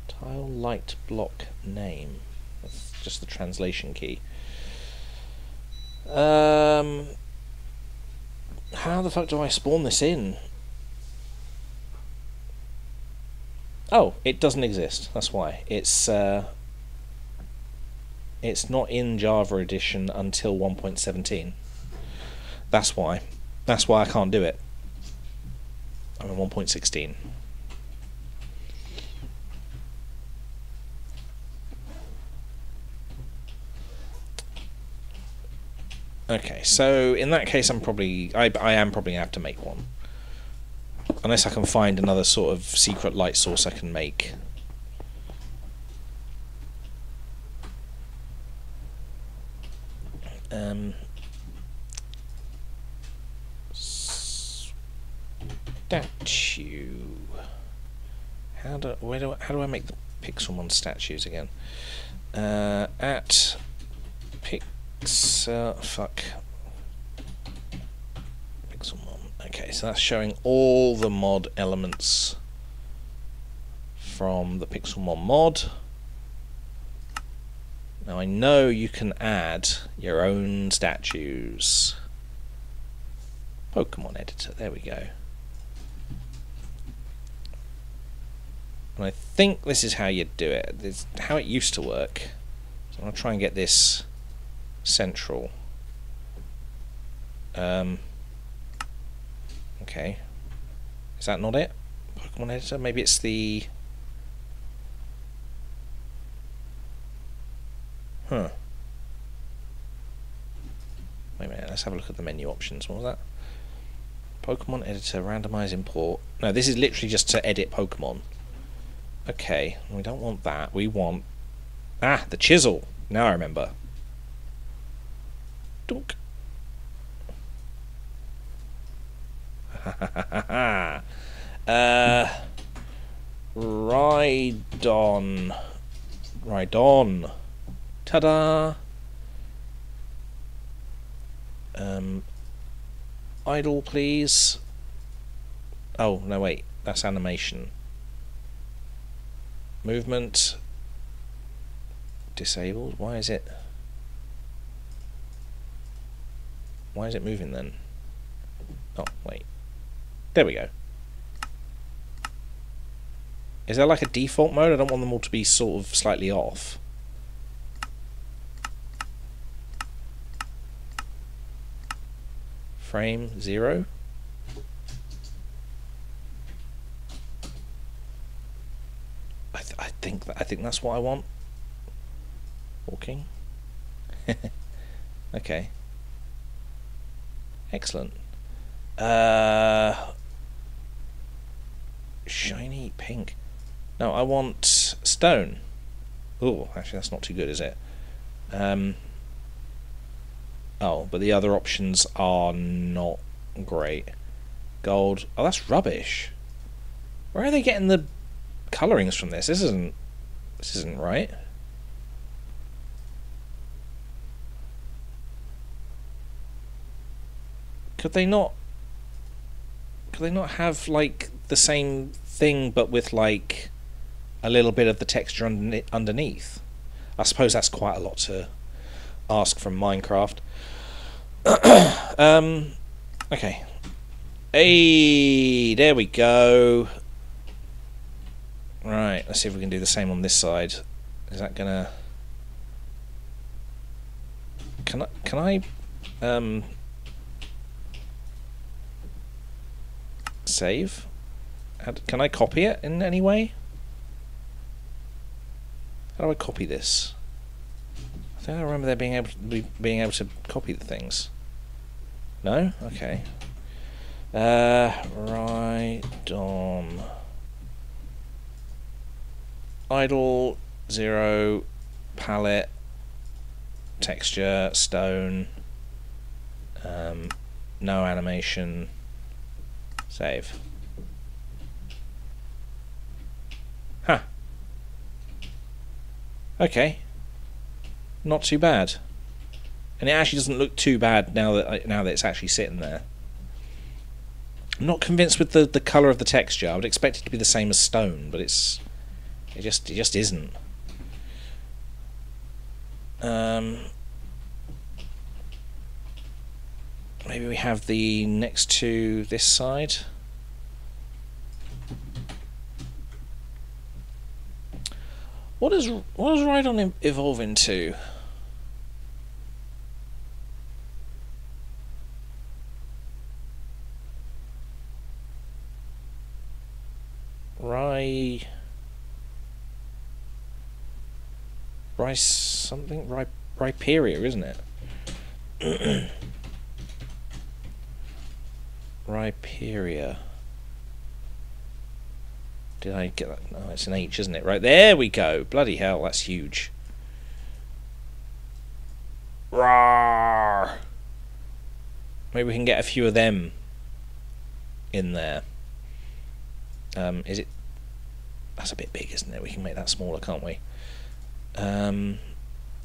Tile light block name. That's just the translation key. How the fuck do I spawn this in? Oh, it doesn't exist. That's why. It's not in Java Edition until 1.17. That's why. That's why I can't do it. I'm in 1.16. Okay, so in that case, I am probably gonna have to make one, unless I can find another sort of secret light source I can make. Statue. How do I make the Pixelmon statues again? At fuck. Pixelmon. Okay, so that's showing all the mod elements from the Pixelmon mod. Now I know you can add your own statues. Pokemon editor, there we go. And I think this is how you do it. This is how it used to work. So I'm going to try and get this central. Okay. Is that not it? Pokemon editor? Maybe it's the... Huh. Wait a minute, let's have a look at the menu options. What was that? Pokemon editor, randomize import. No, this is literally just to edit Pokemon. Okay, we don't want that. We want... Ah, the chisel. Now I remember. Dunk. Rhydon. Rhydon. Ta-da! Idle, please. Oh, no, wait. That's animation. Movement. Disabled. Why is it moving then? Oh, wait. There we go. Is there like a default mode? I don't want them all to be sort of slightly off. Frame 0. I think that's what I want. Walking. Okay. Excellent. Shiny pink. No, I want stone. Oh, actually that's not too good, is it? Oh, but the other options are not great. Gold. Oh, that's rubbish. Where are they getting the colorings from this? This isn't right. Could they not have like the same thing but with like a little bit of the texture underneath? I suppose that's quite a lot to ask from Minecraft. Okay. Hey, there we go. Right, let's see if we can do the same on this side. Is that gonna... Can I save? Can I copy it in any way? How do I copy this? I think I remember there being able to copy the things. No? Okay. Right on. Idle 0 palette texture stone. No animation. Save. Huh. Okay. Not too bad. And it actually doesn't look too bad now that it's actually sitting there. I'm not convinced with the colour of the texture. I would expect it to be the same as stone, but it just isn't. Maybe we have the next to this side. What does Rhydon evolve into? Rhyperia, isn't it? Rhyperia. Did I get that? No, it's an H, isn't it? Right, there we go. Bloody hell, that's huge. Rawr. Maybe we can get a few of them in there. Is it? That's a bit big, isn't it? We can make that smaller, can't we?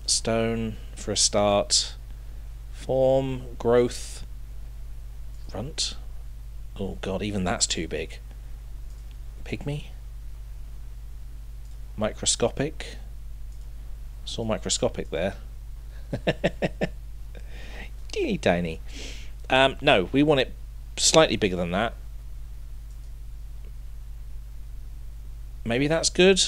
Stone for a start. Form, growth, runt. Oh god, even that's too big. Pygmy. Microscopic. It's all microscopic there. Teeny tiny. No, we want it slightly bigger than that. Maybe that's good.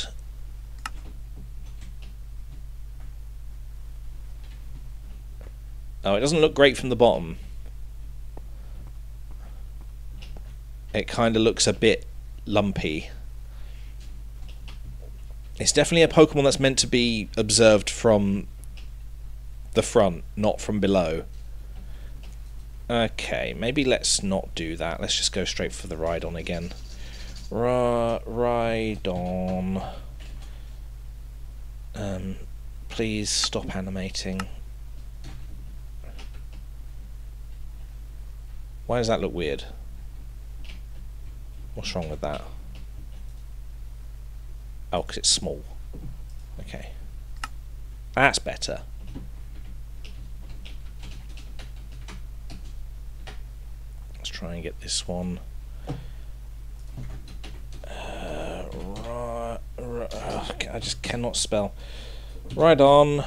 Oh, it doesn't look great from the bottom. It kind of looks a bit lumpy. It's definitely a Pokemon that's meant to be observed from the front, not from below. Okay, maybe let's not do that. Let's just go straight for the Rhydon again. Rhydon. Please stop animating. Why does that look weird? What's wrong with that? Oh, because it's small. Okay. That's better. Let's try and get this one. I just cannot spell. Ride on.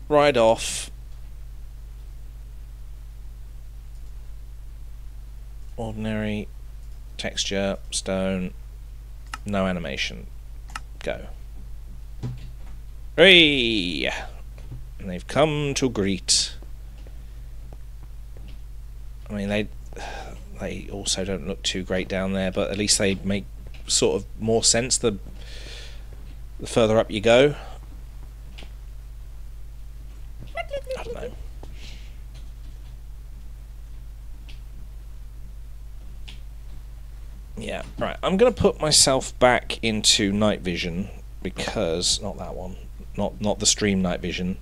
Ride off. Ordinary. Texture. Stone. No animation. Go. Hey! And they've come to greet. I mean, they also don't look too great down there, but at least they make sort of more sense the further up you go. I don't know. Yeah, right. I'm going to put myself back into night vision because not that one, not the stream night vision,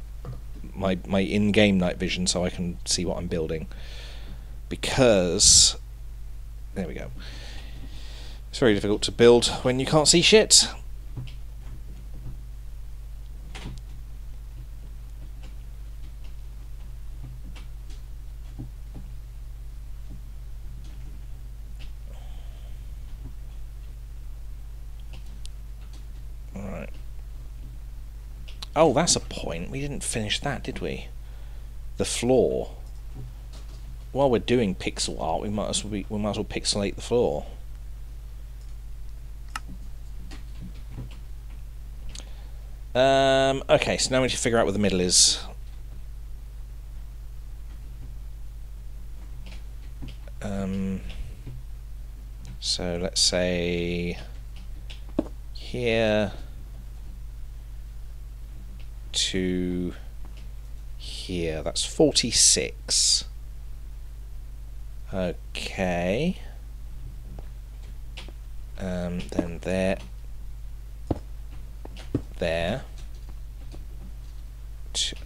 my in-game night vision, so I can see what I'm building. Because there we go. It's very difficult to build when you can't see shit. Alright. Oh, that's a point. We didn't finish that, did we? The floor. While we're doing pixel art, we might as well pixelate the floor. Okay, so now we need to figure out where the middle is. So let's say here to here. That's 46. Okay. Then there.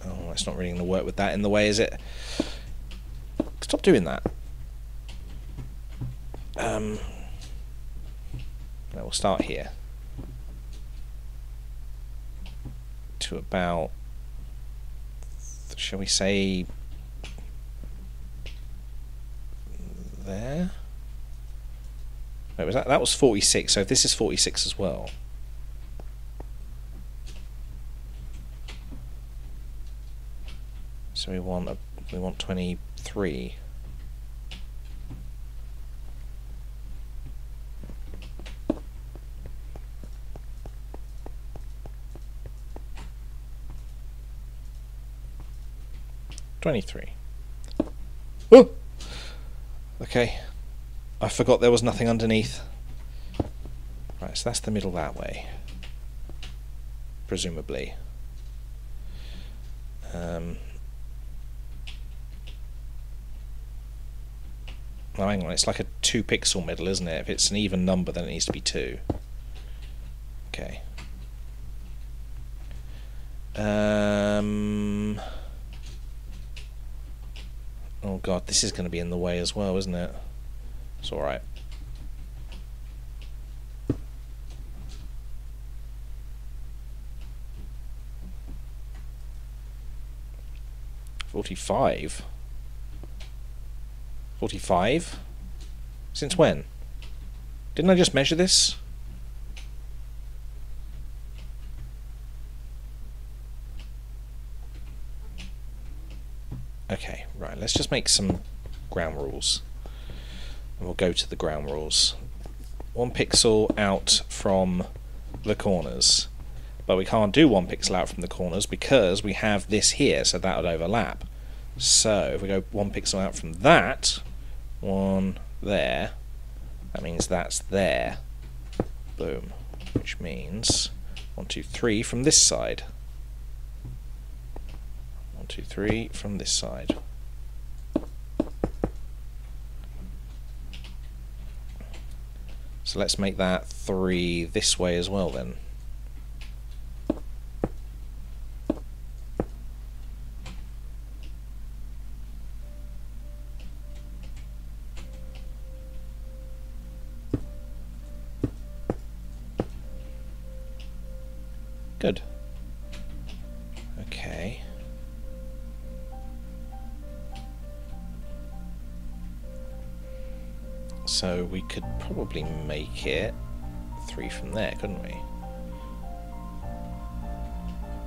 Oh, that's not really going to work with that in the way, is it? Stop doing that. We'll start here. To about, shall we say, there? Wait, was that was 46, so this is 46 as well. So we want 23. Oh! Okay. I forgot there was nothing underneath. Right, so that's the middle that way. Presumably. Oh, hang on, it's like a 2 pixel middle, isn't it? If it's an even number, then it needs to be 2. Okay. Oh god, this is going to be in the way as well, isn't it? It's alright. $45? $45? Since when? Didn't I just measure this? Okay, right, let's just make some ground rules. And we'll go to the ground rules. 1 pixel out from the corners. But we can't do 1 pixel out from the corners because we have this here, so that would overlap. So if we go 1 pixel out from that, 1 there, that means that's there. Boom. Which means 1, 2, 3 from this side. 1, 2, 3 from this side. So let's make that 3 this way as well then. Good. Okay. So we could probably make it 3 from there, couldn't we?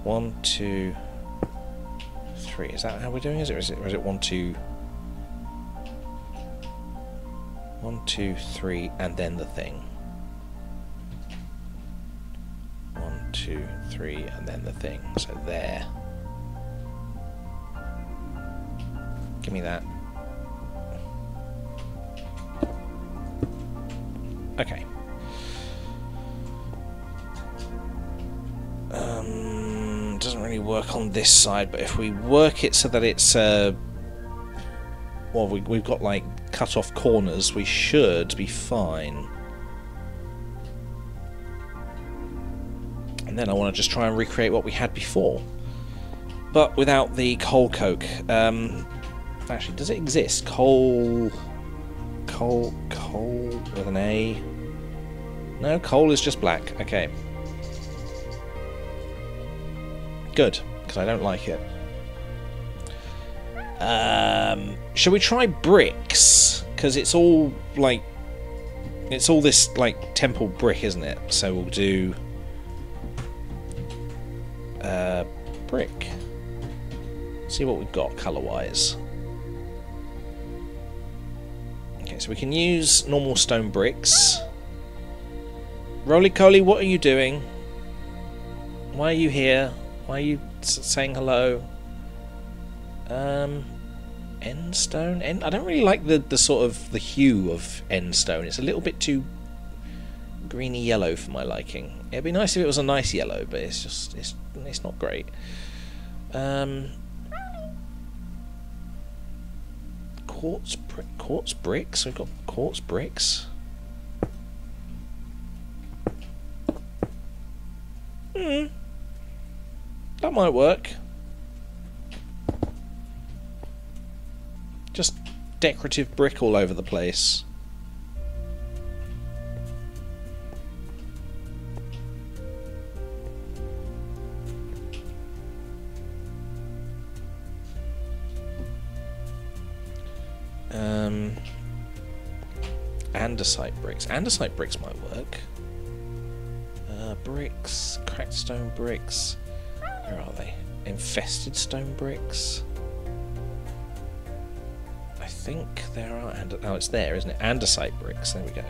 1, 2, 3. Is that how we're doing it? Or is it 1, 2, 1, 2, 3, and then the thing? 1, 2, 3, and then the thing. So there. Give me that. Okay. Doesn't really work on this side, but if we work it so that it's well, we've got like cut off corners, we should be fine. And then I want to just try and recreate what we had before, but without the coal coke. Actually, does it exist? Coal with an A? No, coal is just black. Okay. Good, because I don't like it. Shall we try bricks? Because it's all like, it's all this like temple brick, isn't it? So we'll do brick. See what we've got colour-wise. Okay, so we can use normal stone bricks. Roly-Coly, what are you doing? Why are you here? Why are you saying hello? End stone? I don't really like the sort of the hue of end stone. It's a little bit too greeny yellow for my liking. It'd be nice if it was a nice yellow, but it's just it's not great. Quartz bricks. We've got quartz bricks. That might work. Just decorative brick all over the place. Andesite bricks. Andesite bricks might work. Bricks, cracked stone bricks. Where are they? Infested stone bricks. I think there are. Oh, it's there, isn't it? Andesite bricks. There we go.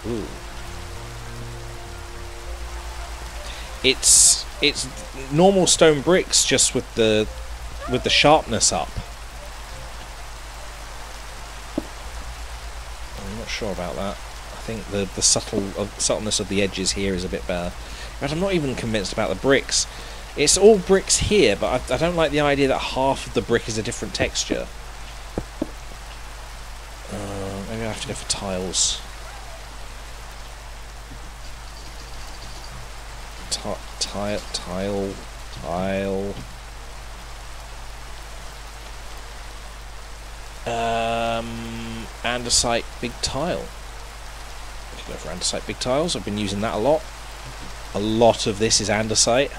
Ooh. It's normal stone bricks, just with the sharpness up. I'm not sure about that. I think the subtleness of the edges here is a bit better. But I'm not even convinced about the bricks. It's all bricks here, but I don't like the idea that half of the brick is a different texture. Maybe I have to go for tiles. Tile. Andesite big tile. I can go for andesite big tiles. I've been using that a lot. A lot of this is andesite.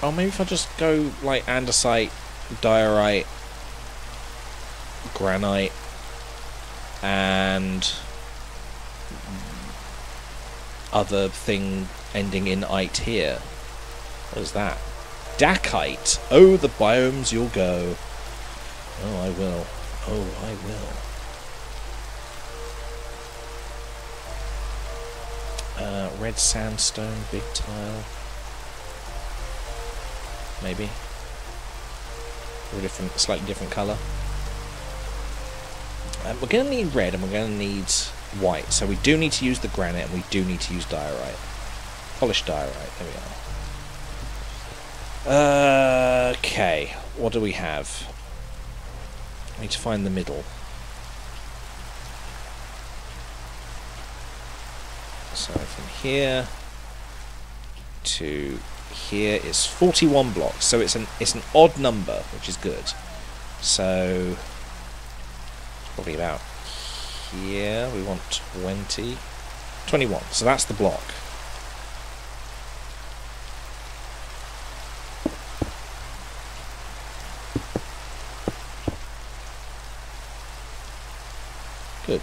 Oh, maybe if I just go like andesite, diorite, granite, and other thing ending in ite here. What is that? Dacite. Oh, the biomes you'll go. Oh, I will. Oh, I will. Red sandstone, big tile. Maybe. Or different, slightly different colour. We're going to need red and we're going to need white. So we do need to use the granite and we do need to use diorite. Polished diorite. There we are. Okay. What do we have? I need to find the middle. So from here to here is 41 blocks. So it's an odd number, which is good. So probably about here we want 21. So that's the block. Good.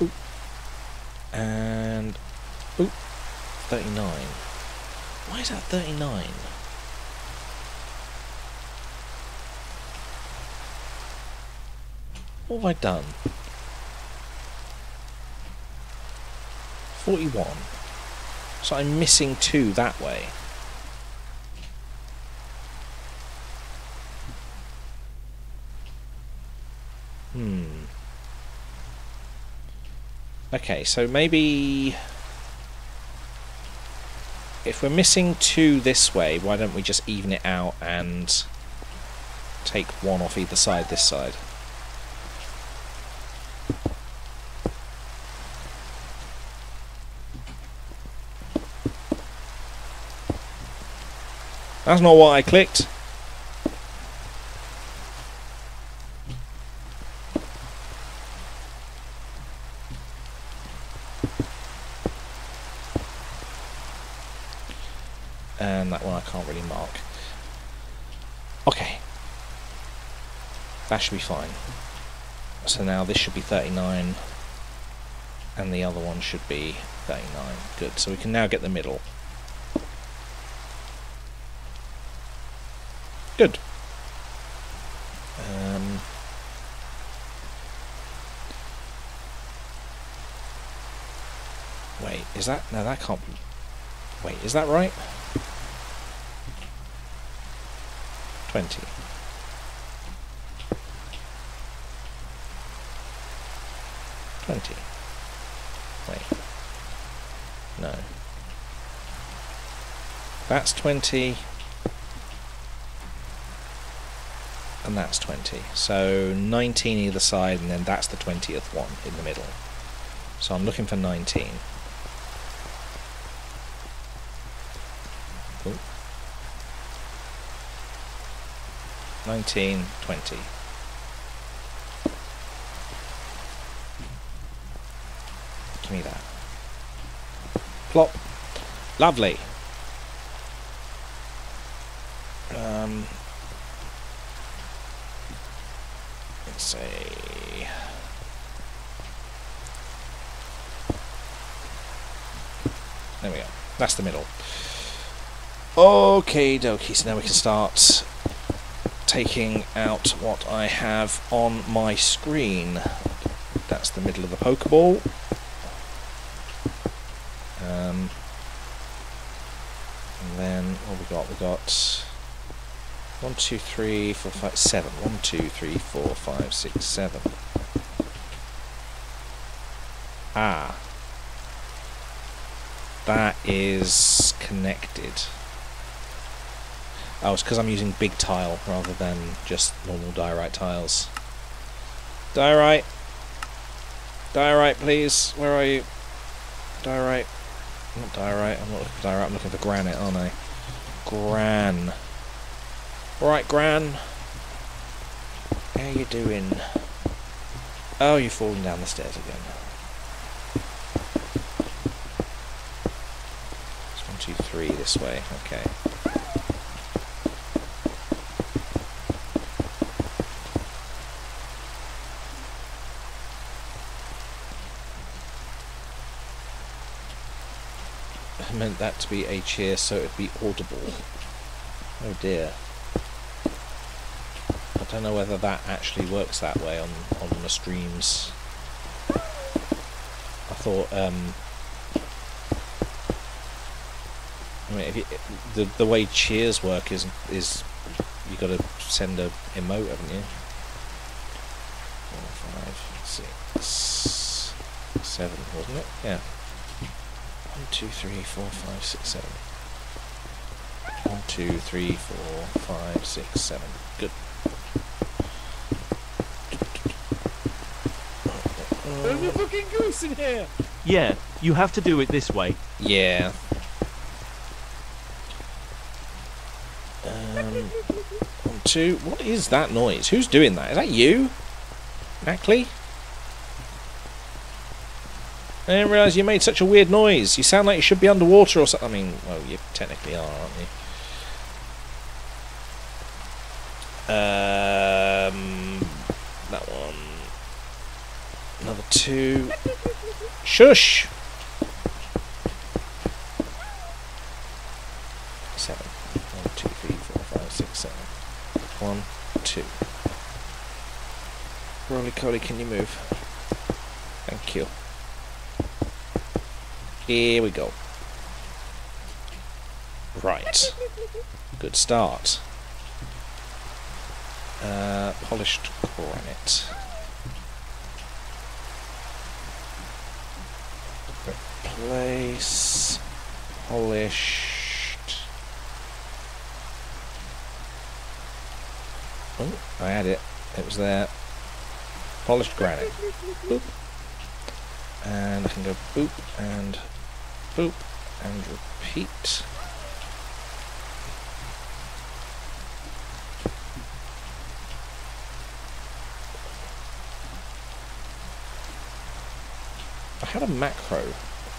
Ooh. And 39. Why is that 39? What have I done? 41. So I'm missing 2 that way. Okay, so maybe if we're missing 2 this way, why don't we just even it out and take 1 off either side this side? That's not what I clicked. And that one I can't really mark. Okay. That should be fine. So now this should be 39. And the other one should be 39. Good. So we can now get the middle. Good. Wait, is that... No, that can't be... Wait, is that right? 20. Wait. No. That's 20. And and that's 20. So 19 either side, and then that's the 20th one in the middle. So I'm looking for 19. Ooh. 19, 20. Give me that. Plop. Lovely. Let's see. There we go. That's the middle. Okay, dokie. So now we can start taking out what I have on my screen. That's the middle of the Pokeball. And then what we got? We got 1, 2, 3, 4, 5, 7. 1, 2, 3, 4, 5, 6, 7. Ah. That is connected. Oh, it's because I'm using big tile rather than just normal diorite tiles. Diorite! Diorite, please! Where are you? Diorite. Not diorite, I'm not looking for diorite, I'm looking for granite, aren't I? Gran. Right, Gran. How you doing? Oh, you're falling down the stairs again. It's 1, 2, 3 this way, okay. I meant that to be a cheer so it'd be audible. Oh dear. I don't know whether that actually works that way on the streams. I thought, I mean, if the way cheers work is you got to send a emote, haven't you? 4, 5, 6, 7, wasn't it? Yeah. 1, 2, 3, 4, 5, 6, 7. 1, 2, 3, 4, 5, 6, 7. Good. There's a fucking goose in here! Yeah, you have to do it this way. Yeah. 1, 2. What is that noise? Who's doing that? Is that you? Mackley? I didn't realise you made such a weird noise. You sound like you should be underwater or something. I mean, well, you technically are, aren't you? That one. Another 2. Shush! 7. 1, 2, 3, 4, 5, 6, 7. 1, 2. Roly-Coly, can you move? Thank you. Here we go. Right. Good start. Polished granite. Replace. Polished. Oh, I had it. It was there. Polished granite. Boop. And I can go boop and boop and repeat. I had a macro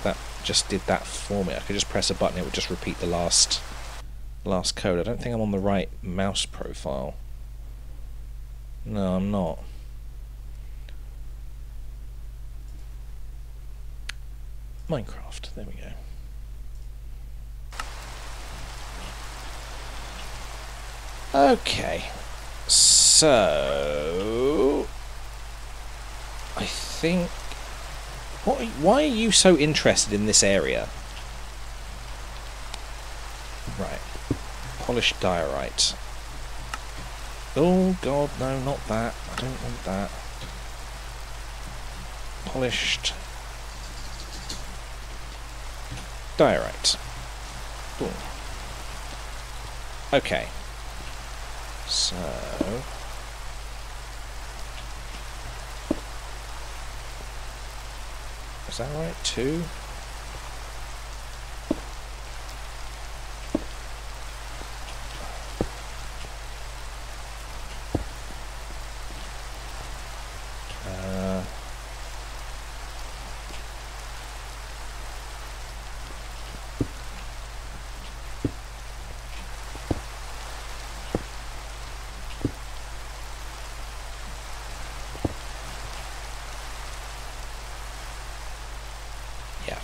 that just did that for me. I could just press a button, it would just repeat the last code. I don't think I'm on the right mouse profile. No, I'm not. Minecraft, there we go. Okay, so I think why are you so interested in this area? Right, polished diorite. Oh god, no, not that. I don't want that. Polished diorite. Boom. Okay. So Is that right? 2? Yeah.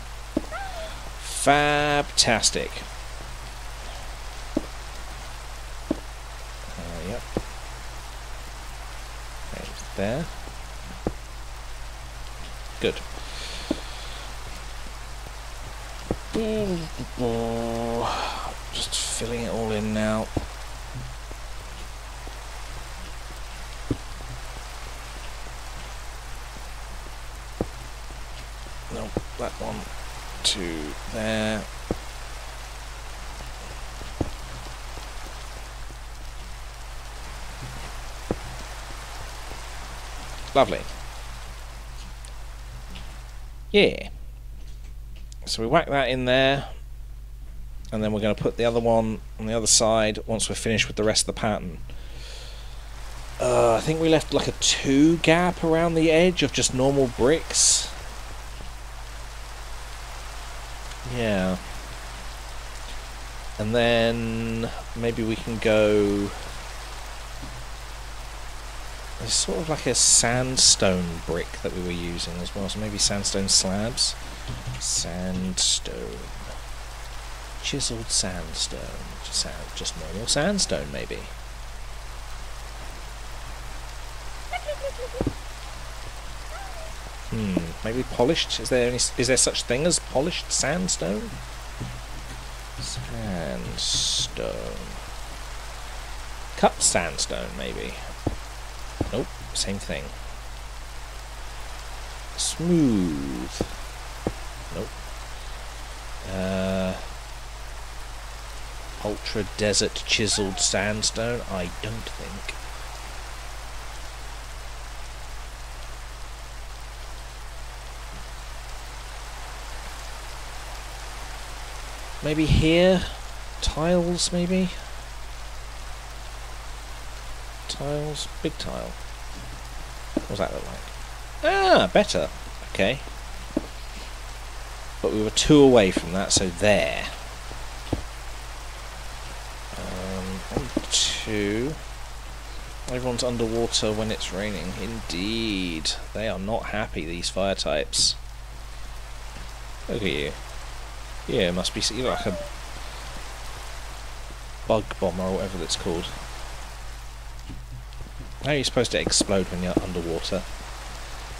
Fantastic. Yep. There. Good. Just filling it all in now. No, that one to there. Lovely. Yeah. So we whack that in there, and then we're going to put the other one on the other side once we're finished with the rest of the pattern. I think we left like a 2 gap around the edge of just normal bricks. Yeah. And then maybe we can go... There's sort of like a sandstone brick that we were using as well, so maybe sandstone slabs. Sandstone. Chiseled sandstone. Just normal sandstone, maybe. Maybe polished? Is there such thing as polished sandstone? Sandstone. Cut sandstone, maybe. Nope, same thing. Smooth. Nope. Ultra desert chiseled sandstone? I don't think. Maybe here? Tiles, maybe? Tiles? Big tile. What does that look like? Ah, better. Okay. But we were 2 away from that, so there. 2. Everyone's underwater when it's raining. Indeed. They are not happy, these fire types. Look at you. Yeah, it must be, you look like a bug bomber or whatever that's called. How are you supposed to explode when you're underwater?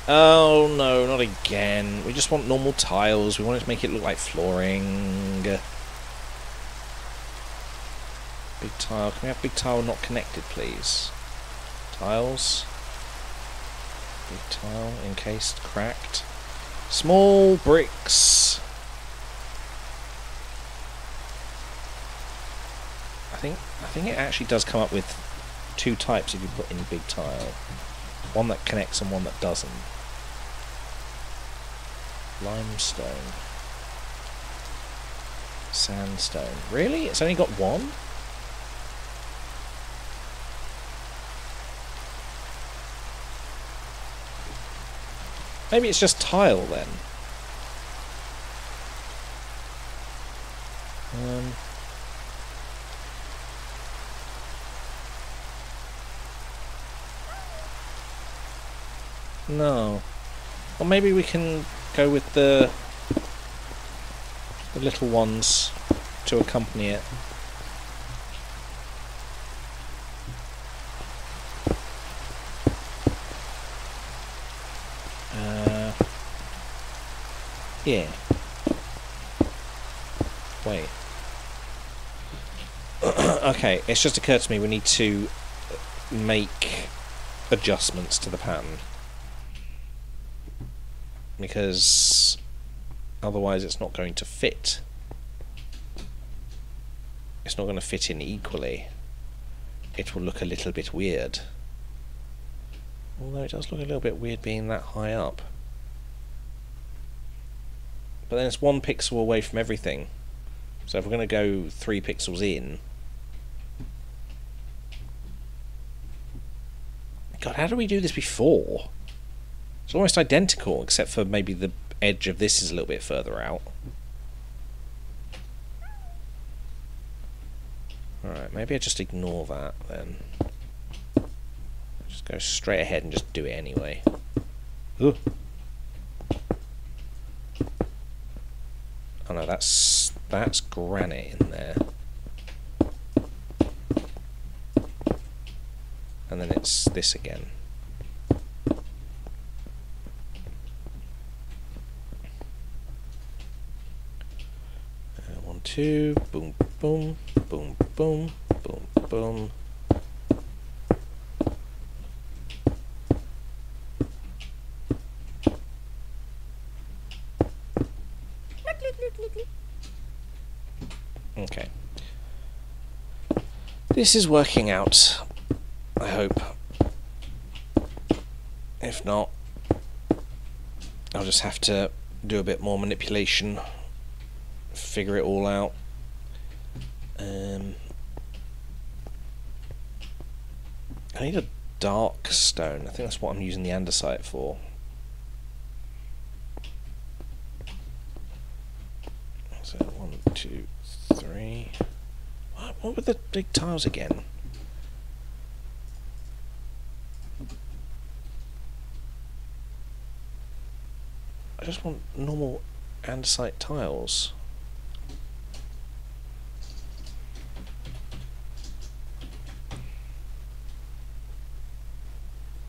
Oh no, not again. We just want normal tiles. We want to make it look like flooring. Big tile. Can we have big tile not connected, please? Tiles. Big tile, encased, cracked. Small bricks. I think it actually does come up with 2 types if you put in big tile. One that connects and one that doesn't. Limestone. Sandstone. Really? It's only got 1? Maybe it's just tile then. No. Or maybe we can go with the little ones to accompany it. Yeah. Wait. Okay, it's just occurred to me we need to make adjustments to the pattern. Because otherwise it's not going to fit. It's not going to fit in equally. It will look a little bit weird. Although it does look a little bit weird being that high up. but then it's 1 pixel away from everything. So if we're going to go 3 pixels in... God, how did we do this before? It's almost identical, except for maybe the edge of this is a little bit further out. Alright, maybe I just ignore that then. Just go straight ahead and just do it anyway. Ugh. Oh no, that's granite in there. And then it's this again. 1, 2, boom, boom, boom, boom, boom, boom. Okay. This is working out, I hope. If not, I'll just have to do a bit more manipulation, figure it all out. I need a dark stone. I think that's what I'm using the andesite for. So 1, 2, 3. What were the big tiles again? I just want normal andesite tiles.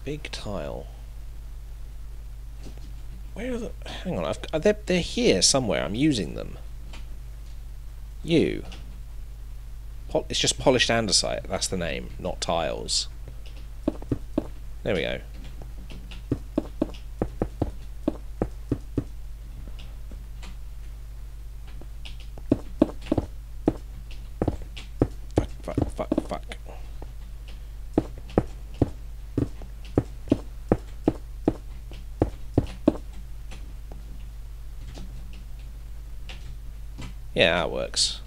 Big tile. Where are the... Hang on, they're here somewhere. I'm using them. You. It's just polished andesite. That's the name, not tiles. There we go. Fuck. Yeah, that works.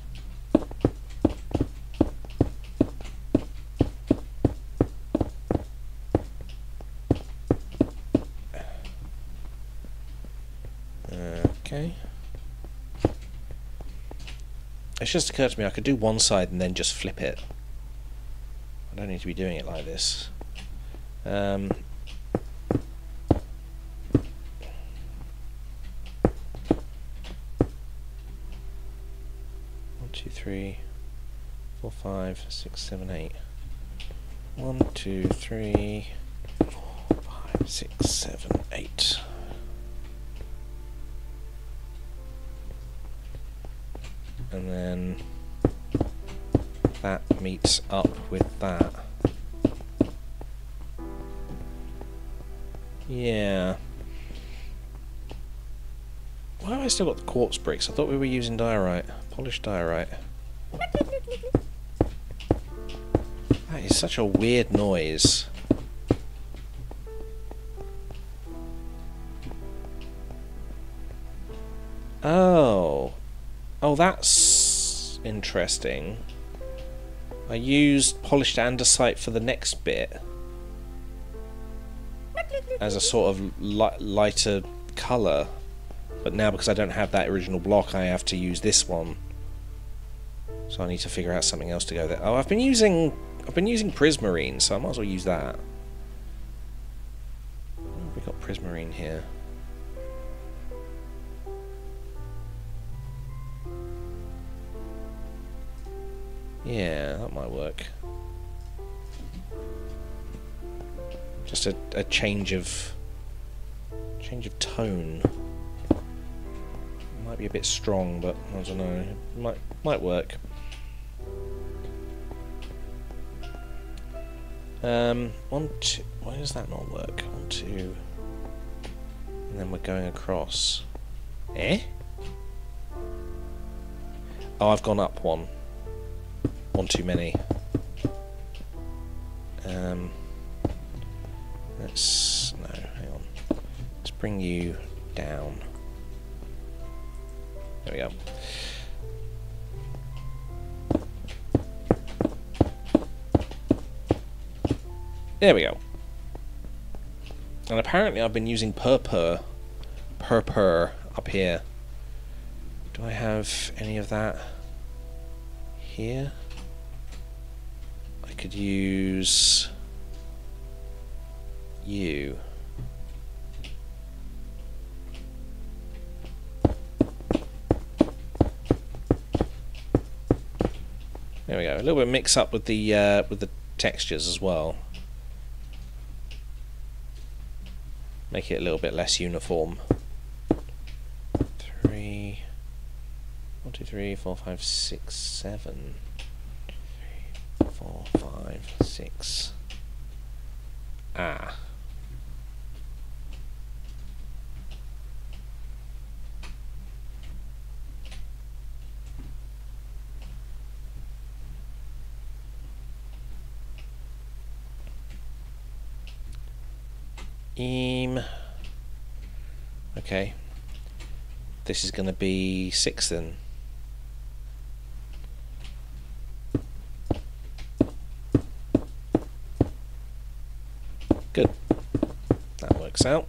Okay. It's just occurred to me I could do one side and then just flip it. I don't need to be doing it like this. 1, 2, 3, 4, 5, 6, 7, 8. 1, 2, 3, 4, 5, 6, 7, 8. And then that meets up with that. Yeah. Why have I still got the quartz bricks? I thought we were using diorite. Polished diorite. That is such a weird noise. Oh. Oh, that's interesting. I used polished andesite for the next bit as a sort of lighter colour, but now because I don't have that original block I have to use this one, so I need to figure out something else to go there. Oh, I've been using prismarine, so I might as well use that. We've got prismarine here. Yeah, that might work. Just a change of tone. Might be a bit strong, but I don't know. It might work. One, two. Why does that not work? 1, 2, and then we're going across. Eh? Oh, I've gone up one. One too many. Let's... no, hang on. Let's bring you down. There we go. There we go. And apparently I've been using purpur up here. Do I have any of that here? I could use you. There we go. A little bit mix up with the textures as well. Make it a little bit less uniform. 3, 1, 2, 3, 4, 5, 6, 7. 3, 4, 5, 6. Ah. Okay. This is going to be 6 then. Good. That works out.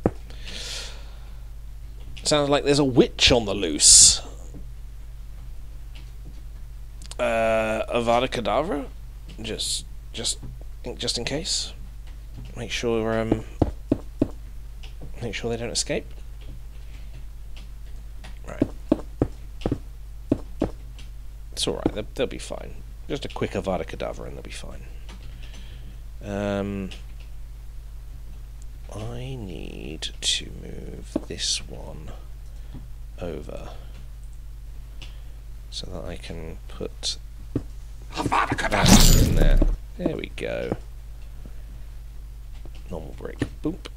Sounds like there's a witch on the loose. Avada Kedavra? Just in case. Make sure they don't escape. Right. It's alright, they'll be fine. Just a quick Avada Kedavra and they'll be fine. I need to move this one over so that I can put that in there. There we go. Normal break. Boop.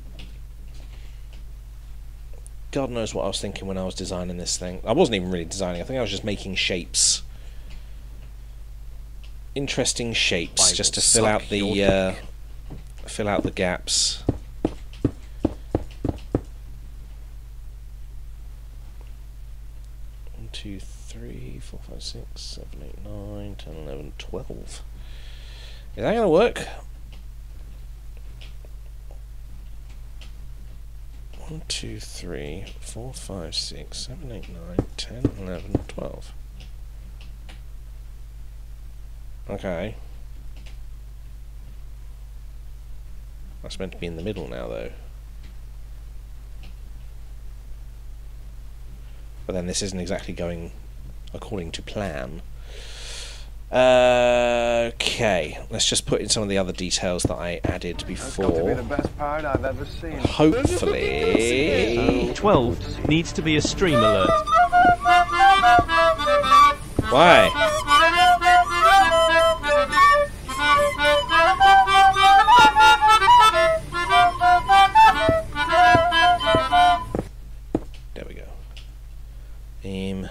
God knows what I was thinking when I was designing this thing. I wasn't even really designing. I think I was just making shapes. Interesting shapes, just to fill out the gaps. 1, 2, 3, 4, 5, 6, 7, 8, 9, 10, 11, 12. Is that gonna work? 1, 2, 3, 4, 5, 6, 7, 8, 9, 10, 11, 12. Okay. That's meant to be in the middle now, though. But then this isn't exactly going according to plan. Okay, let's just put in some of the other details that I added before. That's got to be the best part I've ever seen. Hopefully... 12 needs to be a stream alert. Why? There we go. Aim.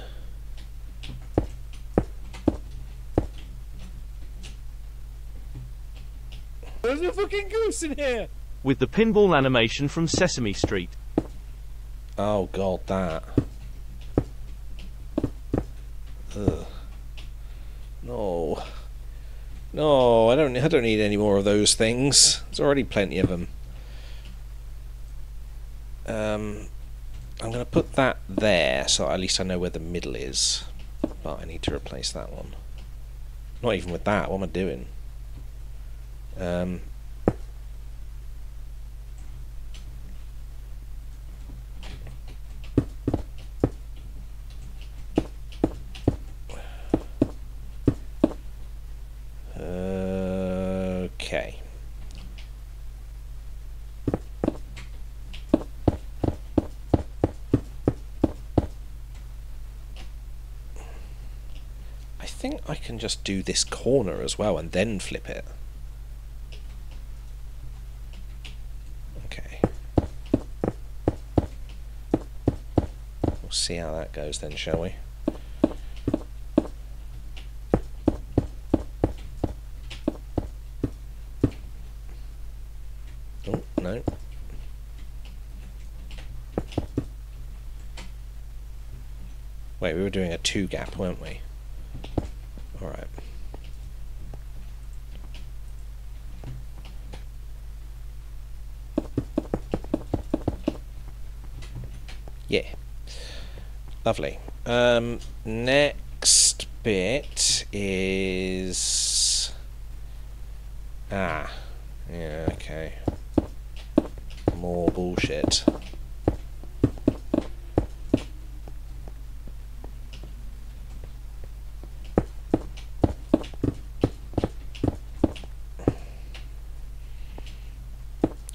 There's a fucking goose in here! With the pinball animation from Sesame Street. Oh god, that. Ugh. No. No, I don't need any more of those things. There's already plenty of them. I'm gonna put that there, so at least I know where the middle is. But I need to replace that one. Not even with that, what am I doing? Okay. I think I can just do this corner as well and then flip it. Okay. We'll see how that goes then, shall we? Oh, no. Wait, we were doing a 2 gap, weren't we? Alright. Yeah. Lovely. Next bit is... Ah. Yeah, okay. More bullshit.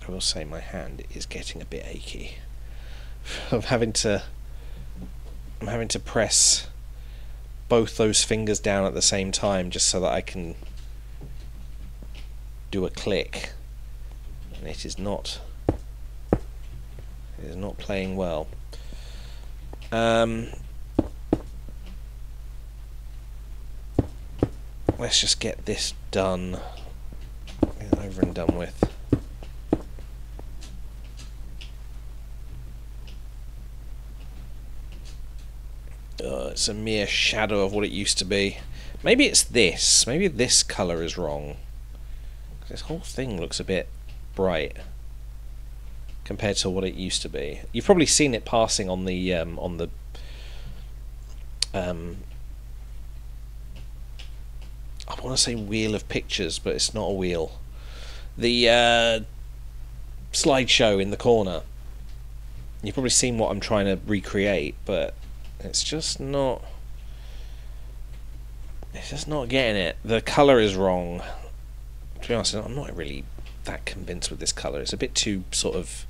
I will say my hand is getting a bit achy. I'm having to press both those fingers down at the same time just so that I can do a click, and it is not playing well. Let's just get this done, get it over and done with. It's a mere shadow of what it used to be. Maybe it's this. Maybe this colour is wrong. This whole thing looks a bit bright compared to what it used to be. You've probably seen it passing on the I want to say wheel of pictures, but it's not a wheel. The slideshow in the corner. You've probably seen what I'm trying to recreate, but it's just not getting it. The colour is wrong. To be honest, I'm not really that convinced with this colour. It's a bit too sort of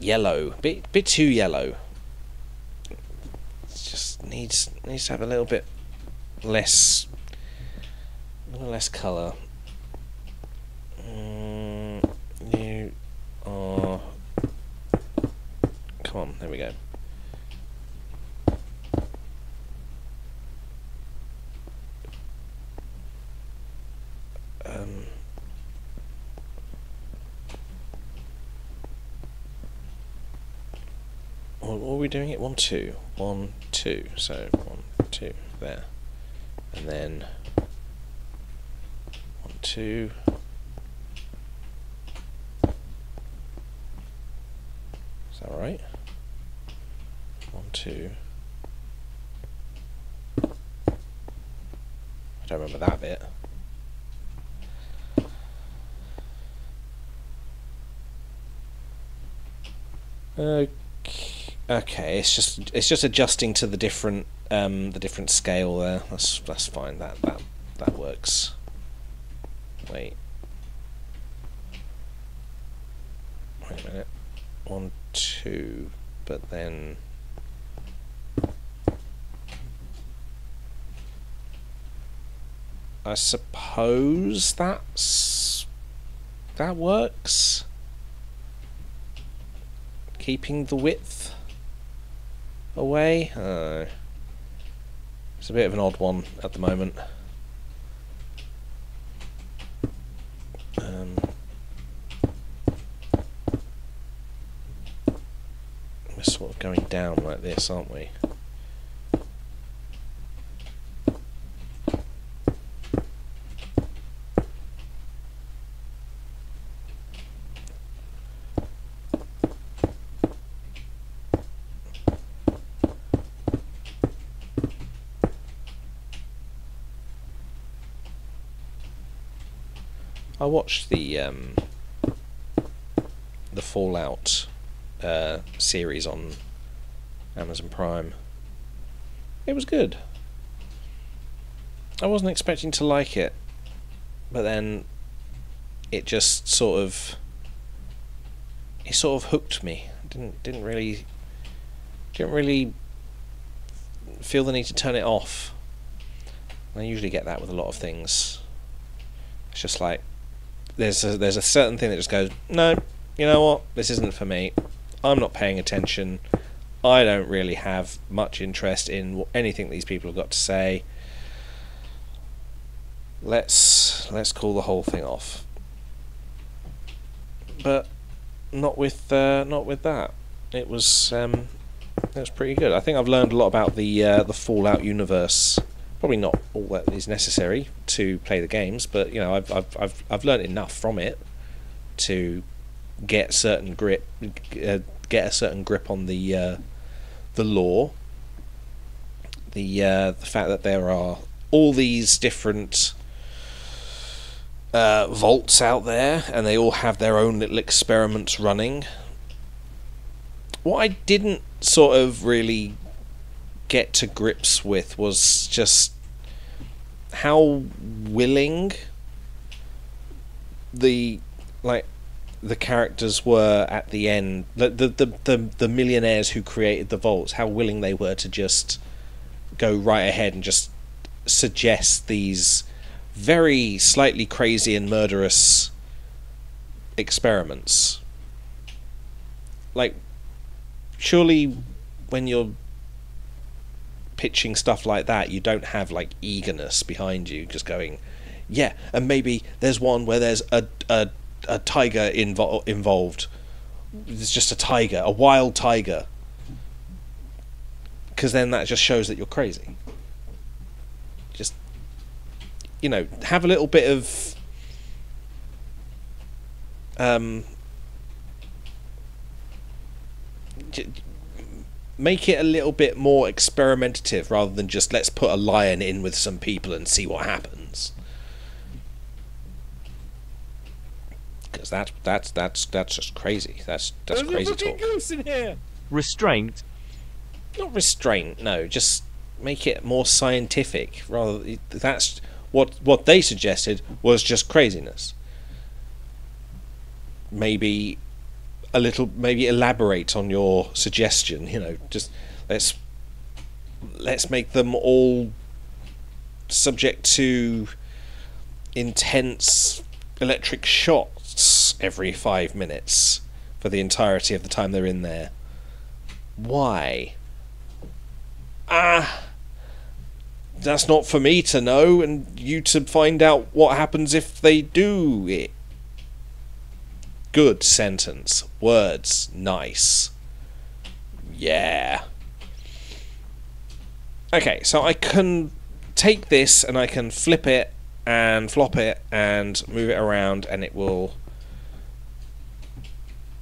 yellow, bit too yellow. It just needs to have a little bit less colour. You are... Come on, there we go. What are we doing it? 1, 2, 1, 2. So 1, 2 there, and then 1, 2. Is that right? 1, 2. I don't remember that bit. Okay, it's just adjusting to the different scale there. That's fine. That works. Wait a minute. 1, 2, but then I suppose that works. Keeping the width away. It's a bit of an odd one at the moment. We're sort of going down like this, aren't we? I watched the Fallout series on Amazon Prime. It was good. I wasn't expecting to like it, but then it just sort of hooked me. Didn't really feel the need to turn it off. I usually get that with a lot of things. It's just like there's a certain thing that just goes, no, you know what, this isn't for me. I'm not paying attention. I don't really have much interest in anything these people have got to say. Let's call the whole thing off. But not with that. It was That's pretty good. I think I've learned a lot about the Fallout universe. Probably not all that is necessary to play the games, but you know, I've learned enough from it to get a certain grip on the lore. The fact that there are all these different vaults out there, and they all have their own little experiments running. What I didn't sort of really get to grips with was just how willing the characters were at the end, the millionaires who created the vaults, how willing they were to just go right ahead and just suggest these very slightly crazy and murderous experiments. Like, surely when you're pitching stuff like that, you don't have like eagerness behind you just going, yeah, and maybe there's one where there's a tiger involved. There's just a tiger, a wild tiger, because then that just shows that you're crazy. Just, you know, have a little bit of make it a little bit more experimentative rather than just let's put a lion in with some people and see what happens. Because that's just crazy. That's crazy There's a fucking talk. goose in here. Restraint. Not restraint, no. Just make it more scientific. Rather, that's what they suggested was just craziness. Maybe elaborate on your suggestion. You know, just let's make them all subject to intense electric shocks every 5 minutes for the entirety of the time they're in there. Why? That's not for me to know, and you to find out what happens if they do it. Good sentence. Words. Nice. Yeah. Okay, so I can take this and I can flip it and flop it and move it around, and it will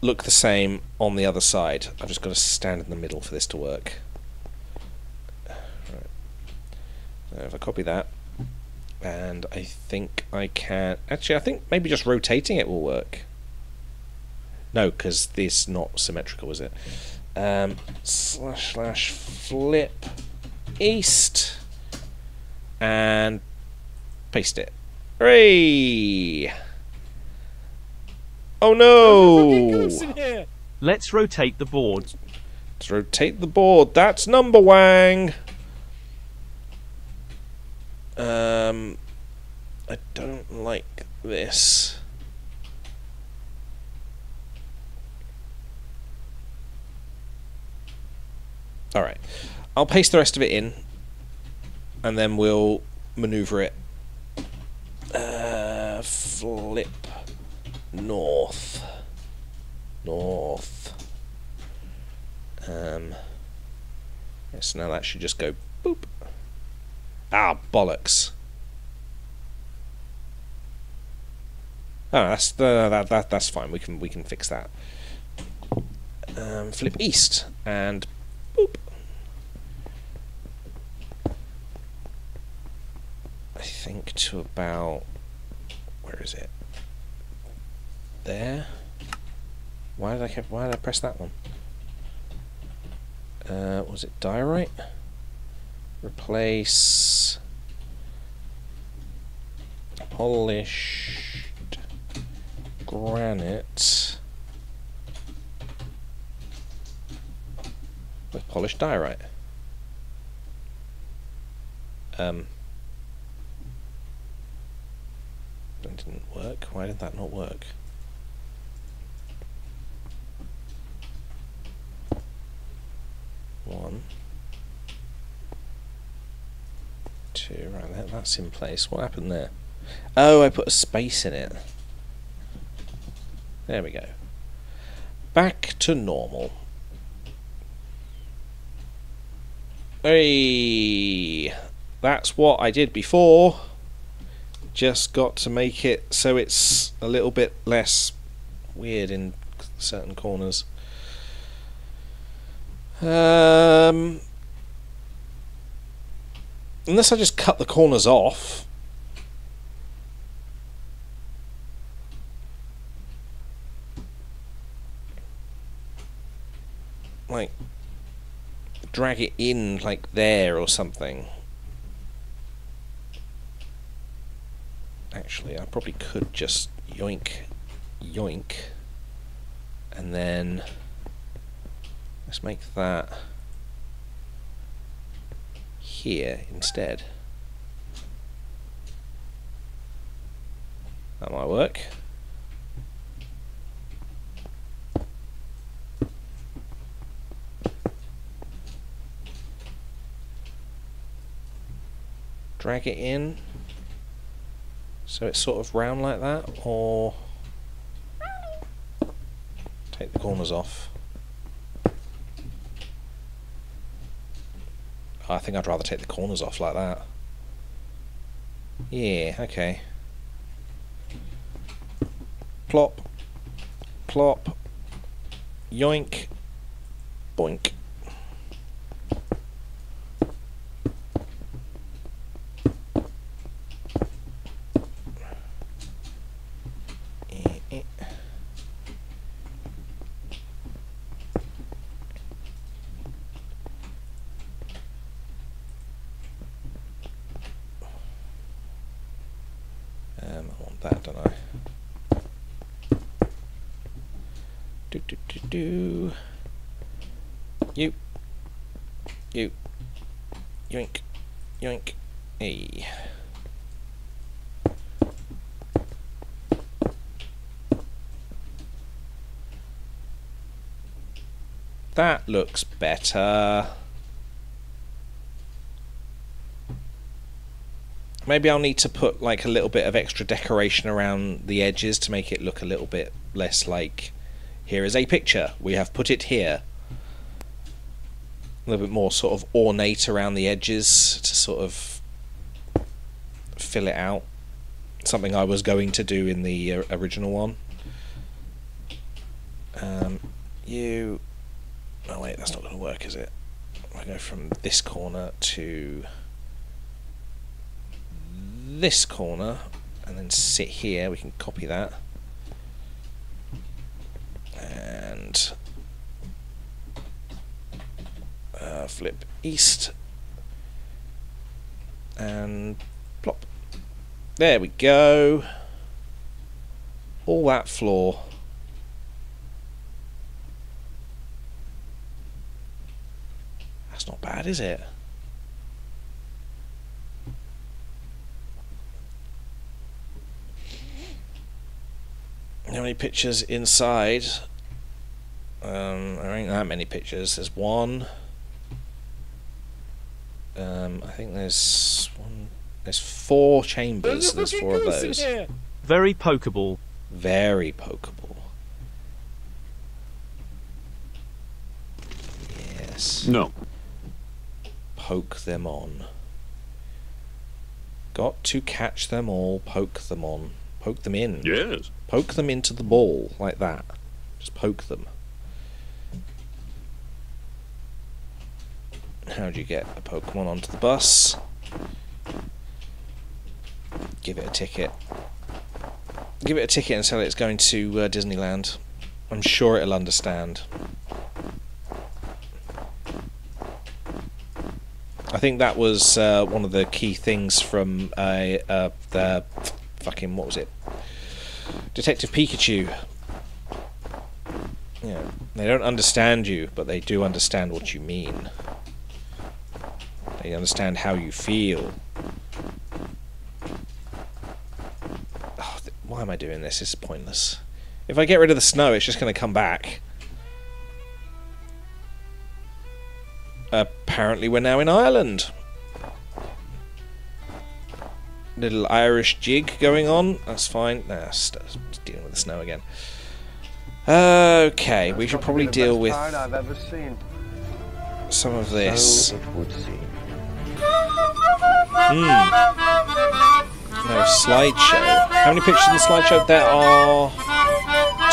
look the same on the other side. I've just got to stand in the middle for this to work. Right. So if I copy that, and I think I can... Actually, I think maybe just rotating it will work. No, because this is not symmetrical, is it? / flip east and paste it. Hooray! Oh Fucking no! goose in here. Let's rotate the board. Let's rotate the board. That's number wang. I don't like this. Alright, I'll paste the rest of it in, and then we'll maneuver it. Flip north. North. Yes, now that should just go boop. Ah, bollocks. Oh, that's fine. We can fix that. Flip east and boop. I think to about, where is it? There. Why did I press that one? Was it diorite? Replace polished granite with polished diorite. That didn't work. Why did that not work? One, two, right there, that's in place. What happened there? Oh, I put a space in it. There we go. Back to normal. Hey, that's what I did before. Just got to make it so it's a little bit less weird in certain corners. Unless I just cut the corners off. Like, drag it in like there or something. Actually, I probably could just yoink, yoink, and then let's make that here instead. That might work. Drag it in so it's sort of round like that, or take the corners off. I think I'd rather take the corners off like that. Yeah, okay. Plop, plop, yoink, boink. I want that, don't I? Do. You, yoink, yoink, hey. That looks better. Maybe I'll need to put like a little bit of extra decoration around the edges to make it look a little bit less like, here is a picture, we have put it here. A little bit more sort of ornate around the edges to sort of fill it out. Something I was going to do in the original one. Oh wait, that's not going to work, is it? I go from this corner to this corner and then sit here. We can copy that and flip east and plop. There we go. All that floor. That's not bad, is it? How many pictures inside? There ain't that many pictures. There's one. I think there's one. There's 4 chambers. There's 4 of those. Very pokeable. Very pokeable. Yes. No. Poke them on. Got to catch them all. Poke them on. Poke them in. Yes. Poke them into the ball like that. Just poke them. How do you get a Pokemon onto the bus? Give it a ticket. Give it a ticket and tell it it's going to Disneyland. I'm sure it'll understand. I think that was one of the key things from the fucking, what was it? Detective Pikachu. You know, they don't understand you, but they do understand what you mean. They understand how you feel. Oh, why am I doing this? This is pointless. If I get rid of the snow, it's just going to come back. Apparently we're now in Ireland. Little Irish jig going on. That's fine. Nah, dealing with the snow again. Okay, we should probably deal with I've ever seen. some of this. So it would seem. No, slideshow. How many pictures in the slideshow? There are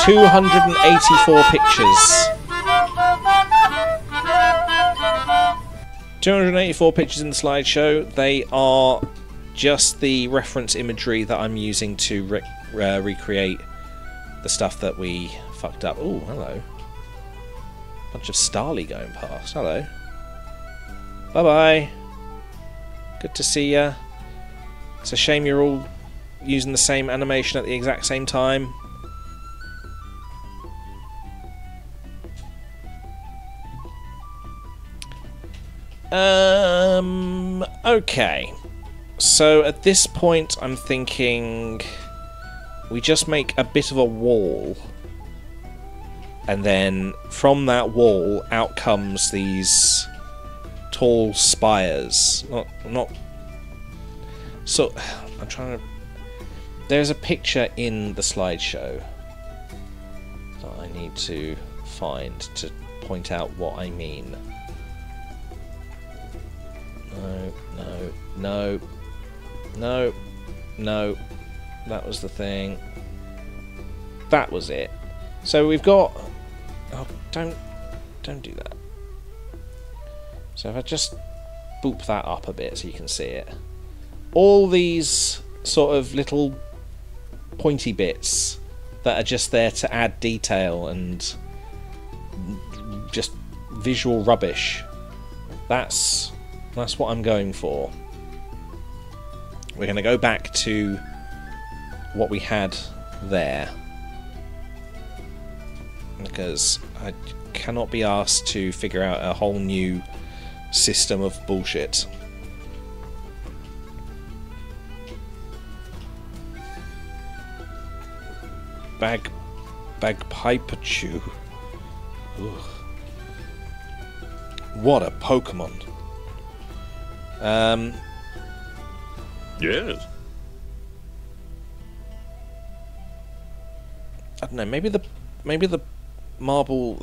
284 pictures. 284 pictures in the slideshow. They are just the reference imagery that I'm using to recreate the stuff that we fucked up. Oh, hello. Bunch of Starly going past. Hello. Bye-bye. Good to see ya. It's a shame you're all using the same animation at the exact same time. Okay. So at this point I'm thinking we just make a bit of a wall, and then from that wall out comes these tall spires. Not so I'm trying to... There's a picture in the slideshow that I need to find to point out what I mean. No. That was the thing. That was it. So we've got... Oh, don't do that. So if I just boop that up a bit so you can see it. All these sort of little pointy bits that are just there to add detail and just visual rubbish. That's what I'm going for. We're going to go back to what we had there, because I cannot be asked to figure out a whole new system of bullshit. Bagpipachu. What a Pokemon. Yes. I don't know. Maybe the marble,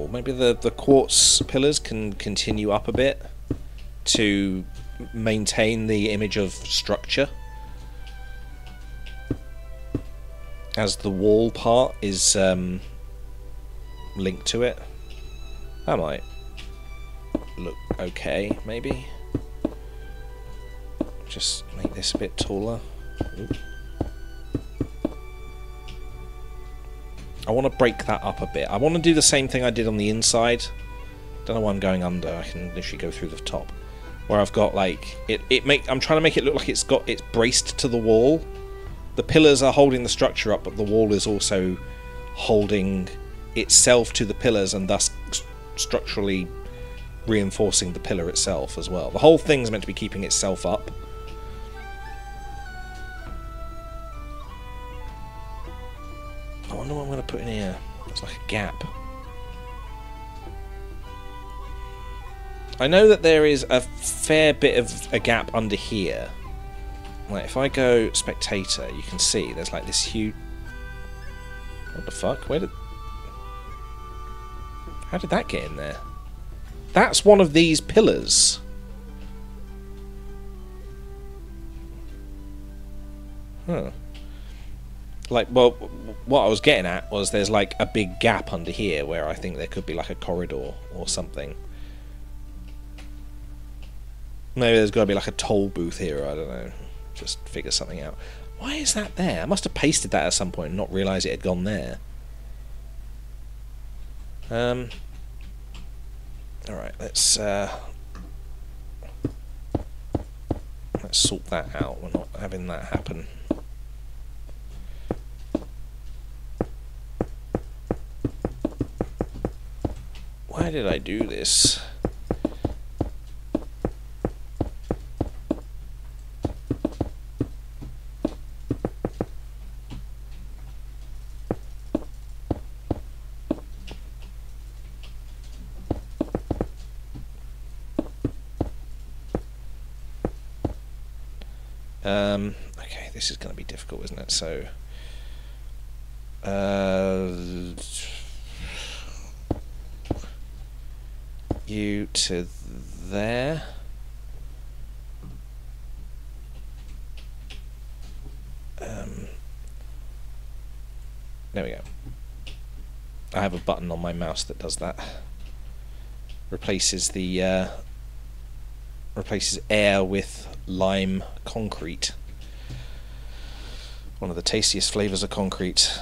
maybe the quartz pillars can continue up a bit to maintain the image of structure, as the wall part is linked to it. That might look okay, maybe. Just make this a bit taller. Ooh. I want to break that up a bit. I want to do the same thing I did on the inside. Don't know why I'm going under. I can literally go through the top, where I've got like I'm trying to make it look like it's braced to the wall. The pillars are holding the structure up, but the wall is also holding itself to the pillars, and thus structurally reinforcing the pillar itself as well. The whole thing's meant to be keeping itself up. I wonder what I'm going to put in here. It's like a gap. I know that there is a fair bit of a gap under here. Like, if I go spectator, you can see there's like this huge... What the fuck? How did that get in there? That's one of these pillars. Huh. Like, well, what I was getting at was there's like a big gap under here where I think there could be like a corridor or something. Maybe there's got to be like a toll booth here, I don't know. Just figure something out. Why is that there? I must have pasted that at some point and not realised it had gone there. Alright, let's sort that out. We're not having that happen. Why did I do this? Okay, this is going to be difficult, isn't it? So, you to there. There we go. I have a button on my mouse that does that. Replaces the replaces air with lime concrete. One of the tastiest flavours of concrete.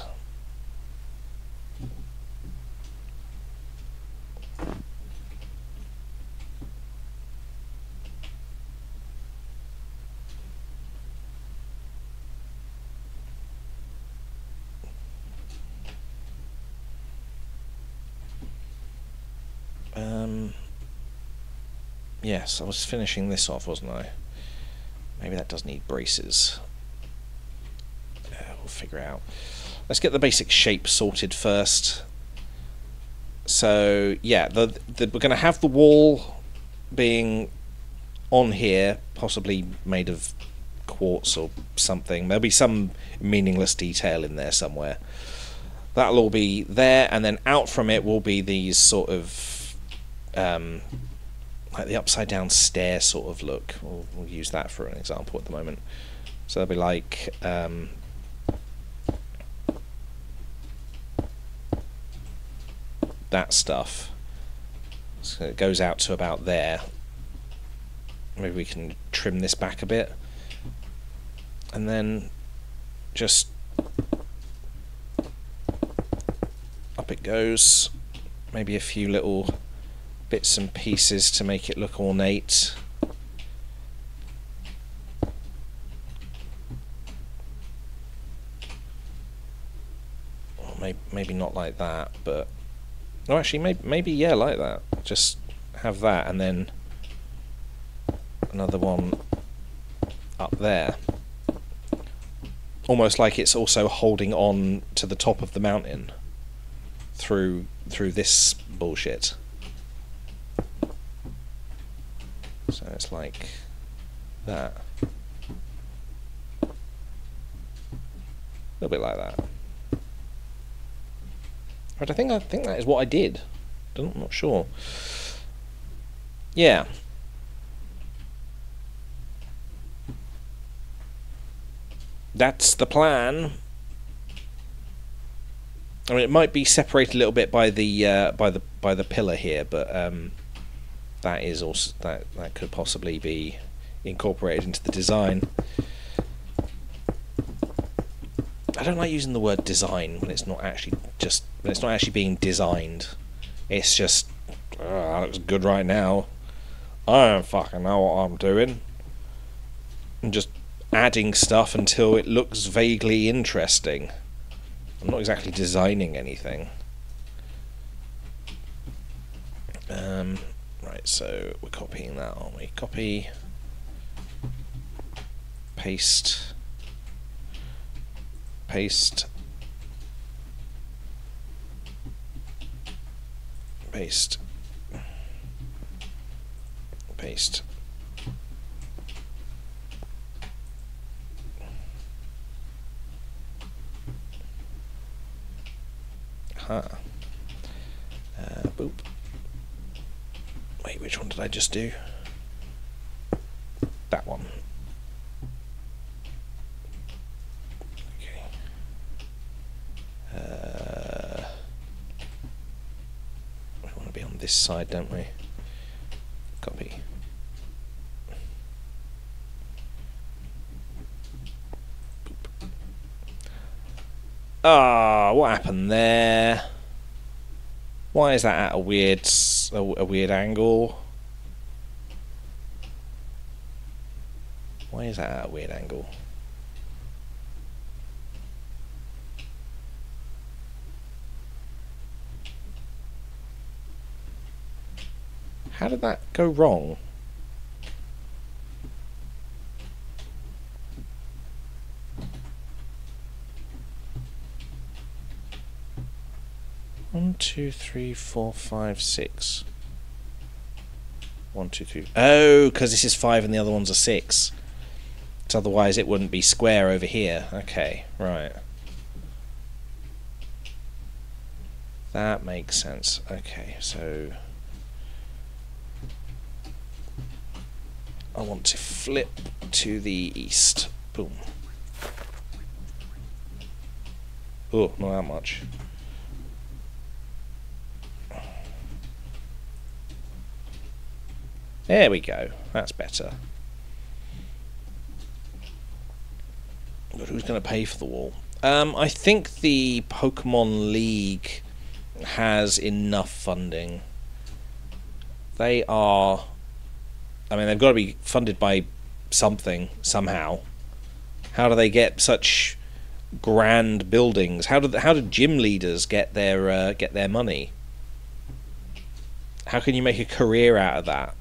Yes, I was finishing this off, wasn't I? Maybe that does need braces. We'll figure it out. Let's get the basic shape sorted first. So, yeah, we're going to have the wall being on here, possibly made of quartz or something. There'll be some meaningless detail in there somewhere. That'll all be there, and then out from it will be these sort of like the upside down stair sort of look. We'll use that for an example at the moment. So they'll be like that stuff. So it goes out to about there. Maybe we can trim this back a bit, and then just up it goes. Maybe a few little bits and pieces to make it look ornate. Or maybe not like that, but no, actually maybe yeah, like that. Just have that and then another one up there, almost like it's also holding on to the top of the mountain through this bullshit. So it's like that, a little bit like that. But I think that is what I did. I'm not sure. Yeah. That's the plan. I mean, it might be separated a little bit by the pillar here, but that is also that could possibly be incorporated into the design. I don't like using the word design when it's not actually being designed. It's just that looks good right now. I don't fucking know what I'm doing. I'm just adding stuff until it looks vaguely interesting. I'm not exactly designing anything. Right, so we're copying that, aren't we? Copy, paste, paste, paste, paste. Huh. Boop. Wait, which one did I just do? That one. Okay. We want to be on this side, don't we? Copy. Boop. Ah, what happened there? Why is that at a weird angle? Why is that at a weird angle? How did that go wrong? One, two, three, four, five, six. 1, 2, 3. Oh, because this is 5 and the other one's a 6. So otherwise it wouldn't be square over here. Okay, right. That makes sense. Okay, so I want to flip to the east. Boom. Oh, not that much. There we go. That's better. But who's going to pay for the wall? I think the Pokemon League has enough funding. They are... I mean, they've got to be funded by something, somehow. How do they get such grand buildings? How do gym leaders get their money? How can you make a career out of that?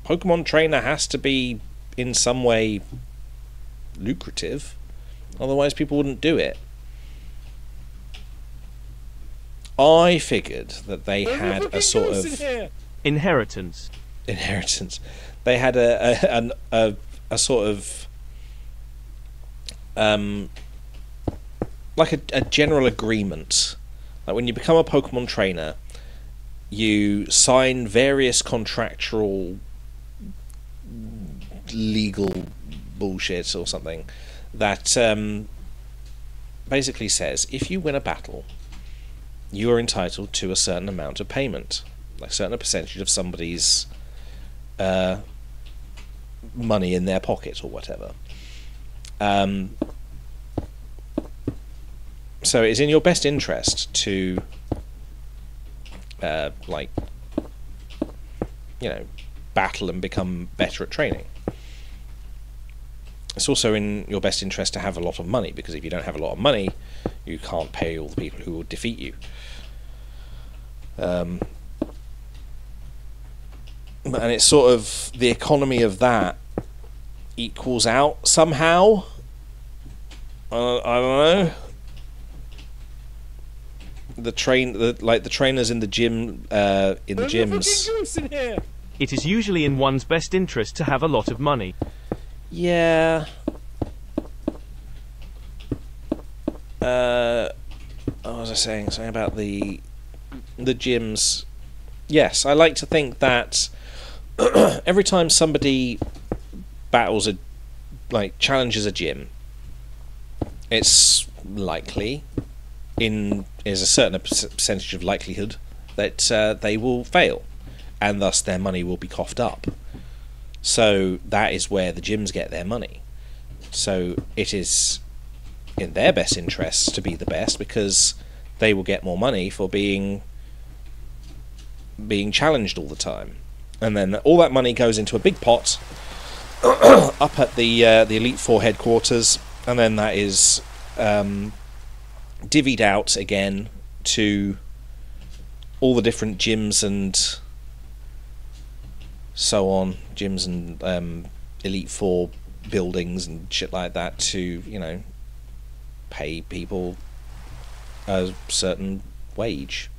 Pokemon trainer has to be in some way lucrative, otherwise people wouldn't do it. I figured that they had a sort of Inheritance. They had a sort of like a general agreement. Like when you become a Pokemon trainer, you sign various contractual legal bullshit or something that basically says if you win a battle, you are entitled to a certain amount of payment, like a certain percentage of somebody's money in their pocket or whatever. So it's in your best interest to like, you know, battle and become better at training. It's also in your best interest to have a lot of money, because if you don't have a lot of money, you can't pay all the people who will defeat you. And it's sort of the economy of that equals out somehow. I don't know. The trainers in the gym, in the gyms. It is usually in one's best interest to have a lot of money. Yeah. What was I saying? Something about the gyms. Yes, I like to think that every time somebody battles challenges a gym, it's likely, is a certain percentage of likelihood that they will fail, and thus their money will be coughed up. So that is where the gyms get their money. So it is in their best interests to be the best, because they will get more money for being challenged all the time. And then all that money goes into a big pot up at the Elite Four headquarters, and then that is divvied out again to all the different gyms and so on, gyms and Elite Four buildings and shit like that, to, you know, pay people a certain wage.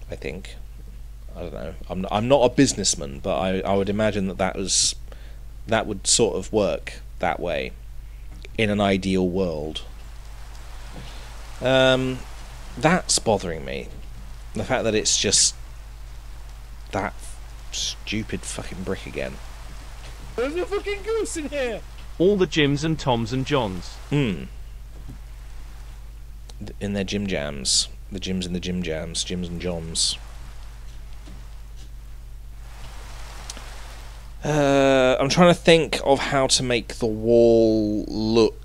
I think. I don't know. I'm not a businessman, but I would imagine that would sort of work that way in an ideal world. That's bothering me. The fact that it's just that stupid fucking brick again. There's a fucking goose in here! All the Jims and Toms and Johns. In their gym jams. The gyms in the gym jams. Jims and Johns. I'm trying to think of how to make the wall look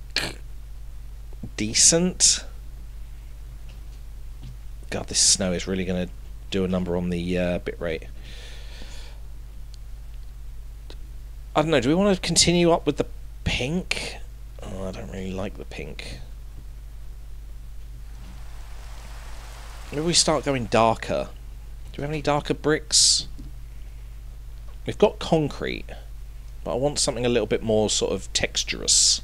decent. God, this snow is really going to do a number on the bitrate. I don't know, do we want to continue up with the pink? Oh, I don't really like the pink. Maybe we start going darker. Do we have any darker bricks? We've got concrete, but I want something a little bit more sort of texturous.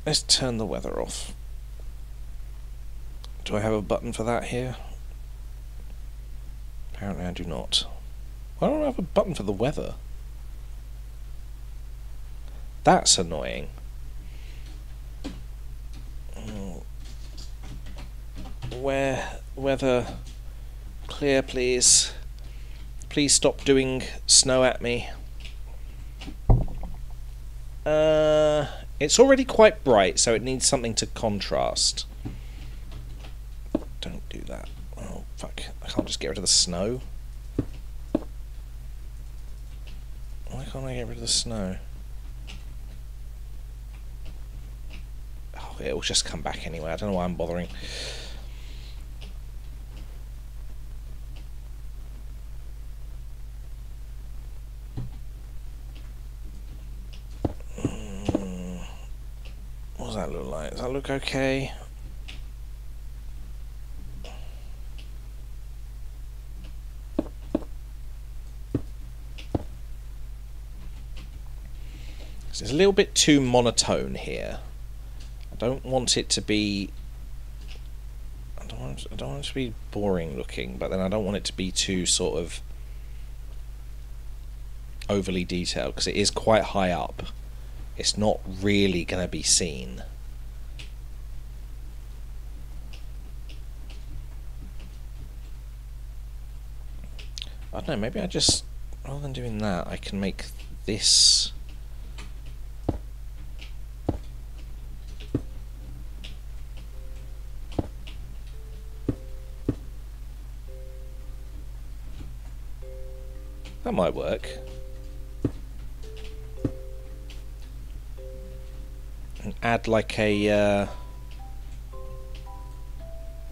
Let's turn the weather off. Do I have a button for that here? Apparently I do not. Why don't I have a button for the weather? That's annoying. Weather clear, please. Please stop doing snow at me. It's already quite bright, so it needs something to contrast. Don't do that. Oh, fuck. I can't just get rid of the snow. Why can't I get rid of the snow? Oh, it'll just come back anyway. I don't know why I'm bothering. What does that look like? Does that look okay? It's a little bit too monotone here. I don't want it to be. I don't want it to be boring looking, but then I don't want it to be too sort of overly detailed because it is quite high up. It's not really going to be seen. I don't know. Maybe I just, rather than doing that, I can make this. That might work. And add like a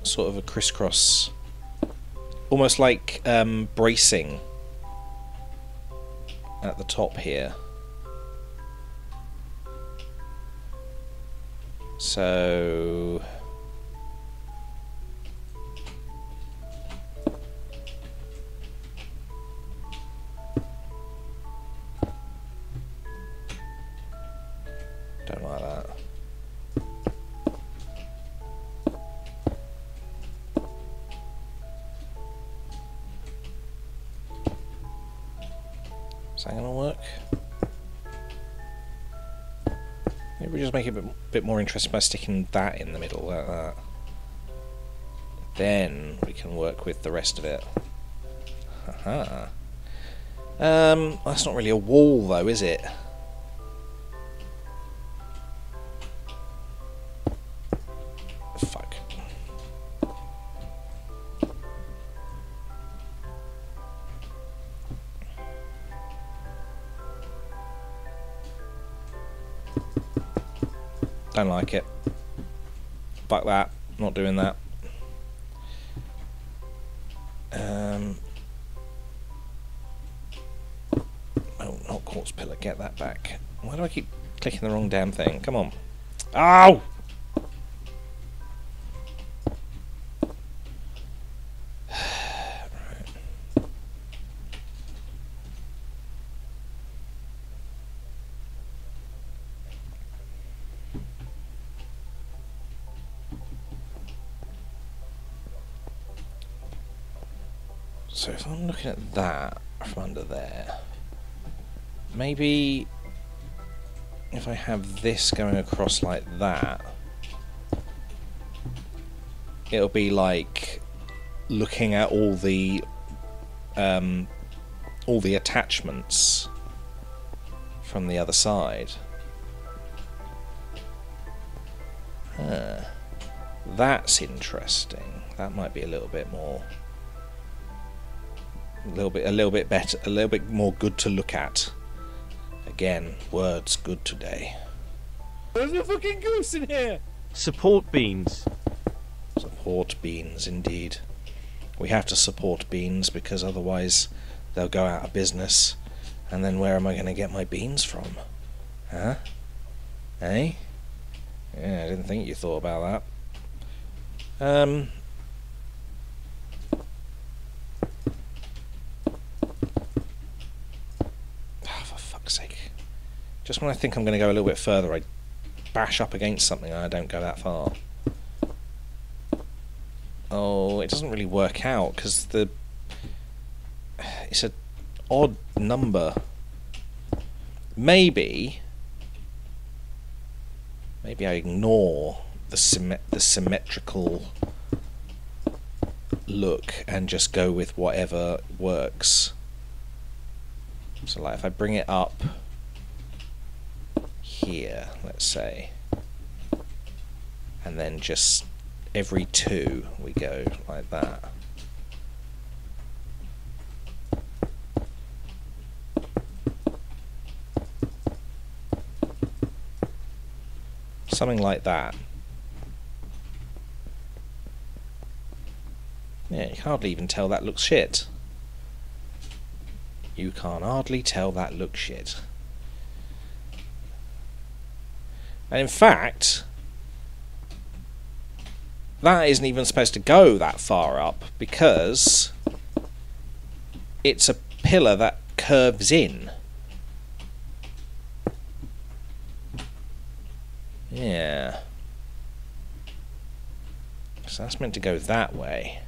sort of a crisscross, almost like bracing at the top here. So don't like that. Is that gonna work? Maybe we just make it a bit more interesting by sticking that in the middle like that. Then we can work with the rest of it. Haha. That's not really a wall though, is it? Fuck. Don't like it. Fuck that. Not doing that. Oh, not quartz pillar. Get that back. Why do I keep clicking the wrong damn thing? Come on. Ow! So if I'm looking at that from under there, maybe if I have this going across like that, it'll be like looking at all the attachments from the other side. Huh. That's interesting. That might be a little bit more. A little bit better, a little bit more good to look at. Again, words good today. There's a fucking goose in here! Support beans. Support beans, indeed. We have to support beans because otherwise they'll go out of business. And then where am I going to get my beans from? Huh? Eh? Yeah, I didn't think you thought about that. Sake. Just when I think I'm going to go a little bit further, I bash up against something and I don't go that far. Oh, it doesn't really work out because it's an odd number. Maybe I ignore the symmetrical look and just go with whatever works. So like if I bring it up here, let's say, and then just every 2 we go like that. Something like that. Yeah, you can hardly even tell that looks shit. You can't hardly tell that looks shit. And in fact, that isn't even supposed to go that far up because it's a pillar that curves in. Yeah. So that's meant to go that way.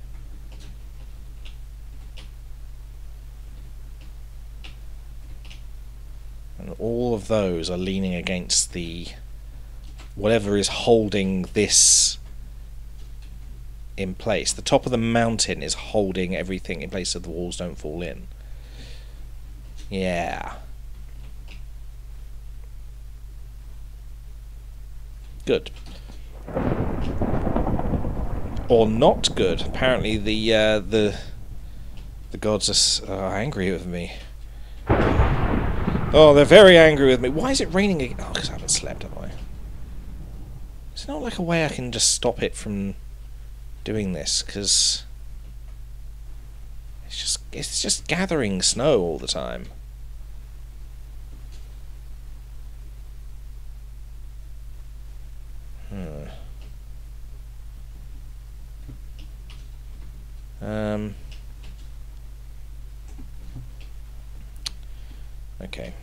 And all of those are leaning against the whatever is holding this in place. The top of the mountain is holding everything in place so the walls don't fall in. Yeah. Good. Or not good. Apparently the gods are angry with me. Oh, they're very angry with me. Why is it raining again? Oh, because I haven't slept, have I? It's not like a way I can just stop it from doing this, because it's just gathering snow all the time. Okay.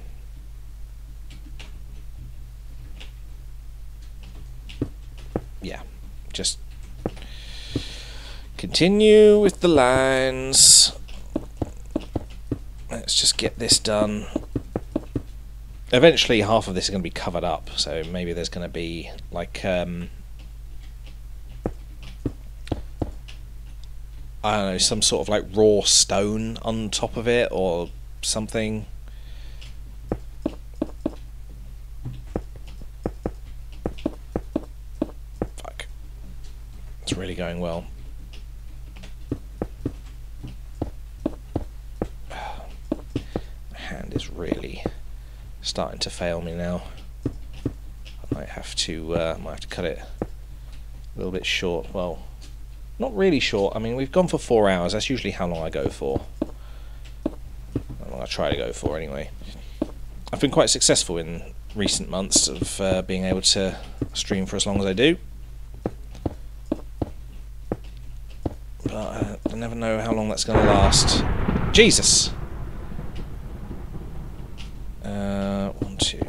Yeah, just continue with the lines. Let's just get this done. Eventually half of this is going to be covered up, so maybe there's going to be like I don't know, some sort of like raw stone on top of it or something. Fuck. It's really going well. My hand is really starting to fail me now. I might have to cut it a little bit short. Well, not really short. I mean, we've gone for 4 hours. That's usually how long I go for. How long I try to go for, anyway. I've been quite successful in recent months of being able to stream for as long as I do. But I never know how long that's going to last. Jesus! 1, 2.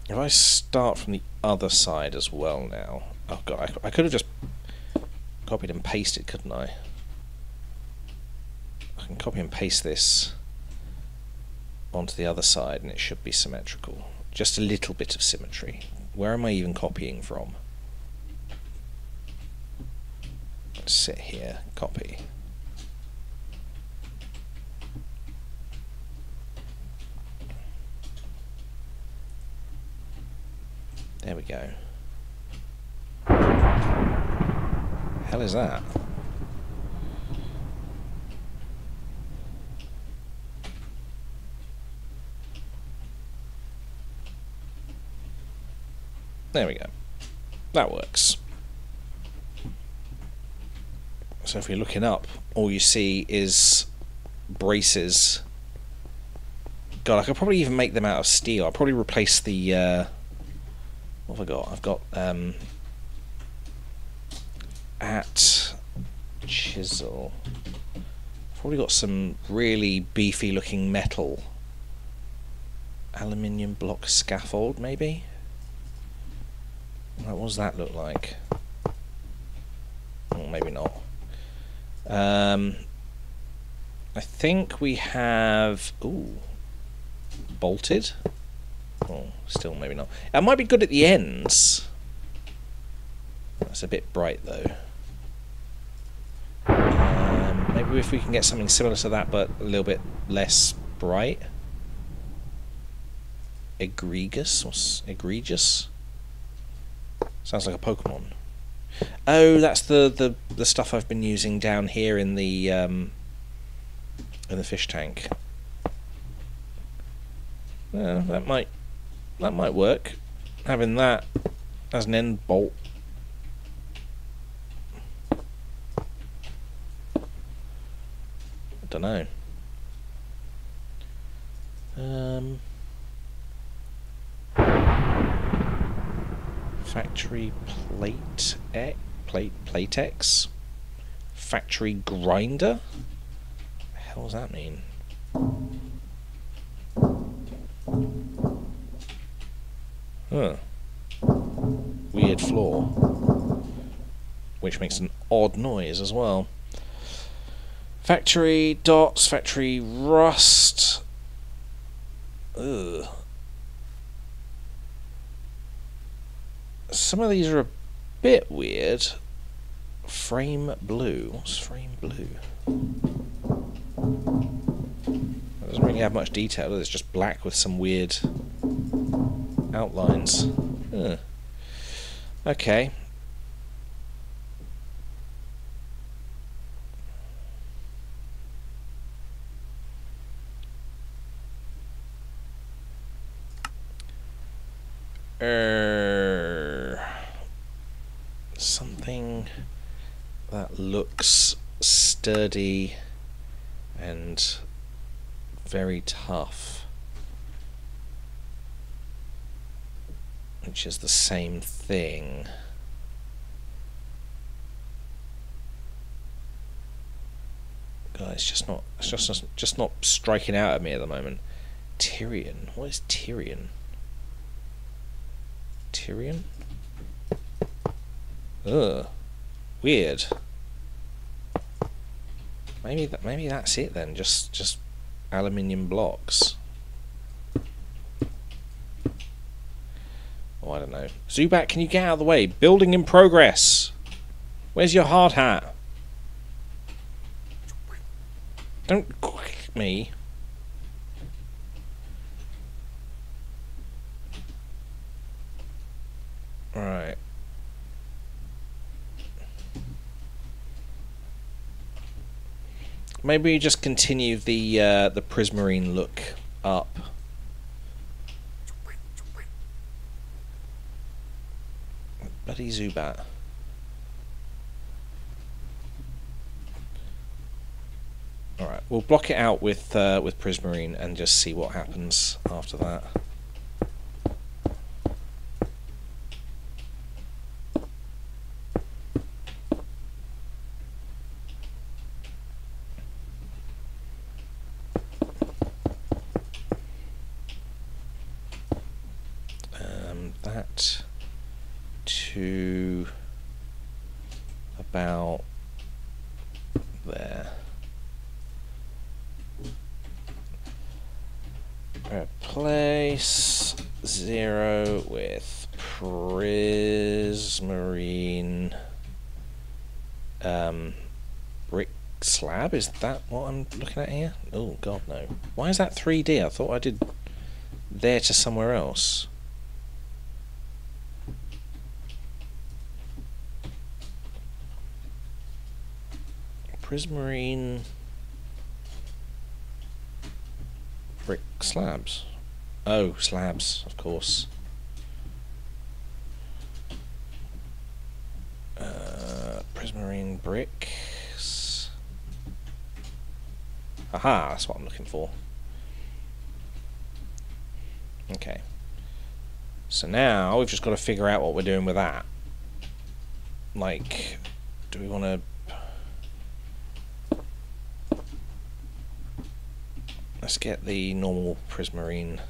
If I start from the other side as well now... Oh god, I could have just copied and pasted, couldn't I? I can copy and paste this onto the other side and it should be symmetrical. Just a little bit of symmetry. Where am I even copying from? Let's sit here, copy. There we go. Hell is that? There we go. That works. So if you're looking up, all you see is braces. God, I could probably even make them out of steel. I'll probably replace the what have I got? I've got at chisel. Probably got some really beefy looking metal. Aluminium block scaffold, maybe? What does that look like? Well, maybe not. I think we have... Ooh. Bolted? Oh, still maybe not. It might be good at the ends. That's a bit bright, though. Maybe if we can get something similar to that, but a little bit less bright. Egregious? What's egregious? Sounds like a Pokemon. Oh, that's the stuff I've been using down here in the fish tank. That might work. Having that as an end bolt. I don't know. Factory platex. Factory grinder. What the hell does that mean? Huh. Weird floor. Which makes an odd noise as well. Factory dots, factory rust. Ugh. Some of these are a bit weird. Frame blue. What's frame blue? It doesn't really have much detail. It's just black with some weird outlines. Okay. Something that looks sturdy and very tough, which is the same thing. God, it's just not striking out at me at the moment. Tyrian. What is Tyrian? Tyrian? Ugh. Weird. Maybe that's it then. Just aluminium blocks. Oh, I don't know. Zubat, can you get out of the way? Building in progress. Where's your hard hat? Don't quick me. Right. Maybe we just continue the Prismarine look up. Bloody Zubat. All right, we'll block it out with Prismarine and just see what happens after that. That to about there. Replace 0 with Prismarine brick slab. Is that what I'm looking at here? Oh god, no. Why is that 3D? I thought I did there to somewhere else. Prismarine brick slabs. Oh, slabs, of course. Prismarine brick Haha, that's what I'm looking for. Okay. So now we've just got to figure out what we're doing with that. Like, do we want to... Let's get the normal prismarine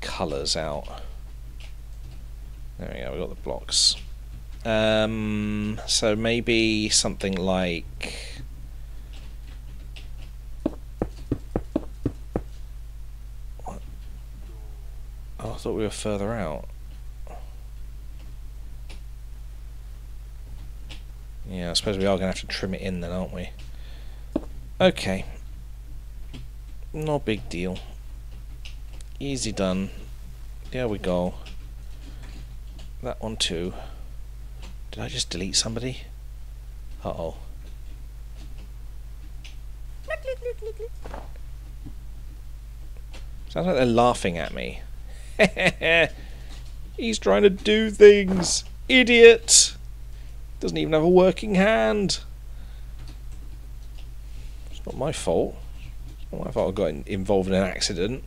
colours out. There we go, we've got the blocks. So maybe something like... What? Oh, I thought we were further out. Yeah, I suppose we are going to have to trim it in then, aren't we? Okay. No big deal. Easy done. There we go. That one too. Did I just delete somebody? Uh-oh. Sounds like they're laughing at me. He's trying to do things! Idiot! Doesn't even have a working hand. It's not my fault. It's not my fault I got involved in an accident.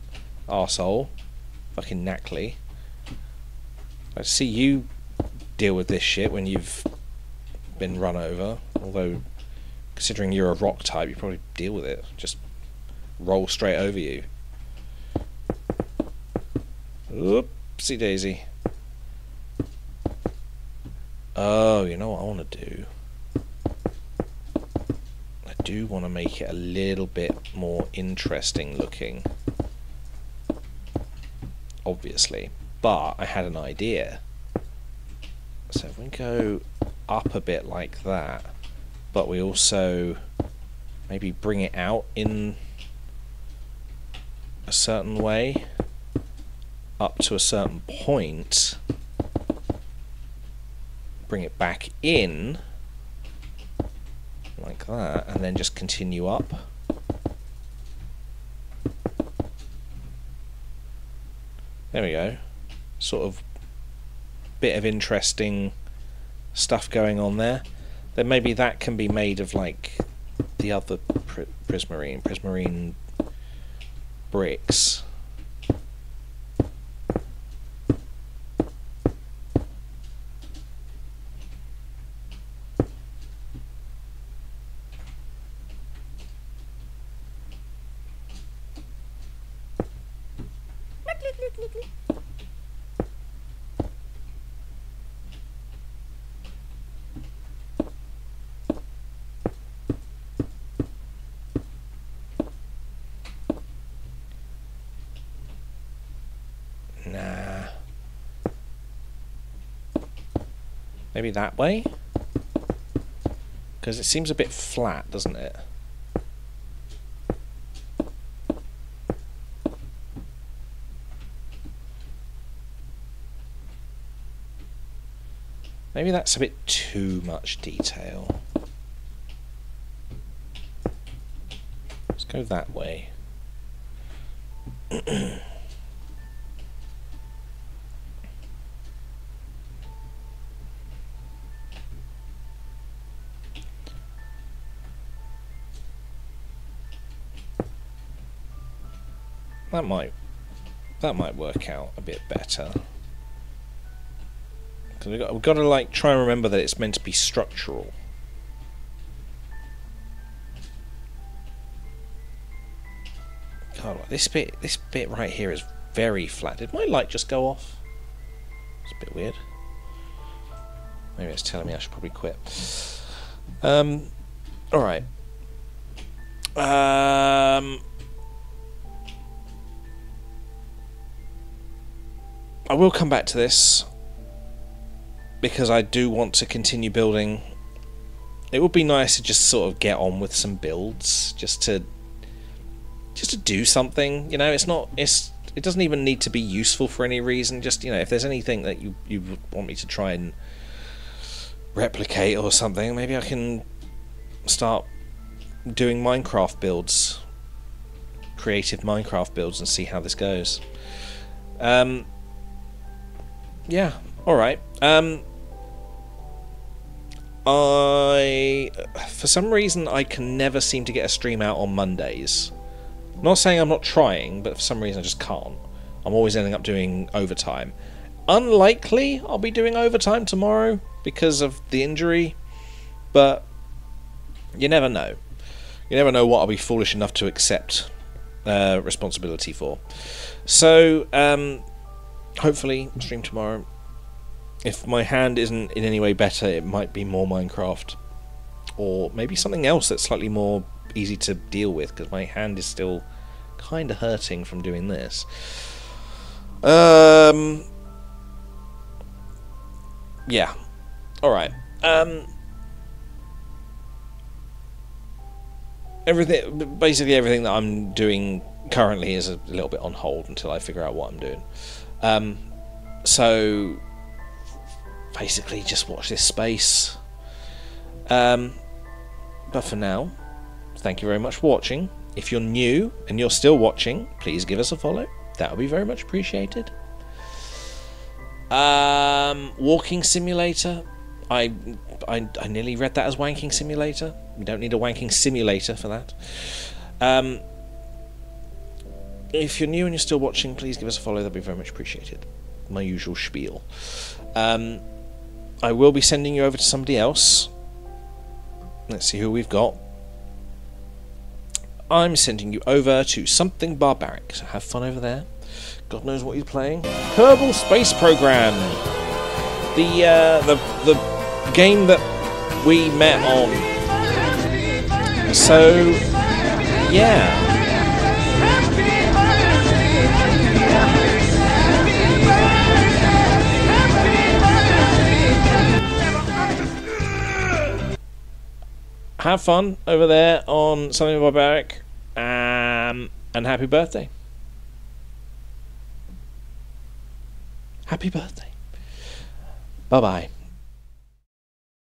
Arsehole. Fucking Knackley. I see you deal with this shit when you've been run over. Although, considering you're a rock type, you probably deal with it. Just roll straight over you. Oopsie daisy. Oh, you know what I want to do? I do want to make it a little bit more interesting looking. Obviously. But I had an idea. So if we go up a bit like that, but we also maybe bring it out in a certain way up to a certain point, bring it back in like that, and then just continue up. There we go. Sort of bit of interesting stuff going on there. Then maybe that can be made of like the other prismarine bricks. Nah. Maybe that way? Because it seems a bit flat, doesn't it? Maybe that's a bit too much detail. Let's go that way. That might work out a bit better. Because we've got to like try and remember that it's meant to be structural. God, this bit right here is very flat. Did my light just go off? It's a bit weird. Maybe it's telling me I should probably quit. Alright. I will come back to this because I do want to continue building. It would be nice to just sort of get on with some builds, just to do something. You know, it doesn't even need to be useful for any reason. Just, you know, if there's anything that you want me to try and replicate or something, maybe I can start doing Minecraft builds, creative Minecraft builds, and see how this goes. Yeah, alright. for some reason, I can never seem to get a stream out on Mondays. I'm not saying I'm not trying, but for some reason I just can't. I'm always ending up doing overtime. Unlikely I'll be doing overtime tomorrow because of the injury, but you never know. You never know what I'll be foolish enough to accept responsibility for. So, hopefully, stream tomorrow. If my hand isn't in any way better, it might be more Minecraft. Or maybe something else that's slightly more easy to deal with, because my hand is still kind of hurting from doing this. Yeah. Alright. Basically everything that I'm doing currently is a little bit on hold until I figure out what I'm doing. So basically just watch this space. But for now, thank you very much for watching. If you're new and you're still watching, please give us a follow. That would be very much appreciated. Walking simulator. I nearly read that as wanking simulator. We don't need a wanking simulator for that. If you're new and you're still watching, please give us a follow. That'd be very much appreciated. My usual spiel. I will be sending you over to somebody else. Let's see who we've got. I'm sending you over to Something Barbaric. So have fun over there. God knows what he's playing. Kerbal Space Program. The game that we met on. So yeah. Have fun over there on Something Barbaric, and happy birthday. Happy birthday. Bye-bye.